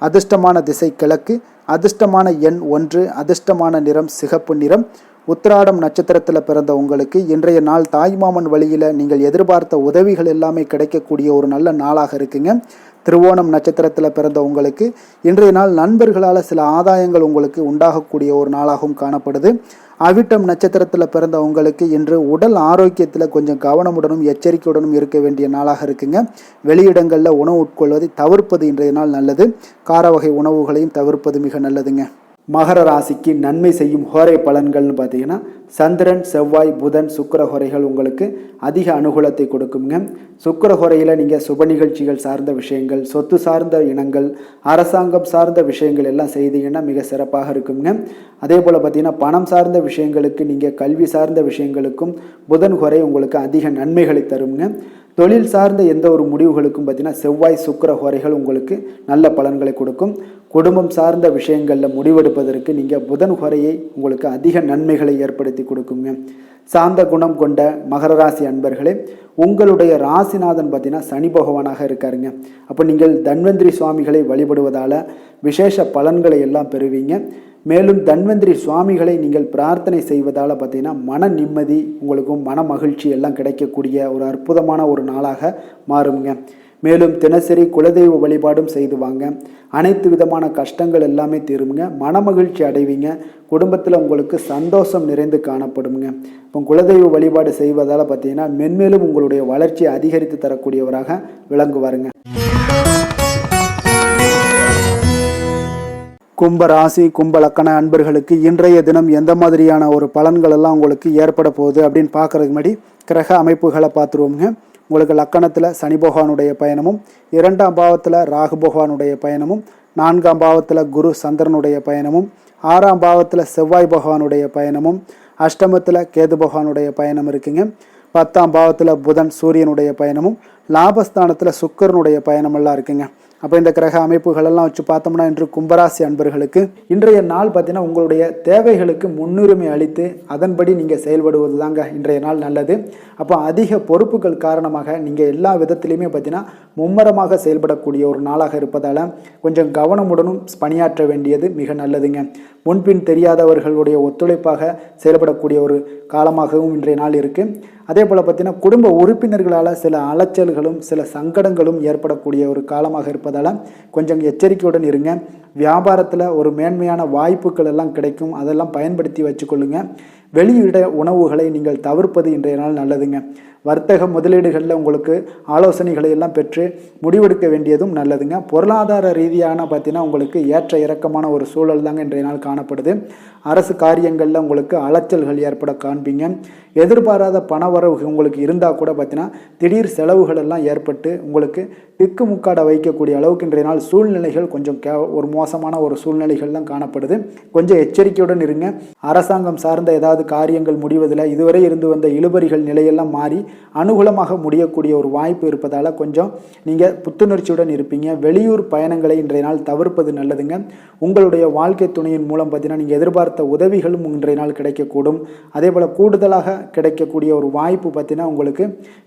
அதிர்ஷ்டமான திசை கிழக்கு, அதிர்ஷ்டமான எண் 1, அதிர்ஷ்டமான நிறம் சிகப்பு நிறம். உத்திராடம் நட்சத்திரத்தில் பிறந்த உங்களுக்கு இன்றைய நாள் தாய்மாமன் வழியில் நீங்கள் எதிர்பார்த்த உதவிகள் எல்லாமே கிடைக்கக்கூடிய ஒரு நல்ல நாளாக இருக்குங்க. திருவோணம் நட்சத்திரத்தில் பிறந்த உங்களுக்கு இன்றைய நாள் நண்பர்களால் சில ஆதாயங்கள் உங்களுக்கு உண்டாகக்கூடிய ஒரு நாளாகவும் காணப்படுது. அவிட்டம் நட்சத்திரத்தில் பிறந்த உங்களுக்கு இன்று உடல் ஆரோக்கியத்தில் கொஞ்சம் கவனமுடனும் எச்சரிக்கையுடனும் இருக்க வேண்டிய நாளாக இருக்குங்க. வெளியிடங்களில் உணவு உட்கொள்வதை தவிர்ப்பது இன்றைய நாள் நல்லது. கார வகை உணவுகளையும் தவிர்ப்பது மிக நல்லதுங்க. மகர ராசிக்கு நன்மை செய்யும் ஹோரை பலன்கள்னு பார்த்தீங்கன்னா சந்திரன், செவ்வாய், புதன், சுக்கிர ஹோரைகள் உங்களுக்கு அதிக அனுகூலத்தை கொடுக்குங்க. சுக்கிர ஹோரையில் நீங்கள் சுப நிகழ்ச்சிகள் சார்ந்த விஷயங்கள், சொத்து சார்ந்த இனங்கள், அரசாங்கம் சார்ந்த விஷயங்கள் எல்லாம் செய்தீங்கன்னா மிக சிறப்பாக இருக்குங்க. அதே போல் பார்த்தீங்கன்னா பணம் சார்ந்த விஷயங்களுக்கு, நீங்கள் கல்வி சார்ந்த விஷயங்களுக்கும் புதன் ஹோரை உங்களுக்கு அதிக நன்மைகளை தருங்க. தொழில் சார்ந்த எந்த ஒரு முடிவுகளுக்கும் பார்த்தீங்கன்னா செவ்வாய், சுக்கிர ஹோரைகள் உங்களுக்கு நல்ல பலன்களை கொடுக்கும். குடும்பம் சார்ந்த விஷயங்களில் முடிவெடுப்பதற்கு நீங்கள் புதன் ஹோரையை உங்களுக்கு அதிக நன்மைகளை ஏற்படுத்தி கொடுக்குங்க. சாந்த குணம் கொண்ட மகர ராசி அன்பர்களே, உங்களுடைய ராசிநாதன் பார்த்தீங்கன்னா சனி பகவானாக இருக்காருங்க. அப்போ நீங்கள் தன்வந்திரி சுவாமிகளை வழிபடுவதால் விசேஷ பலன்களை எல்லாம் பெறுவீங்க. மேலும் தன்வந்திரி சுவாமிகளை நீங்கள் பிரார்த்தனை செய்வதால் பார்த்தீங்கன்னா மன நிம்மதி, உங்களுக்கும் மன மகிழ்ச்சி எல்லாம் கிடைக்கக்கூடிய ஒரு அற்புதமான ஒரு நாளாக மாறுங்க. மேலும் தினசரி குலதெய்வ வழிபாடும் செய்து வாங்க. அனைத்து விதமான கஷ்டங்கள் எல்லாமே தீருங்க. மன மகிழ்ச்சி அடைவீங்க. குடும்பத்தில் உங்களுக்கு சந்தோஷம் நிறைந்து காணப்படுங்க. இப்போ குலதெய்வ வழிபாடு செய்வதால் பார்த்தீங்கன்னா மென்மேலும் உங்களுடைய வளர்ச்சியை அதிகரித்து தரக்கூடியவராக விளங்குவாருங்க. கும்ப ராசி, கும்ப லக்கண அன்பர்களுக்கு இன்றைய தினம் எந்த மாதிரியான ஒரு பலன்கள் எல்லாம் உங்களுக்கு ஏற்பட போகுது அப்படின்னு பார்க்கறதுக்கு முன்னாடி கிரக அமைப்புகளை பார்த்துருவோங்க. உங்களுக்கு லக்கணத்தில் சனி பகவானுடைய பயணமும், 2ஆம் பாவத்தில் ராகு பகவானுடைய பயணமும், 4ஆம் பாவத்தில் குரு சந்திரனுடைய பயணமும், 6ஆம் பாவத்தில் செவ்வாய் பகவானுடைய பயணமும், அஷ்டமத்தில் கேது பகவானுடைய பயணம் இருக்குங்க. 10ஆம் பாவத்தில் புதன் சூரியனுடைய பயணமும், லாபஸ்தானத்தில் சுக்கிரனுடைய பயணமெல்லாம் இருக்குங்க. அப்போ இந்த கிரக அமைப்புகளெல்லாம் வச்சு பார்த்தோம்னா இன்று கும்பராசி அன்பர்களுக்கு இன்றைய நாள் பார்த்தீங்கன்னா உங்களுடைய தேவைகளுக்கு முன்னுரிமை அளித்து அதன்படி நீங்கள் செயல்படுவது தாங்க இன்றைய நாள் நல்லது. அப்போ அதிக பொறுப்புகள் காரணமாக நீங்கள் எல்லா விதத்திலையுமே பார்த்தீங்கன்னா மும்மரமாக செயல்படக்கூடிய ஒரு நாளாக இருப்பதால் கொஞ்சம் கவனமுடனும் பணியாற்ற வேண்டியது மிக நல்லதுங்க. முன்பின் தெரியாதவர்களுடைய ஒத்துழைப்பாக செயல்படக்கூடிய ஒரு காலமாகவும் இன்றைய நாள் இருக்குது. அதே போல் பார்த்தீங்கன்னா குடும்ப உறுப்பினர்களால் சில அலைச்சல்களும் சில சங்கடங்களும் ஏற்படக்கூடிய ஒரு காலமாக இருப்பதால் கொஞ்சம் எச்சரிக்கையுடன் இருங்க. வியாபாரத்தில் ஒரு மேன்மையான வாய்ப்புகள் எல்லாம் கிடைக்கும், அதெல்லாம் பயன்படுத்தி வச்சுக்கொள்ளுங்க. வெளியிட உணவுகளை நீங்கள் தவிர்ப்பது இன்றைய நாள் நல்லதுங்க. வர்த்தக முதலீடுகளில் உங்களுக்கு ஆலோசனைகளை எல்லாம் பெற்று முடிவெடுக்க வேண்டியதும் நல்லதுங்க. பொருளாதார ரீதியான பார்த்தீங்கன்னா உங்களுக்கு ஏற்ற இறக்கமான ஒரு சூழல் தாங்க இன்றைய நாள் காணப்படுது. அரசு காரியங்களில் உங்களுக்கு அலைச்சல்கள் ஏற்பட காண்பீங்க. எதிர்பாராத பணவரவு உங்களுக்கு இருந்தால் கூட பார்த்தீங்கன்னா திடீர் செலவுகள் எல்லாம் ஏற்பட்டு உங்களுக்கு திக்குமுக்காட வைக்கக்கூடிய அளவுக்கு இன்றைய நாள் சூழ்நிலைகள் கொஞ்சம் ஒரு மோசமான ஒரு சூழ்நிலைகள் தான் காணப்படுது. கொஞ்சம் எச்சரிக்கையுடன் இருங்க. அரசாங்கம் சார்ந்த ஏதாவது காரியங்கள் முடிவதில் இதுவரை இருந்து வந்த இழுபறிகள் நிலையெல்லாம் மாறி அனுகூலமாக முடியக்கூடிய ஒரு வாய்ப்பு இருப்பதால் கொஞ்சம் நீங்கள் புத்துணர்ச்சியுடன் இருப்பீங்க. வெளியூர் பயணங்களை இன்றைய நாள் தவிர்ப்பது நல்லதுங்க. உங்களுடைய வாழ்க்கை துணையின் மூலம் பார்த்தீங்கன்னா நீங்கள் எதிர்பார்த்த உதவிகளும் இன்றைய நாள் கிடைக்கக்கூடும். அதே போல் கூடுதலாக கிடைக்கக்கூடிய ஒரு வாய்ப்பு பார்த்தீங்கன்னா உங்களுக்கு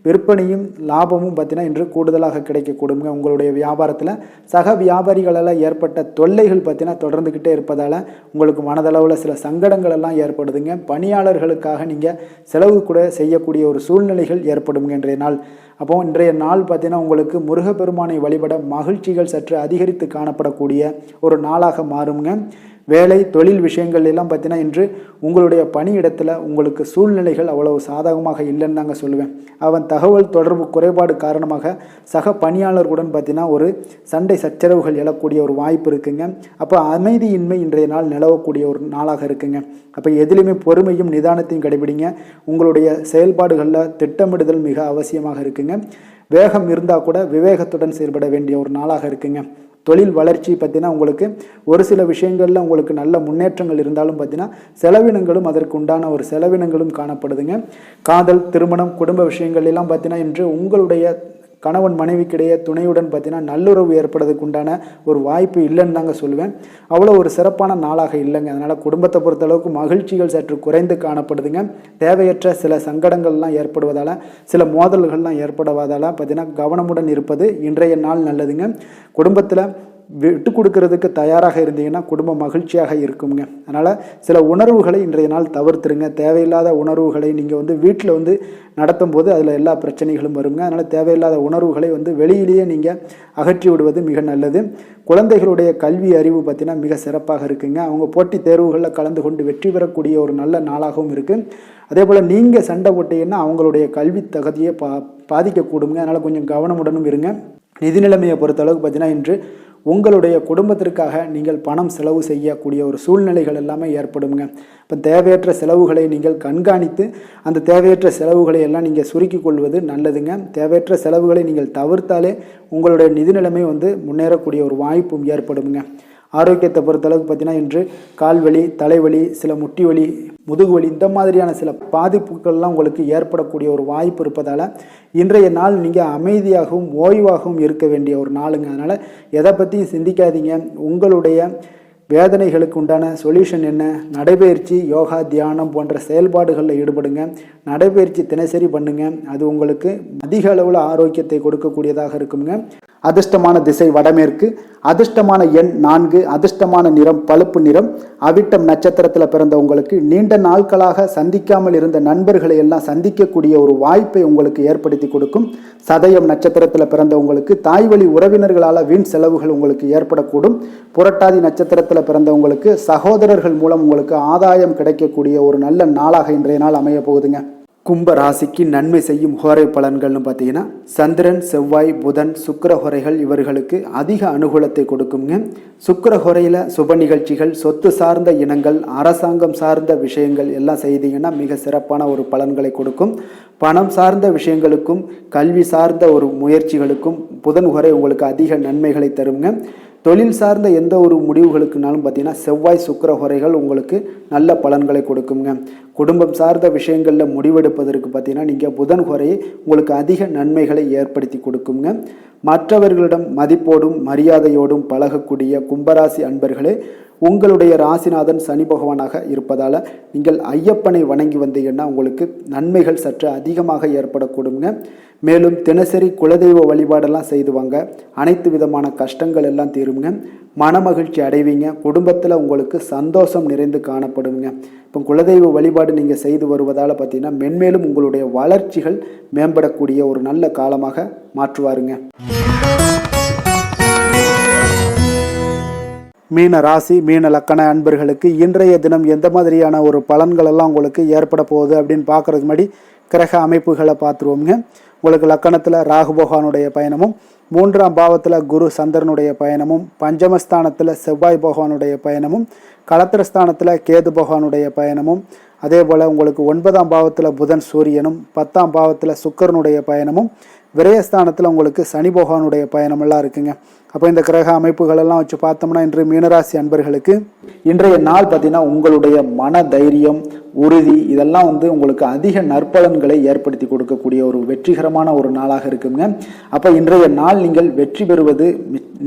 விற்பனையும் லாபமும் பார்த்தீங்கன்னா இன்று கூடுதலாக கிடைக்கக்கூடுங்க. உங்களுடைய வியாபாரத்தில் சக வியாபாரிகளால் ஏற்பட்ட தொல்லைகள் பார்த்தீங்கன்னா தொடர்ந்துக்கிட்டே இருப்பதால் உங்களுக்கு மனதளவில் சில சங்கடங்கள் எல்லாம் ஏற்படுதுங்க. பணியாளர்களுக்காக நீங்கள் செலவு கூட செய்யக்கூடிய ஒரு சூழ்நிலைகள் ஏற்படும் இன்றைய நாள். அப்போ இன்றைய நாள் பார்த்தீங்கன்னா உங்களுக்கு முருகப்பெருமானை வழிபட மகிழ்ச்சிகள் சற்று அதிகரித்து காணப்படக்கூடிய ஒரு நாளாக மாறுங்க. வேலை தொழில் விஷயங்கள் எல்லாம் பார்த்தீங்கன்னா இன்று உங்களுடைய பணியிடத்தில் உங்களுக்கு சூழ்நிலைகள் அவ்வளவு சாதகமாக இல்லைன்னு தாங்க சொல்லுவேன். அவன் தகவல் தொடர்பு குறைபாடு காரணமாக சக பணியாளர்களுடன் பார்த்தீங்கன்னா ஒரு சண்டை சச்சரவுகள் எழக்கூடிய ஒரு வாய்ப்பு இருக்குங்க. அப்போ அமைதியின்மை இன்றைய நாள் நிலவக்கூடிய ஒரு நாளாக இருக்குங்க. அப்போ எதிலுமே பொறுமையும் நிதானத்தையும் கடைபிடிங்க. உங்களுடைய செயல்பாடுகளில் திட்டமிடுதல் மிக அவசியமாக இருக்குங்க. வேகம் இருந்தால் கூட விவேகத்துடன் செயல்பட வேண்டிய ஒரு நாளாக இருக்குங்க. தொழில் வளர்ச்சி பார்த்தீங்கன்னா உங்களுக்கு ஒரு சில விஷயங்களில் உங்களுக்கு நல்ல முன்னேற்றங்கள் இருந்தாலும் பார்த்தீங்கன்னா செலவினங்களும் அதற்கு உண்டான ஒரு செலவினங்களும் காணப்படுதுங்க. காதல் திருமணம் குடும்ப விஷயங்கள் எல்லாம் பார்த்தீங்கன்னா இன்று உங்களுடைய கணவன் மனைவிக்கிடையே துணையுடன் பார்த்தீங்கன்னா நல்லுறவு ஏற்படுறதுக்கு உண்டான ஒரு வாய்ப்பு இல்லைன்னு தாங்க சொல்லுவேன். அவ்வளோ ஒரு சிறப்பான நாளாக இல்லைங்க. அதனால் குடும்பத்தை பொறுத்தளவுக்கு மகிழ்ச்சிகள் சற்று குறைந்து காணப்படுதுங்க. தேவையற்ற சில சங்கடங்கள்லாம் ஏற்படுவதால் சில மோதல்கள்லாம் ஏற்படுவதால் பார்த்தீங்கன்னா கவனமுடன் இருப்பது இன்றைய நாள் நல்லதுங்க. குடும்பத்தில் விட்டு கொடுக்கறதுக்கு தயாராக இருந்தீங்கன்னா குடும்பம் மகிழ்ச்சியாக இருக்குங்க. அதனால் சில உணர்வுகளை இன்றைய நாள் தவிர்த்துருங்க. தேவையில்லாத உணர்வுகளை நீங்கள் வீட்டில் நடத்தும் போது அதில் எல்லா பிரச்சனைகளும் வருங்க. அதனால் தேவையில்லாத உணர்வுகளை வெளியிலேயே நீங்கள் அகற்றி விடுவது மிக நல்லது. குழந்தைகளுடைய கல்வி அறிவு பார்த்தீங்கன்னா மிக சிறப்பாக இருக்குங்க. அவங்க போட்டித் தேர்வுகளில் கலந்து கொண்டு வெற்றி பெறக்கூடிய ஒரு நல்ல நாளாகவும் இருக்குது. அதே போல் நீங்கள் சண்டை போட்டீங்கன்னா அவங்களுடைய கல்வி தகுதியை பாதிக்கக்கூடுங்க. அதனால் கொஞ்சம் கவனமுடனும் இருங்க. நிதி நிலைமையை பொறுத்தளவுக்கு பார்த்தீங்கன்னா இன்று உங்களுடைய குடும்பத்திற்காக நீங்கள் பணம் செலவு செய்யக்கூடிய ஒரு சூழ்நிலைகள் எல்லாமே ஏற்படுங்க. இப்போ தேவையற்ற செலவுகளை நீங்கள் கண்காணித்து அந்த தேவையற்ற செலவுகளை எல்லாம் நீங்கள் சுருக்கிக் கொள்வது நல்லதுங்க. தேவையற்ற செலவுகளை நீங்கள் தவிர்த்தாலே உங்களுடைய நிதி நிலைமை முன்னேறக்கூடிய ஒரு வாய்ப்பும் ஏற்படுங்க. ஆரோக்கியத்தை பொறுத்தளவுக்கு பார்த்தீங்கன்னா இன்று கால்வலி தலைவலி சில முட்டி வலி முதுகுவலி இந்த மாதிரியான சில பாதிப்புகள்லாம் உங்களுக்கு ஏற்படக்கூடிய ஒரு வாய்ப்பு இருப்பதால் இன்றைய நாள் நீங்கள் அமைதியாகவும் ஓய்வாகவும் இருக்க வேண்டிய ஒரு நாளுங்க. அதனால் எதை பற்றியும் சிந்திக்காதீங்க. உங்களுடைய வேதனைகளுக்கு உண்டான சொல்யூஷன் என்ன? நடைபயிற்சி யோகா தியானம் போன்ற செயல்பாடுகளில் ஈடுபடுங்க. நடைபயிற்சி தினசரி பண்ணுங்க. அது உங்களுக்கு அதிக அளவில் ஆரோக்கியத்தை கொடுக்கக்கூடியதாக இருக்குங்க. அதிர்ஷ்டமான திசை வடமேற்கு, அதிர்ஷ்டமான எண் 4, அதிர்ஷ்டமான நிறம் பழுப்பு நிறம். அவிட்டம் நட்சத்திரத்தில் பிறந்த உங்களுக்கு நீண்ட நாட்களாக சந்திக்காமல் இருந்த நண்பர்களை எல்லாம் சந்திக்கக்கூடிய ஒரு வாய்ப்பை உங்களுக்கு ஏற்படுத்தி கொடுக்கும். சதயம் நட்சத்திரத்தில் பிறந்த உங்களுக்கு தாய்வழி உறவினர்களால் வீண் செலவுகள் உங்களுக்கு ஏற்படக்கூடும். புரட்டாதி நட்சத்திரத்தில் பிறந்தவங்களுக்கு சகோதரர்கள் மூலம் உங்களுக்கு ஆதாயம் கிடைக்கக்கூடிய ஒரு நல்ல நாளாக இன்றைய நாள் அமைய போகுதுங்க. கும்ப ராசிக்கு நன்மை செய்யும் ஹோரை பலன்கள்னு பார்த்தீங்கன்னா சந்திரன், செவ்வாய், புதன், சுக்கிர ஹோரைகள் இவர்களுக்கு அதிக அனுகூலத்தை கொடுக்குங்க. சுக்கிர ஹோரையில் சுப நிகழ்ச்சிகள், சொத்து சார்ந்த இனங்கள், அரசாங்கம் சார்ந்த விஷயங்கள் எல்லாம் செய்தீங்கன்னா மிக சிறப்பான ஒரு பலன்களை கொடுக்கும். பணம் சார்ந்த விஷயங்களுக்கும் கல்வி சார்ந்த ஒரு முயற்சிகளுக்கும் புதன் ஹோரை உங்களுக்கு அதிக நன்மைகளை தருங்க. தொழில் சார்ந்த எந்த ஒரு முடிவுகளுக்குனாலும் பார்த்தீங்கன்னா செவ்வாய், சுக்கிர ஹோரைகள் உங்களுக்கு நல்ல பலன்களை கொடுக்குங்க. குடும்பம் சார்ந்த விஷயங்களில் முடிவெடுப்பதற்கு பார்த்தீங்கன்னா நீங்கள் புதன் ஹோரையை உங்களுக்கு அதிக நன்மைகளை ஏற்படுத்தி கொடுக்குங்க. மற்றவர்களிடம் மதிப்போடும் மரியாதையோடும் பழகக்கூடிய கும்பராசி அன்பர்களே, உங்களுடைய ராசிநாதன் சனி பகவானாக இருப்பதால் நீங்கள் ஐயப்பனை வணங்கி வந்தீங்கன்னா உங்களுக்கு நன்மைகள் சற்று அதிகமாக ஏற்படக்கூடுங்க. மேலும் தினசரி குலதெய்வ வழிபாடெல்லாம் செய்து வாங்க, அனைத்து விதமான கஷ்டங்கள் எல்லாம் தீருங்க, மனமகிழ்ச்சி அடைவீங்க, குடும்பத்தில் உங்களுக்கு சந்தோஷம் நிறைந்து காணப்படுங்க. இப்போ குலதெய்வ வழிபாடு நீங்கள் செய்து வருவதால் பார்த்தீங்கன்னா மென்மேலும் உங்களுடைய வளர்ச்சிகள் மேம்படக்கூடிய ஒரு நல்ல காலமாக மாற்றுவாருங்க. மீன ராசி, மீன லக்கண அன்பர்களுக்கு இன்றைய தினம் எந்த மாதிரியான ஒரு பலன்கள் எல்லாம் உங்களுக்கு ஏற்பட போகுது அப்படின்னு பார்க்கறதுக்கு முன்னாடி கிரக அமைப்புகளை பார்த்துருவோங்க. உங்களுக்கு லக்கணத்தில் ராகு பகவானுடைய பயணமும், 3ஆம் பாவத்தில் குரு சந்திரனுடைய பயணமும், பஞ்சமஸ்தானத்தில் செவ்வாய் பகவானுடைய பயணமும், களத்திரஸ்தானத்தில் கேது பகவானுடைய பயணமும், அதே போல் உங்களுக்கு 9ஆம் பாவத்தில் புதன் சூரியனும், 10ஆம் பாவத்தில் சுக்கிரனுடைய பயணமும், விரயஸ்தானத்தில் உங்களுக்கு சனி பகவானுடைய பயணமெல்லாம் இருக்குங்க. அப்போ இந்த கிரக அமைப்புகளெல்லாம் வச்சு பார்த்தோம்னா இன்று மீனராசி அன்பர்களுக்கு இன்றைய நாள் பார்த்தீங்கன்னா உங்களுடைய மன தைரியம், உறுதி இதெல்லாம் உங்களுக்கு அதிக நற்பலன்களை ஏற்படுத்தி கொடுக்கக்கூடிய ஒரு வெற்றிகரமான ஒரு நாளாக இருக்குங்க. அப்போ இன்றைய நாள் நீங்கள் வெற்றி பெறுவது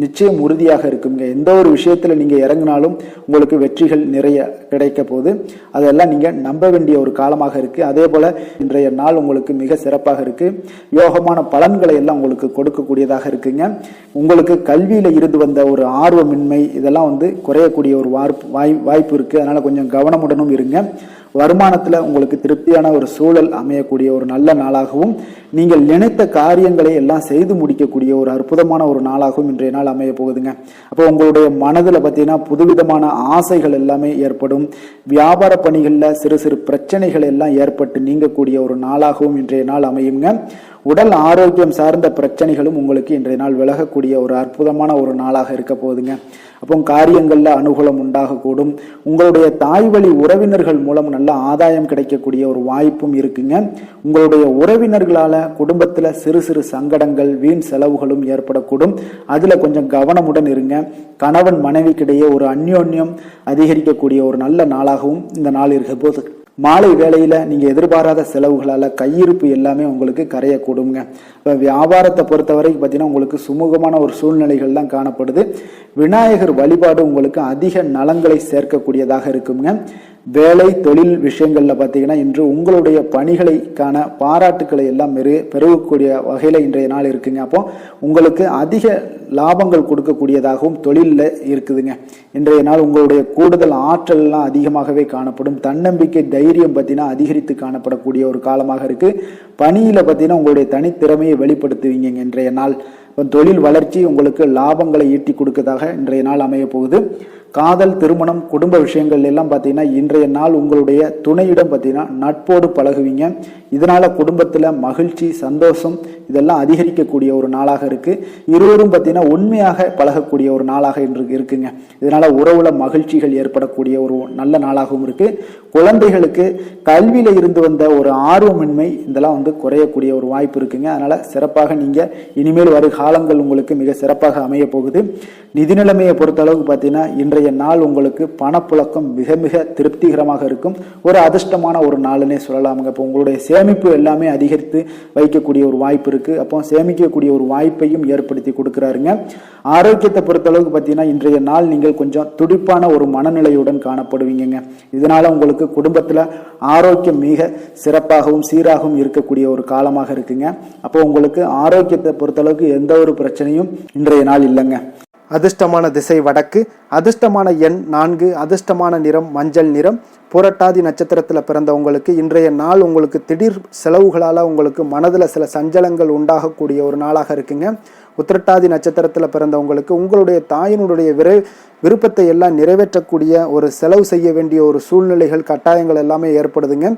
நிச்சயம் உறுதியாக இருக்குங்க. எந்த ஒரு விஷயத்தில் நீங்கள் இறங்கினாலும் உங்களுக்கு வெற்றிகள் நிறைய கிடைக்க போகுது. அதெல்லாம் நீங்கள் நம்ப வேண்டிய ஒரு காலமாக இருக்குது. அதே போல் இன்றைய நாள் உங்களுக்கு மிக சிறப்பாக இருக்குது. யோகமான பலன்களை எல்லாம் உங்களுக்கு கொடுக்கக்கூடியதாக இருக்குங்க. உங்களுக்கு கல்வியில் இருந்து வந்த ஒரு ஆர்வமின்மை இதெல்லாம் குறையக்கூடிய ஒரு வாய்ப்பு இருக்குது. அதனால் கொஞ்சம் கவனமுடனும் இருங்க. வருமானத்தில் உங்களுக்கு திருப்தியான ஒரு சூழல் அமையக்கூடிய ஒரு நல்ல நாளாகவும், நீங்கள் நினைத்த காரியங்களை எல்லாம் செய்து முடிக்கக்கூடிய ஒரு அற்புதமான ஒரு நாளாகவும் இன்றைய நாள் அமைய போகுதுங்க. அப்போ உங்களுடைய மனதில் பார்த்தீங்கன்னா புதுவிதமான ஆசைகள் எல்லாமே ஏற்படும். வியாபார பணிகளில் சிறு சிறு பிரச்சனைகள் எல்லாம் ஏற்பட்டு நீங்கக்கூடிய ஒரு நாளாகவும் இன்றைய நாள் அமையுங்க. உடல் ஆரோக்கியம் சார்ந்த பிரச்சனைகளும் உங்களுக்கு இன்றைய நாள் விலகக்கூடிய ஒரு அற்புதமான ஒரு நாளாக இருக்க போகுதுங்க. அப்போ காரியங்களில் அனுகூலம் உண்டாகக்கூடும். உங்களுடைய தாய் வழி உறவினர்கள் மூலம் நல்ல ஆதாயம் கிடைக்கக்கூடிய ஒரு வாய்ப்பும் இருக்குங்க. உங்களுடைய உறவினர்களால் குடும்பத்தில் சிறு சிறு சங்கடங்கள், வீண் செலவுகளும் ஏற்படக்கூடும். அதில் கொஞ்சம் கவனமுடன் இருங்க. கணவன் மனைவிக்கிடையே ஒரு அந்யோன்யம் அதிகரிக்கக்கூடிய ஒரு நல்ல நாளாகவும் இந்த நாள் இருக்க போது. மாலை வேளையில் நீங்கள் எதிர்பாராத செலவுகளால் கையிருப்பு எல்லாமே உங்களுக்கு கரையக்கூடுங்க. இப்போ வியாபாரத்தை பொறுத்தவரைக்கும் பார்த்தீங்கன்னா உங்களுக்கு சுமூகமான ஒரு சூழ்நிலைகள் தான் காணப்படுது. விநாயகர் வழிபாடு உங்களுக்கு அதிக நலன்களை சேர்க்கக்கூடியதாக இருக்குங்க. வேலை தொழில் விஷயங்களில் பார்த்தீங்கன்னா இன்று உங்களுடைய பணிகளுக்கான பாராட்டுக்களை எல்லாம் பெருகக்கூடிய வகையில் இன்றைய நாள் இருக்குங்க. அப்போ உங்களுக்கு அதிக லாபங்கள் கொடுக்கக்கூடியதாகவும் தொழிலில் இருக்குதுங்க. இன்றைய நாள் உங்களுடைய கூடுதல் ஆற்றல்லாம் அதிகமாகவே காணப்படும். தன்னம்பிக்கை, தைரியம் பார்த்தீங்கன்னா அதிகரித்து காணப்படக்கூடிய ஒரு காலமாக இருக்கு. பணியில் பார்த்தீங்கன்னா உங்களுடைய தனித்திறமையை வெளிப்படுத்துவீங்க இன்றைய நாள். தொழில் வளர்ச்சி உங்களுக்கு லாபங்களை ஈட்டி கொடுக்கதாக இன்றைய நாள் அமைய போகுது. காதல், திருமணம், குடும்ப விஷயங்கள் எல்லாம் பார்த்தீங்கன்னா இன்றைய நாள் உங்களுடைய துணையிடம் பார்த்தீங்கன்னா நட்போடு பழகுவீங்க. இதனால குடும்பத்தில் மகிழ்ச்சி, சந்தோஷம் இதெல்லாம் அதிகரிக்கக்கூடிய ஒரு நாளாக இருக்கு. இருவரும் பார்த்தீங்கன்னா உண்மையாக பழகக்கூடிய ஒரு நாளாக இன்று இருக்குங்க. இதனால உறவுல மகிழ்ச்சிகள் ஏற்படக்கூடிய ஒரு நல்ல நாளாகவும் இருக்கு. குழந்தைகளுக்கு கல்வியில இருந்து வந்த ஒரு ஆர்வமின்மை இதெல்லாம் குறையக்கூடிய ஒரு வாய்ப்பு இருக்குங்க. அதனால சிறப்பாக நீங்க இனிமேல் வரும் காலங்கள் உங்களுக்கு மிக சிறப்பாக அமைய போகுது. நிதி நிலைமையை பொறுத்த அளவுக்கு பார்த்தீங்கன்னா இன்றைய நாள் உங்களுக்கு பணப்புழக்கம் மிக மிக திருப்திகரமாக இருக்கும். ஒரு அதிர்ஷ்டமான ஒரு நாளுன்னே சொல்லலாமுங்க. இப்போ உங்களுடைய சேமிப்பு எல்லாமே அதிகரித்து வைக்கக்கூடிய ஒரு வாய்ப்பு இருக்கு. அப்போ சேமிக்கக்கூடிய ஒரு வாய்ப்பையும் ஏற்படுத்தி கொடுக்குறாருங்க. ஆரோக்கியத்தை பொறுத்த அளவுக்கு பார்த்தீங்கன்னா இன்றைய நாள் நீங்கள் கொஞ்சம் துடிப்பான ஒரு மனநிலையுடன் காணப்படுவீங்க. இதனால உங்களுக்கு குடும்பத்தில் ஆரோக்கியம் மிக சிறப்பாகவும் சீராகவும் இருக்கக்கூடிய ஒரு காலமாக இருக்குங்க. அப்போ உங்களுக்கு ஆரோக்கியத்தை பொறுத்த அளவுக்கு எந்த ஒரு பிரச்சனையும் இன்றைய நாள் இல்லைங்க. அதிர்ஷ்டமான திசை வடக்கு, அதிர்ஷ்டமான எண் 4, அதிர்ஷ்டமான நிறம் மஞ்சள் நிறம். புரட்டாதி நட்சத்திரத்தில் பிறந்தவங்களுக்கு இன்றைய நாள் உங்களுக்கு திடீர் செலவுகளால் உங்களுக்கு மனதில் சில சஞ்சலங்கள் உண்டாகக்கூடிய ஒரு நாளாக இருக்குங்க. உத்திரட்டாதி நட்சத்திரத்தில் பிறந்தவங்களுக்கு உங்களுடைய தாயினுடைய விருப்பத்தை எல்லாம் நிறைவேற்றக்கூடிய ஒரு செலவு செய்ய வேண்டிய ஒரு சூழ்நிலைகள் கட்டாயங்கள் எல்லாமே ஏற்படுதுங்க.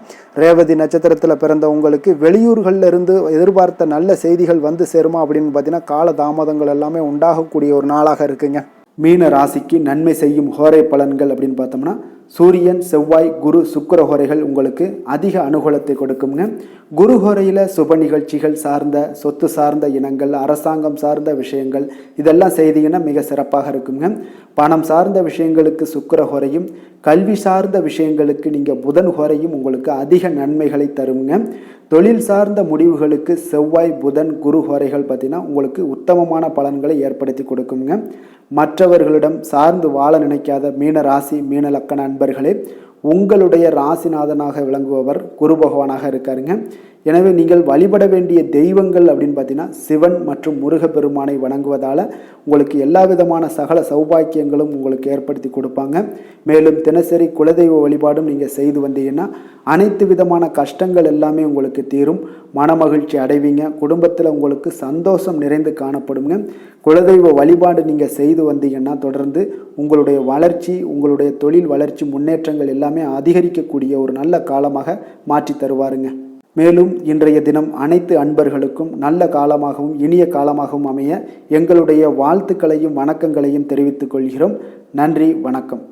ரேவதி நட்சத்திரத்தில் பிறந்தவங்களுக்கு வெளியூர்களில் இருந்து எதிர்பார்த்த நல்ல செய்திகள் வந்து சேருமா அப்படின்னு பார்த்தீங்கன்னா கால தாமதங்கள் எல்லாமே உண்டாகக்கூடிய ஒரு நாளாக இருக்குங்க. மீன ராசிக்கு நன்மை செய்யும் ஹோரை பலன்கள் அப்படின்னு பார்த்தோம்னா சூரியன், செவ்வாய், குரு, சுக்கிர ஹோரைகள் உங்களுக்கு அதிக அனுகூலத்தை கொடுக்குங்க. குரு ஹோரையில் சுப நிகழ்ச்சிகள் சார்ந்த சொத்து சார்ந்த இனங்கள், அரசாங்கம் சார்ந்த விஷயங்கள் இதெல்லாம் செய்தீங்கன்னா மிக சிறப்பாக இருக்குங்க. பணம் சார்ந்த விஷயங்களுக்கு சுக்கிர ஹோரையும், கல்வி சார்ந்த விஷயங்களுக்கு நீங்கள் புதன் ஹோரையும் உங்களுக்கு அதிக நன்மைகளை தருங்க. தொழில் சார்ந்த முடிவுகளுக்கு செவ்வாய், புதன், குரு ஹோரைகள் பார்த்தீங்கன்னா உங்களுக்கு உத்தமமான பலன்களை ஏற்படுத்தி கொடுக்குங்க. மற்றவர்களிடம் சார்ந்து வாழ நினைக்காத மீன ராசி, மீன லக்கண அன்பர்களே, உங்களுடைய ராசிநாதனாக விளங்குபவர் குரு பகவானாக இருக்காருங்க. எனவே நீங்கள் வழிபட வேண்டிய தெய்வங்கள் அப்படின்னு பார்த்தீங்கன்னா சிவன் மற்றும் முருகப்பெருமானை வணங்குவதால் உங்களுக்கு எல்லா விதமான சகல சௌபாக்கியங்களும் உங்களுக்கு ஏற்படுத்தி கொடுப்பாங்க. மேலும் தினசரி குலதெய்வ வழிபாடும் நீங்கள் செய்து வந்தீங்கன்னா அனைத்து விதமான கஷ்டங்கள் எல்லாமே உங்களுக்கு தீரும், மனமகிழ்ச்சி அடைவீங்க, குடும்பத்தில் உங்களுக்கு சந்தோஷம் நிறைந்து காணப்படுங்க. குலதெய்வ வழிபாடு நீங்கள் செய்து வந்தீங்கன்னா தொடர்ந்து உங்களுடைய வளர்ச்சி, உங்களுடைய தொழில் வளர்ச்சி, முன்னேற்றங்கள் எல்லாமே அதிகரிக்கக்கூடிய ஒரு நல்ல காலமாக மாற்றி தருவாருங்க. மேலும் இன்றைய தினம் அனைத்து அன்பர்களுக்கும் நல்ல காலமாகவும் இனிய காலமாகவும் அமைய எங்களுடைய வாழ்த்துக்களையும் வணக்கங்களையும் தெரிவித்துக் கொள்கிறோம். நன்றி, வணக்கம்.